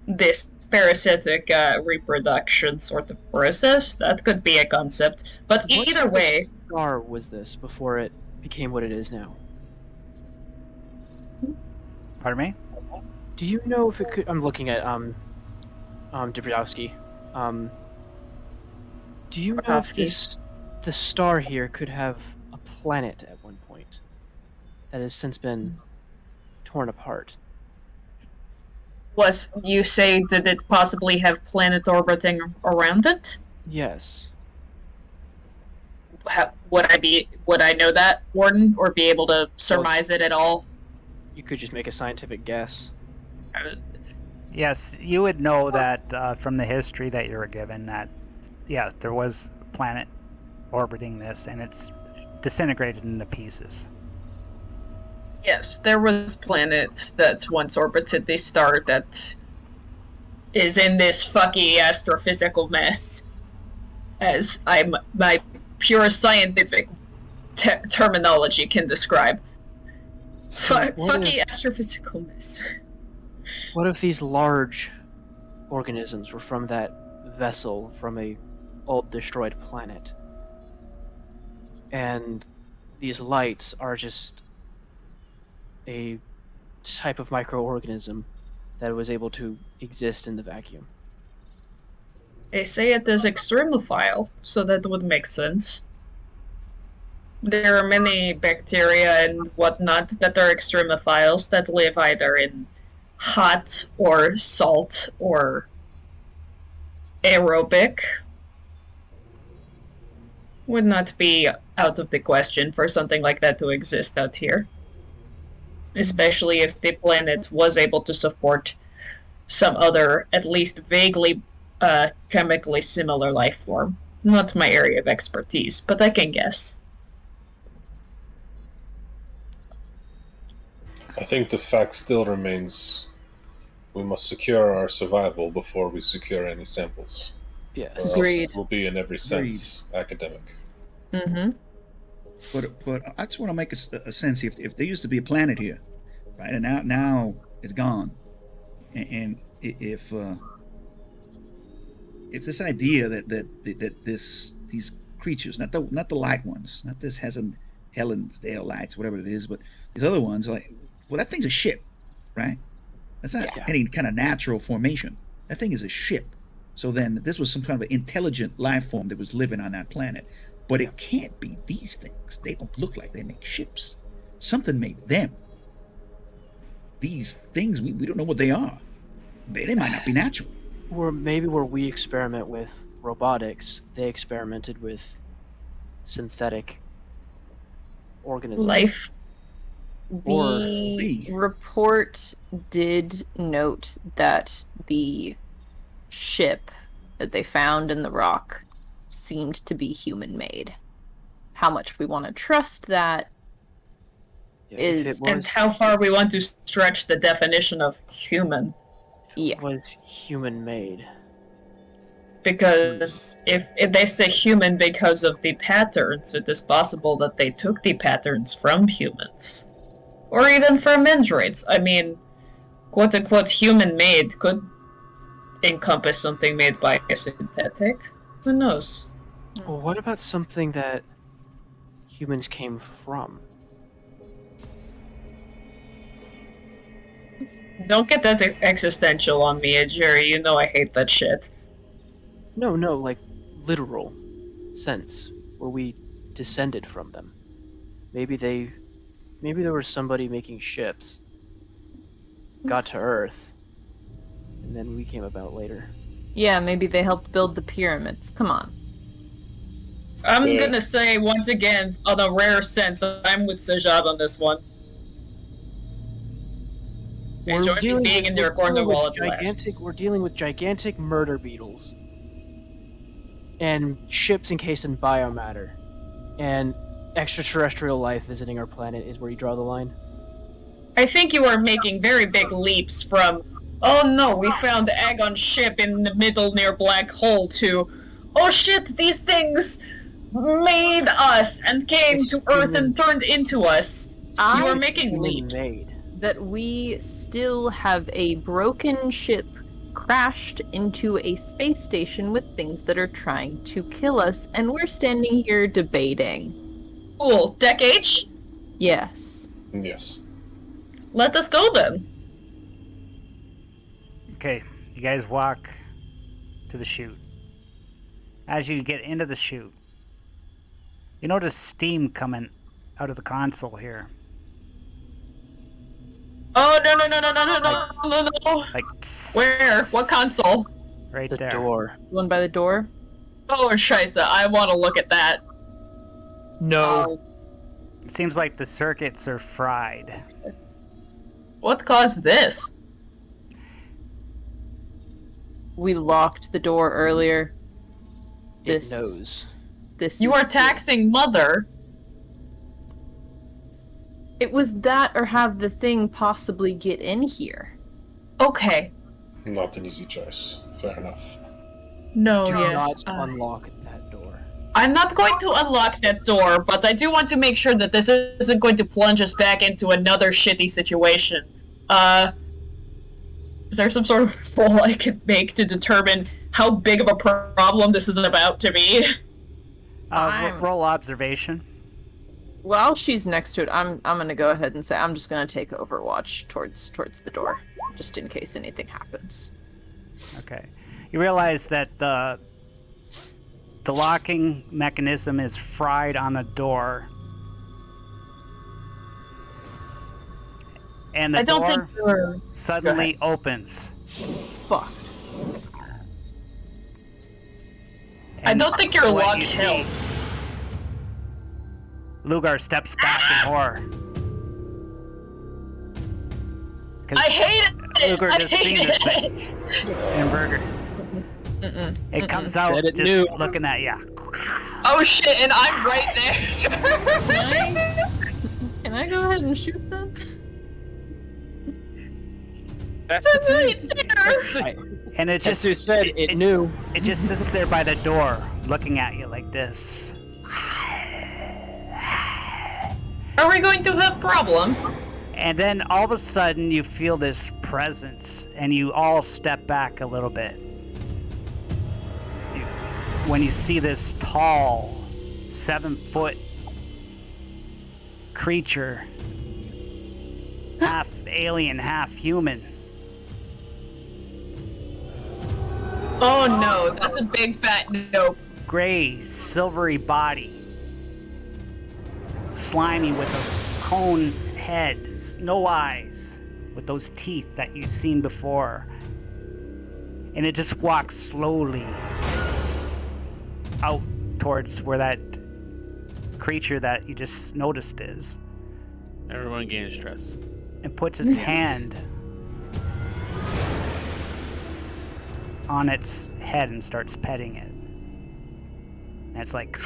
this parasitic reproduction sort of process. That could be a concept, but What either type of way, star was this before it became what it is now? Pardon me? Do you know if it could? I'm looking at Dabrowski. Do you know if Dabrowski. the star here could have a planet at one point that has since been torn apart? was you say did it possibly have planet orbiting around it? Yes. Would I know that, Warden, or be able to surmise it at all? You could just make a scientific guess. Yes, you would know that from the history that you were given that, yeah, there was a planet orbiting this, and it's disintegrated into pieces. Yes, there was a planet that once orbited the star that is in this fucky astrophysical mess. As my pure scientific terminology can describe. What Fucky if- astrophysical mess. What if these large organisms were from that vessel from a old destroyed planet? And these lights are just a type of microorganism that was able to exist in the vacuum. They say it is extremophile, so that would make sense. There are many bacteria and whatnot that are extremophiles that live either in hot or salt or aerobic. Would not be out of the question for something like that to exist out here. Especially if the planet was able to support some other, at least vaguely chemically similar life form. Not my area of expertise, but I can guess. I think the fact still remains we must secure our survival before we secure any samples. Or Yes. else Agreed. it will be in every sense academic. Mm-hmm. But I just want to make a sense. If there used to be a planet here, right, and now it's gone, and if this idea that these creatures, not the light ones, not this Helensdale lights, whatever it is, but these other ones, like, well, that thing's a ship, right? That's not Yeah. any kind of natural formation. That thing is a ship. So then, this was some kind of an intelligent life form that was living on that planet. But it can't be these things. They don't look like they make ships. Something made them. These things, we don't know what they are. They might not be natural. Or maybe where we experiment with robotics, they experimented with synthetic organisms. Life. Or The report did note that the ship that they found in the rock seemed to be human-made. How much we want to trust that Yeah, is- if it And was, how far we want to stretch the definition of human. Yeah. was human-made. Because if they say human because of the patterns, it is possible that they took the patterns from humans. Or even from androids. I mean, quote-unquote human-made could encompass something made by a synthetic. Who knows? Well, what about something that humans came from? Don't get that existential on me, Jerry. You know I hate that shit. No, like literal sense, where we descended from them. Maybe there was somebody making ships, got to Earth, and then we came about later. Yeah, maybe they helped build the pyramids. Come on. I'm gonna say, once again, on a rare sense, I'm with Sajad on this one. Enjoy me being in their corner while it lasts. We're dealing with gigantic murder beetles, and ships encased in biomatter, and extraterrestrial life visiting our planet is where you draw the line. I think you are making very big leaps from, oh no, we found Agon's ship in the middle near Black Hole, to, oh shit, these things made us and came It's to Earth human. and turned into us. You are making leaps. Human-made. That we still have a broken ship crashed into a space station with things that are trying to kill us, and we're standing here debating. Cool. Deck H? Yes. Yes. Let us go then. Okay, you guys walk to the chute. As you get into the chute, you notice steam coming out of the console here. Oh, no. Like, Where? What console? right The there. door. The one by the door? Oh, scheisse, I want to look at that. No. It seems like the circuits are fried. What caused this? We locked the door earlier. It knows. This You is- are taxing Mother. It was that or have the thing possibly get in here. Okay. Not an easy choice. Fair enough. No, Do yes. not unlock that door. I'm not going to unlock that door, but I do want to make sure that this isn't going to plunge us back into another shitty situation. Is there some sort of roll I could make to determine how big of a problem this is about to be? Roll observation. While she's next to it, I'm gonna go ahead and say I'm just gonna take Overwatch towards the door, just in case anything happens. Okay. You realize that the locking mechanism is fried on the door. And the I don't door think you're... suddenly opens. Fuck. I And don't think you're what locked you see- held. Lugar steps back in horror. 'Cause I hate it! Lugar I just hate seen this it! thing. And Burger. Mm-mm. It comes out Said it just knew. looking at you. Oh shit, and I'm right there! Can I go ahead and shoot them? That's I'm right there! And it just Tetsu said it knew. It just sits there by the door, looking at you like this. Are we going to have problem? And then all of a sudden, you feel this presence, and you all step back a little bit. When you see this tall, 7-foot creature, half alien, half human. Oh no, that's a big fat nope. gray, silvery body. Slimy with a cone head, no eyes, with those teeth that you've seen before. And it just walks slowly out towards where that creature that you just noticed is. Everyone gains stress. And puts its hand on its head and starts petting it. And it's like,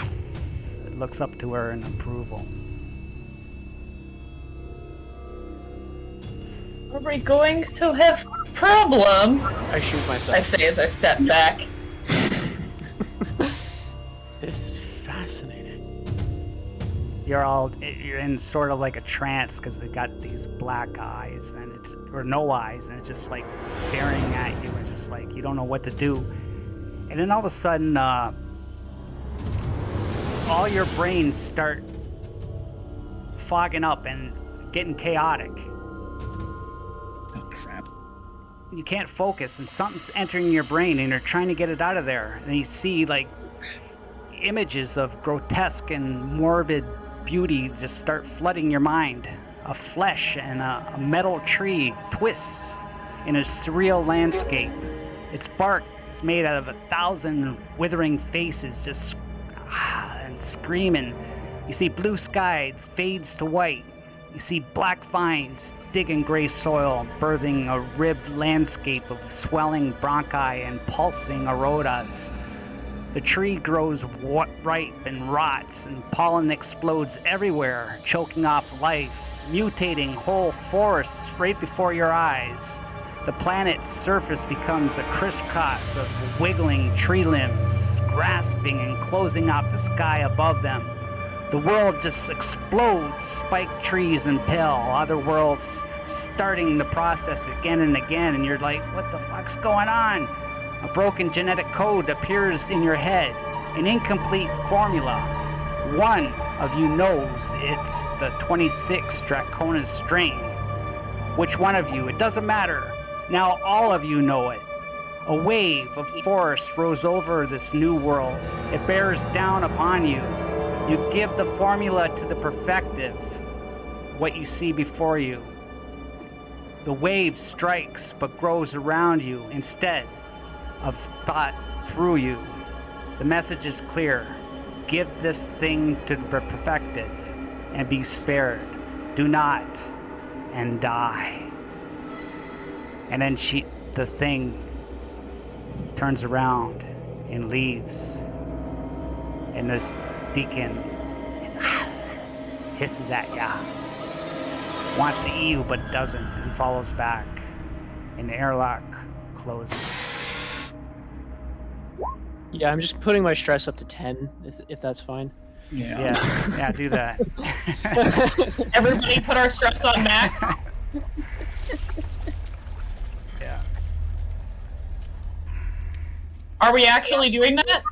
it looks up to her in approval. Are we going to have a problem? I shoot myself. I say as I step back. This is fascinating. You're in sort of like a trance because they got these black eyes and it's, or no eyes, and it's just like staring at you and just like you don't know what to do. And then all of a sudden, all your brains start fogging up and getting chaotic. Oh, crap. You can't focus and something's entering your brain and you're trying to get it out of there. And you see like images of grotesque and morbid beauty just start flooding your mind. A flesh and a metal tree twists in a surreal landscape. Its bark is made out of 1,000 withering faces just and screaming. You see blue sky fades to white. You see black vines digging gray soil, birthing a ribbed landscape of swelling bronchi and pulsing arotas. The tree grows ripe and rots, and pollen explodes everywhere, choking off life, mutating whole forests right before your eyes. The planet's surface becomes a crisscross of wiggling tree limbs, grasping and closing off the sky above them. The world just explodes, spiked trees impale, other worlds starting the process again and again, and you're like, what the fuck's going on? A broken genetic code appears in your head, an incomplete formula. One of you knows it's the 26 Draconis strain. Which one of you? It doesn't matter. Now all of you know it. A wave of force rose over this new world. It bears down upon you. You give the formula to the perfective, what you see before you. The wave strikes but grows around you instead of thought through you. The message is clear. Give this thing to the perfective and be spared. Do not and die. And then the thing turns around and leaves. And this deacon hisses at ya. Wants to eat you but doesn't and follows back. And the airlock closes. Yeah, I'm just putting my stress up to 10, if that's fine. Yeah, do that. Everybody put our stress on max. Yeah. Are we actually doing that?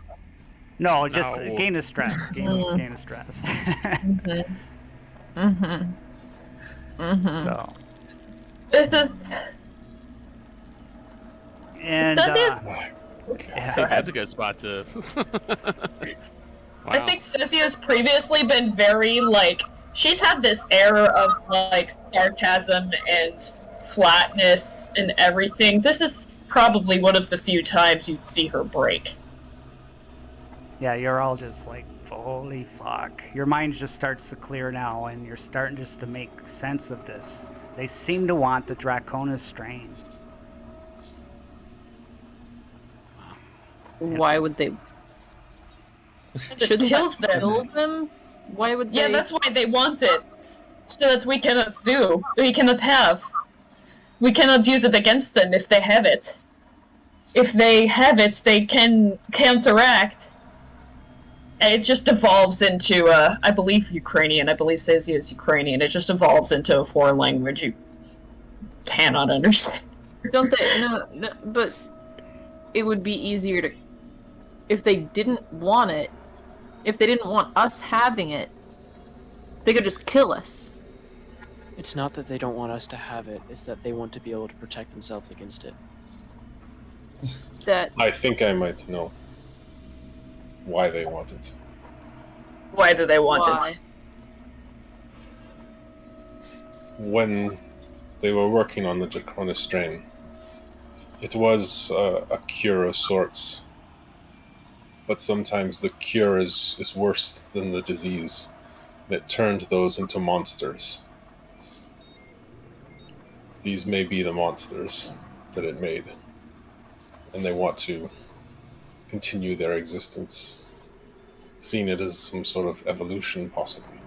No, just No. gain the stress. Gain the stress. So. And I think that's a good spot to. I think Cezia's previously been very, like, she's had this air of, like, sarcasm and flatness and everything. This is probably one of the few times you'd see her break. yeah, you're all just like, holy fuck. Your mind just starts to clear now, and you're starting just to make sense of this. They seem to want the Draconis strain. Why would they? It Should kills them. kill them? Why would they? Yeah, that's why they want it. So that we cannot do. We cannot have. We cannot use it against them if they have it. If they have it, they can counteract. And it just evolves into, I believe Ukrainian. I believe Cezia is Ukrainian. It just evolves into a foreign language you cannot understand. Don't they? No, but it would be easier to, if they didn't want it, if they didn't want us having it, they could just kill us. It's not that they don't want us to have it, it's that they want to be able to protect themselves against it. That I think I might know. why they want it. Why do they want Why? it? When they were working on the Draconis strain, it was a cure of sorts. But sometimes the cure is worse than the disease. And it turned those into monsters. These may be the monsters that it made. And they want to continue their existence, seeing it as some sort of evolution, possibly.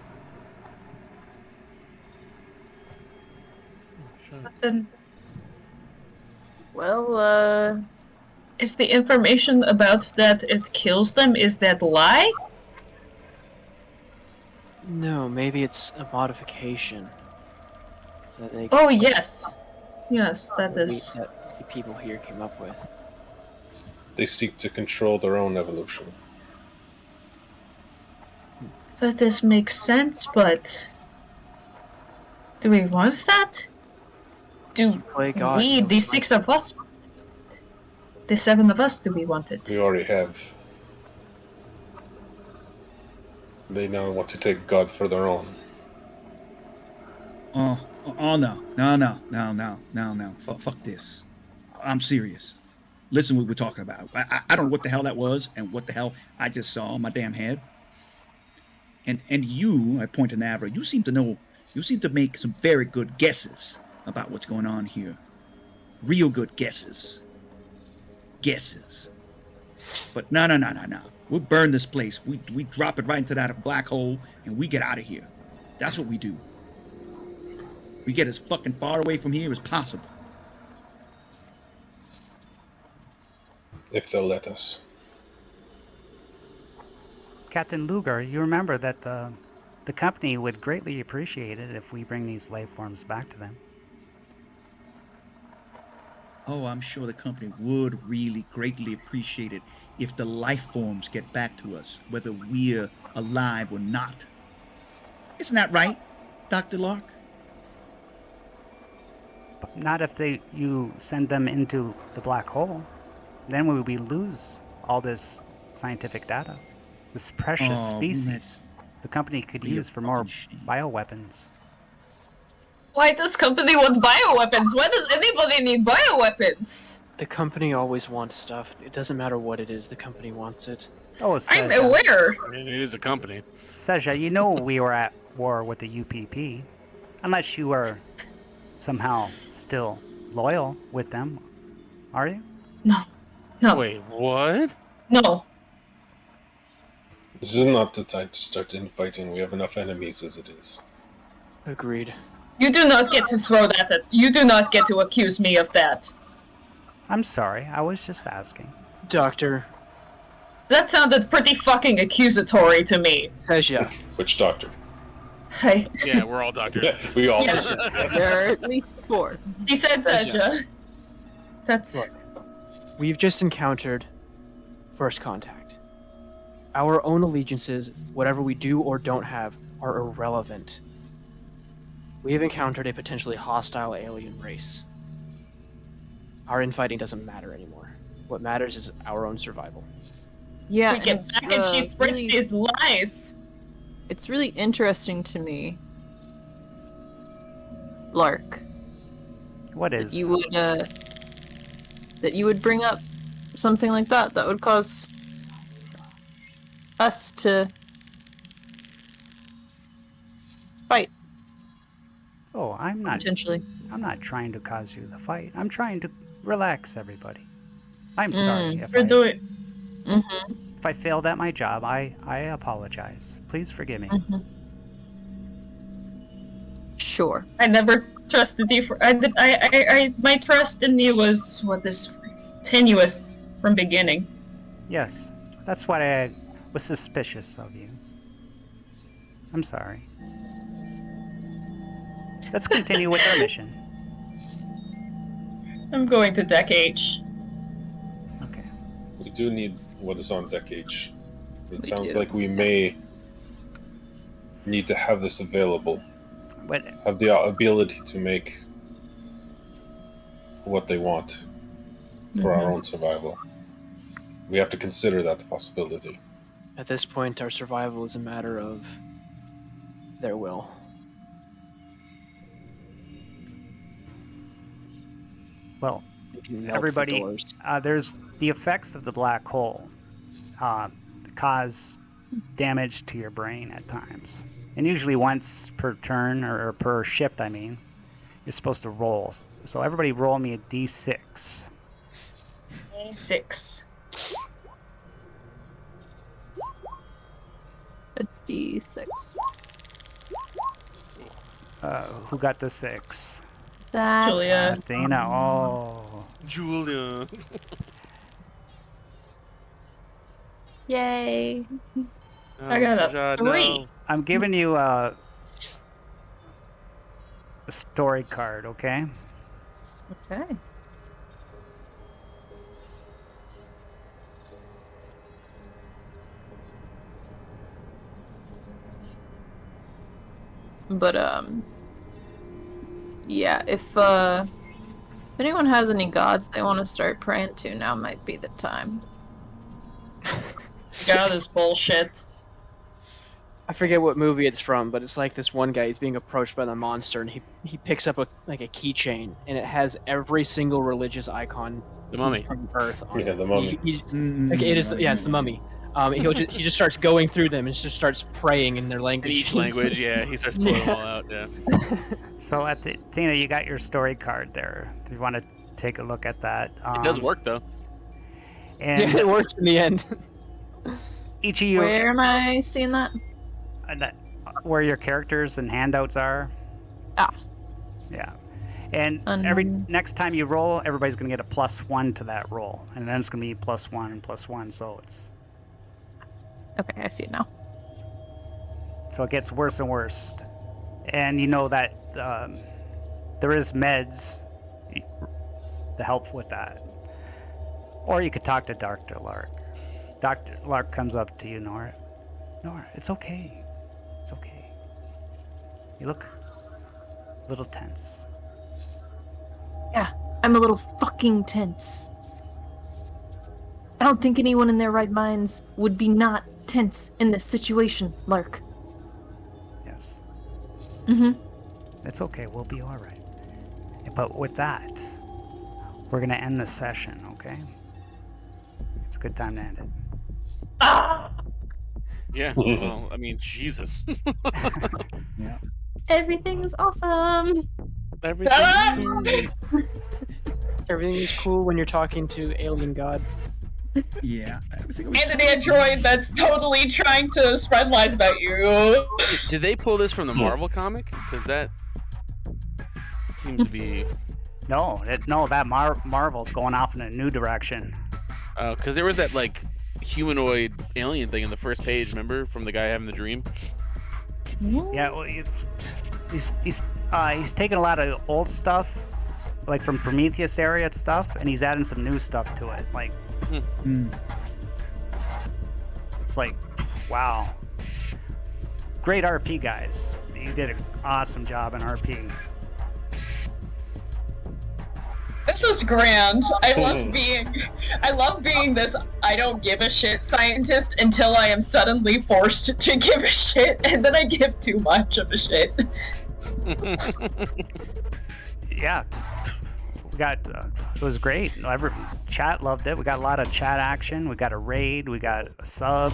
Then Well, is the information about that it kills them, is that lie? No, maybe it's a modification. That they Oh yes. Yes, that is. that the people here came up with. They seek to control their own evolution. That does make sense, but do we want that? Do Play God. we, the 6 of us, the 7 of us, do we want it? We already have. They now want to take God for their own. Oh no. Fuck this. I'm serious. Listen what we're talking about. I don't know what the hell that was and what the hell I just saw in my damn head. And you, I point to Navra, you seem to make some very good guesses about what's going on here. Real good guesses. But no. We'll burn this place. We drop it right into that black hole and we get out of here. That's what we do. We get as fucking far away from here as possible. If they'll let us. Captain Lugar, you remember that the company would greatly appreciate it if we bring these life forms back to them. Oh, I'm sure the company would really greatly appreciate it if the life forms get back to us, whether we're alive or not. Isn't that right, Dr. Lark? But not if you send them into the black hole. Then we lose all this scientific data. This precious Oh, species the company could be a use for more fucking shame. bioweapons. Why does company want bioweapons? Why does anybody need bioweapons? The company always wants stuff. It doesn't matter what it is, the company wants it. Oh, I'm Seja, aware. I mean, it is a company. Seja, you know we were at war with the UPP. Unless you are somehow still loyal with them, are you? No. Wait, what? No. This is not the time to start infighting. We have enough enemies as it is. Agreed. You do not get to throw that at. You do not get to accuse me of that. I'm sorry, I was just asking. Doctor, That sounded pretty fucking accusatory to me. Seja, Which doctor? Hey, Yeah, we're all doctors. Yeah, we all. Yeah. there are at least 4. he said Seja. That's Look. We've just encountered first contact. Our own allegiances, whatever we do or don't have, are irrelevant. We have encountered a potentially hostile alien race. Our infighting doesn't matter anymore. What matters is our own survival. Yeah, we get it's, back and she spreads really- these lies. It's really interesting to me, Lark, What that is? you would bring up something like that that would cause us to fight Oh, I'm not potentially. trying to cause you the fight. I'm trying to relax everybody. I'm sorry if We're doing. Mm-hmm. if I failed at my job. I apologize. Please forgive me. Mm-hmm. Sure. I never trusted you for. My trust in you was tenuous from beginning. Yes, that's why I was suspicious of you. I'm sorry. Let's continue with our mission. I'm going to Deck H. Okay. We do need what is on Deck H. It We sounds do. like we may need to have this available. But Have the ability to make what they want for our own survival. We have to consider that possibility. At this point, our survival is a matter of their will. Well, They can melt the everybody, doors. there's the effects of the black hole cause damage to your brain at times. And usually once per turn, or per shift, I mean, you're supposed to roll. So everybody roll me a d6. 6. A D6. Who got the 6? That. Julia. Dana. Oh. Julia. Yay. I got a 3. I'm giving you a story card, okay? Okay. But yeah, if anyone has any gods they want to start praying to, now might be the time. God is bullshit. I forget what movie it's from, but it's like this one guy. He's being approached by the monster, and he picks up a keychain, and it has every single religious icon The Mummy. from Earth on Yeah, it. the Mummy. It's the Mummy. He just starts going through them and just starts praying in their In language. each language, yeah, he starts pulling them all out, yeah. So Tina, you got your story card there. If you want to take a look at that. It does work, though. And Yeah, it works in the end. each of you, Where am I seeing that? where your characters and handouts are. Ah. Yeah. And Um, next time you roll, everybody's going to get a +1 to that roll. And then it's going to be +1 and +1, so Okay, I see it now. it gets worse and worse. And you know that there is meds to help with that. Or you could talk to Dr. Lark. Dr. Lark comes up to you, Nora. Nora, it's okay. It's okay. You look a little tense. Yeah, I'm a little fucking tense. I don't think anyone in their right minds would be not tense in this situation, Lark. Yes. Mm-hmm. It's okay. We'll be all right. But with that, we're going to end the session, okay? It's a good time to end it. Yeah, well, I mean, Jesus. Everything's awesome. Everything. Everything is cool when you're talking to alien god. Yeah. Everything will be And an android that's totally trying to spread lies about you. Did they pull this from the Marvel comic? Because that seems to be... No, that Marvel's going off in a new direction. Because there was that, like, humanoid alien thing in the first page, remember? From the guy having the dream? Yeah, well, he's taking a lot of old stuff, like from Prometheus area stuff, and he's adding some new stuff to it. Like, it's like, wow. Great RP, guys. You did an awesome job in RP. This is grand. I love being this I don't give a shit scientist until I am suddenly forced to give a shit, and then I give too much of a shit. Yeah, we got it was great. Chat loved it. We got a lot of chat action. We got a raid. We got a sub.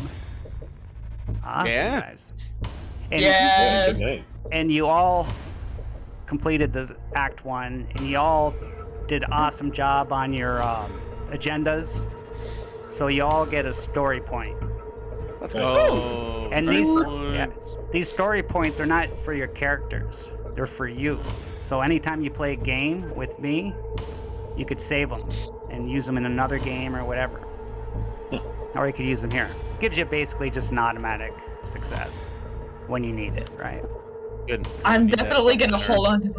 Awesome, Yeah. guys. And, Yes. Good night. and you all completed the Act 1, and you all did an awesome job on your agendas. So you all get a story point. Oh, And nice these one. these story points are not for your characters. They're for you. So anytime you play a game with me, you could save them and use them in another game or whatever. Or you could use them here. Gives you basically just an automatic success when you need it, right? Good. I'm Need that definitely gonna there. hold on to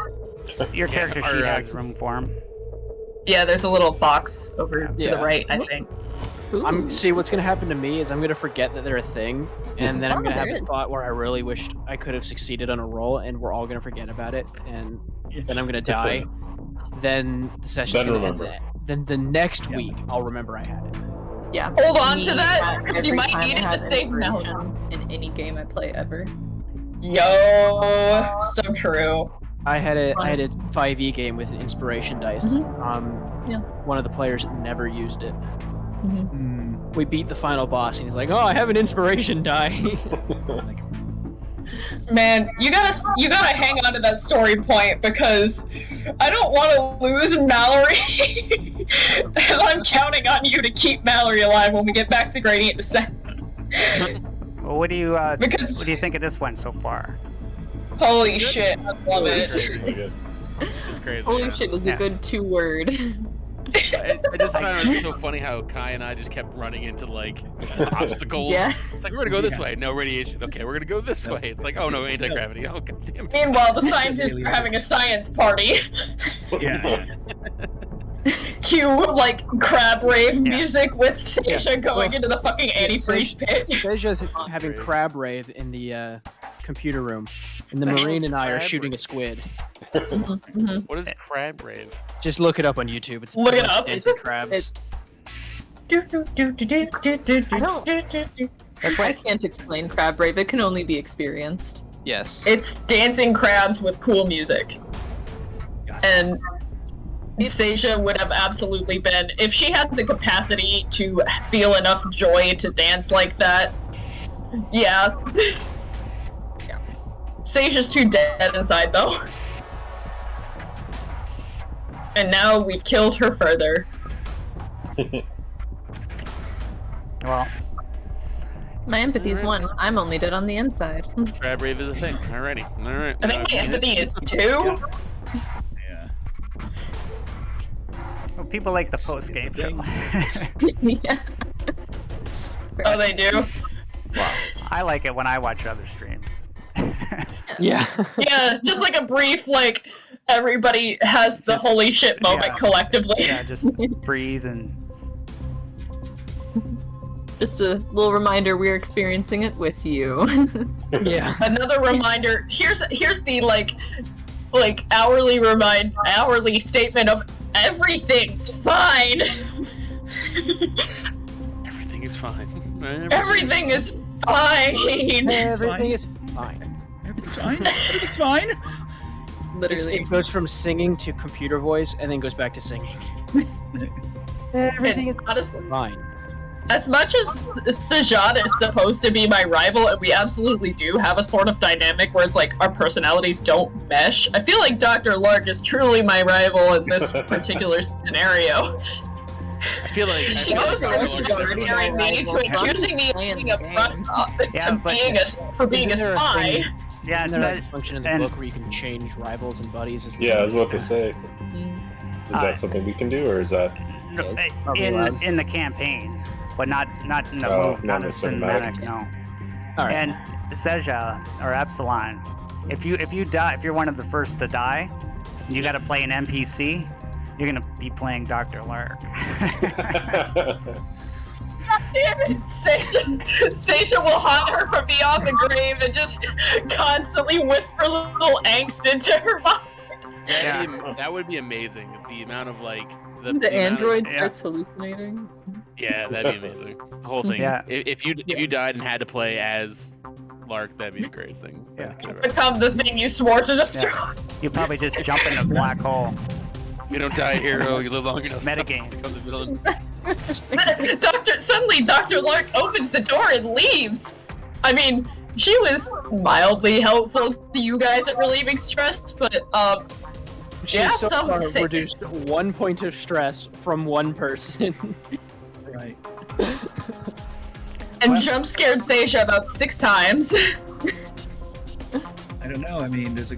that. Your character or, sheet has room for them. Yeah, there's a little box over to Yeah. the right, I think. See, what's gonna happen to me is I'm gonna forget that they're a thing, and then I'm Oh, gonna have there a is. thought where I really wished I could have succeeded on a roll, and we're all gonna forget about it, and then I'm gonna die. Then the session's Then gonna end. remember. Then the next Yeah. week I'll remember I had it. Yeah. Hold on to Me that, at 'cause you every might time need I it to have save inspiration in any game I play ever. Yo, so true. I had a 5e game with an inspiration dice. Yeah. One of the players never used it. Hmm. We beat the final boss, and he's like, "Oh, I have an inspiration die." Like, Man, you gotta hang on to that story point because I don't want to lose Mallory, and I'm counting on you to keep Mallory alive when we get back to Gradient Descent. Well, what do you Because- what do you think of this one so far? Holy shit, I love It's it. really good. It's crazy. Holy shit is Yeah. a good 2-word. I just found it so funny how Kai and I just kept running into like obstacles. Yeah. It's like we're gonna go this Yeah. way. No radiation. Okay, we're gonna go this way. It's like, oh no, anti-gravity. Oh god damn it. Meanwhile, the scientists are having a science party. yeah. Cue like crab rave music with Sasha Yeah. going Well, into the fucking antifreeze pit. Seja's having Crab. crab rave in the computer room, and the Marine and I are Crab shooting a rave. squid. Mhm. What is crab rave? Just look it up on YouTube. It's Look it like up. dancing crabs. That's I why can't explain crab rave. It can only be experienced. Yes. It's dancing crabs with cool music. And Sasha would have absolutely been, if she had the capacity to feel enough joy to dance like that. Yeah. Yeah. Sasha's too dead inside though. And now we've killed her further. well, My empathy's 1. I'm only dead on the inside. Crab rave is a thing. Alrighty. Alright. I think my empathy is 2. Yeah. well, people like the post game show. Yeah. Oh, they do? I like it when I watch other streams. Yeah. Yeah, just like a brief, like, everybody has the Just- holy shit moment yeah. collectively. Yeah, just breathe and Just a little reminder, we're experiencing it with you. Yeah. Another reminder, here's the like hourly statement of everything's fine. Everything is fine. Everything is fine. Everything is fine. Everything's fine. Everything's fine. Literally. It goes from singing to computer voice, and then goes back to singing. Everything is And honestly, fine. as much as Sajad is supposed to be my rival, and we absolutely do have a sort of dynamic where it's like our personalities don't mesh, I feel like Dr. Lark is truly my rival in this particular scenario. I feel like She I feel goes like from Dr. Lord is comparing me to accusing me of being a front Yeah, to but- being for being a Isn't there a spy. thing- yeah, Isn't there a so, function in the and- book where you can change rivals and buddies? As Yeah, I was about to say. Mm. Is that something we can do, or is that? no, Yes, probably allowed. in the campaign, but not in the Oh, move, not not in in the the cinematic. cinematic. No. All right. And Seja or Epsilon, if you die, if you're one of the first to die, you got to play an NPC. You're gonna be playing Dr. Lark. Damn it! Sasha will haunt her from beyond the grave and just constantly whisper little angst into her mind. That would be amazing. The amount of like The amount of- android yeah. starts hallucinating. Yeah, that'd be amazing. The whole thing. Yeah. If you died and had to play as Lark, that'd be the greatest thing. Yeah. Become the thing you swore to destroy. You probably just jump in a black hole. You don't die, hero. You live long enough. Metagame. Become the villain. Suddenly Dr. Lark opens the door and leaves. I mean, she was mildly helpful to you guys at relieving stress, but She's yeah, so some far sick- reduced 1 point of stress from one person. Right. and jump scared Sasha about 6 times. I don't know. I mean, there's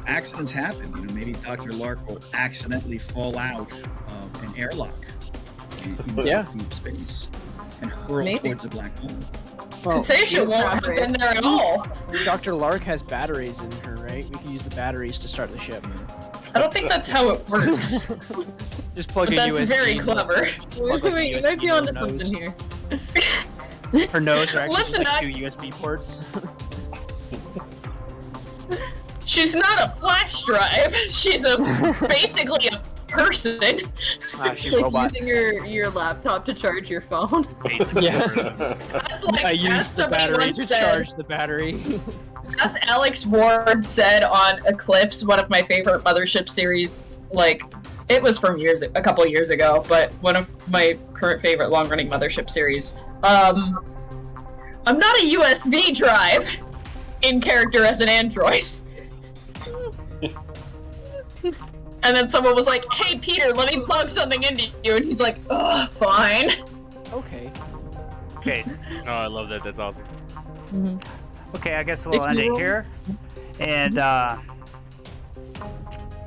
accidents happen. You know, maybe Dr. Lark will accidentally fall out of an airlock in Yeah. deep space and hurl Maybe. towards a black hole. Well, Sasha won't have been there at all. Dr. Lark has batteries in her, right? We can use the batteries to start the ship. I don't think that's how it works. Just plug But a that's USB. very clever. Plug, like, Wait, you USB might be in her onto nose. something here. Her nose are actually Let's just like not- 2 USB ports. She's not a flash drive. She's basically a person. She's Like robot. using your laptop to charge your phone. Yeah. That's like, I as used the somebody battery once to said, charge the battery. as Alex Ward said on Eclipse, one of my favorite Mothership series, like, it was from a couple years ago, but one of my current favorite long-running Mothership series. I'm not a USB drive in character as an android. And then someone was like, hey Peter, let me plug something into you, and he's like, ugh, fine. Okay. Okay. Oh, I love that. That's awesome. Okay, I guess we'll If end you it will. here. And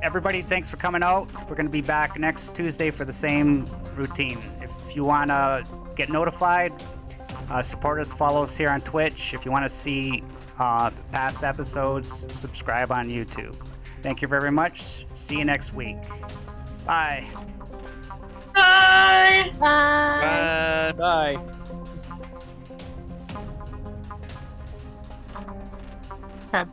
everybody, thanks for coming out. We're going to be back next Tuesday for the same routine. If you want to get notified, support us, follow us here on Twitch. If you want to see past episodes, subscribe on YouTube. Thank you very much. See you next week. Bye. Bye! Bye. Bye. Crap.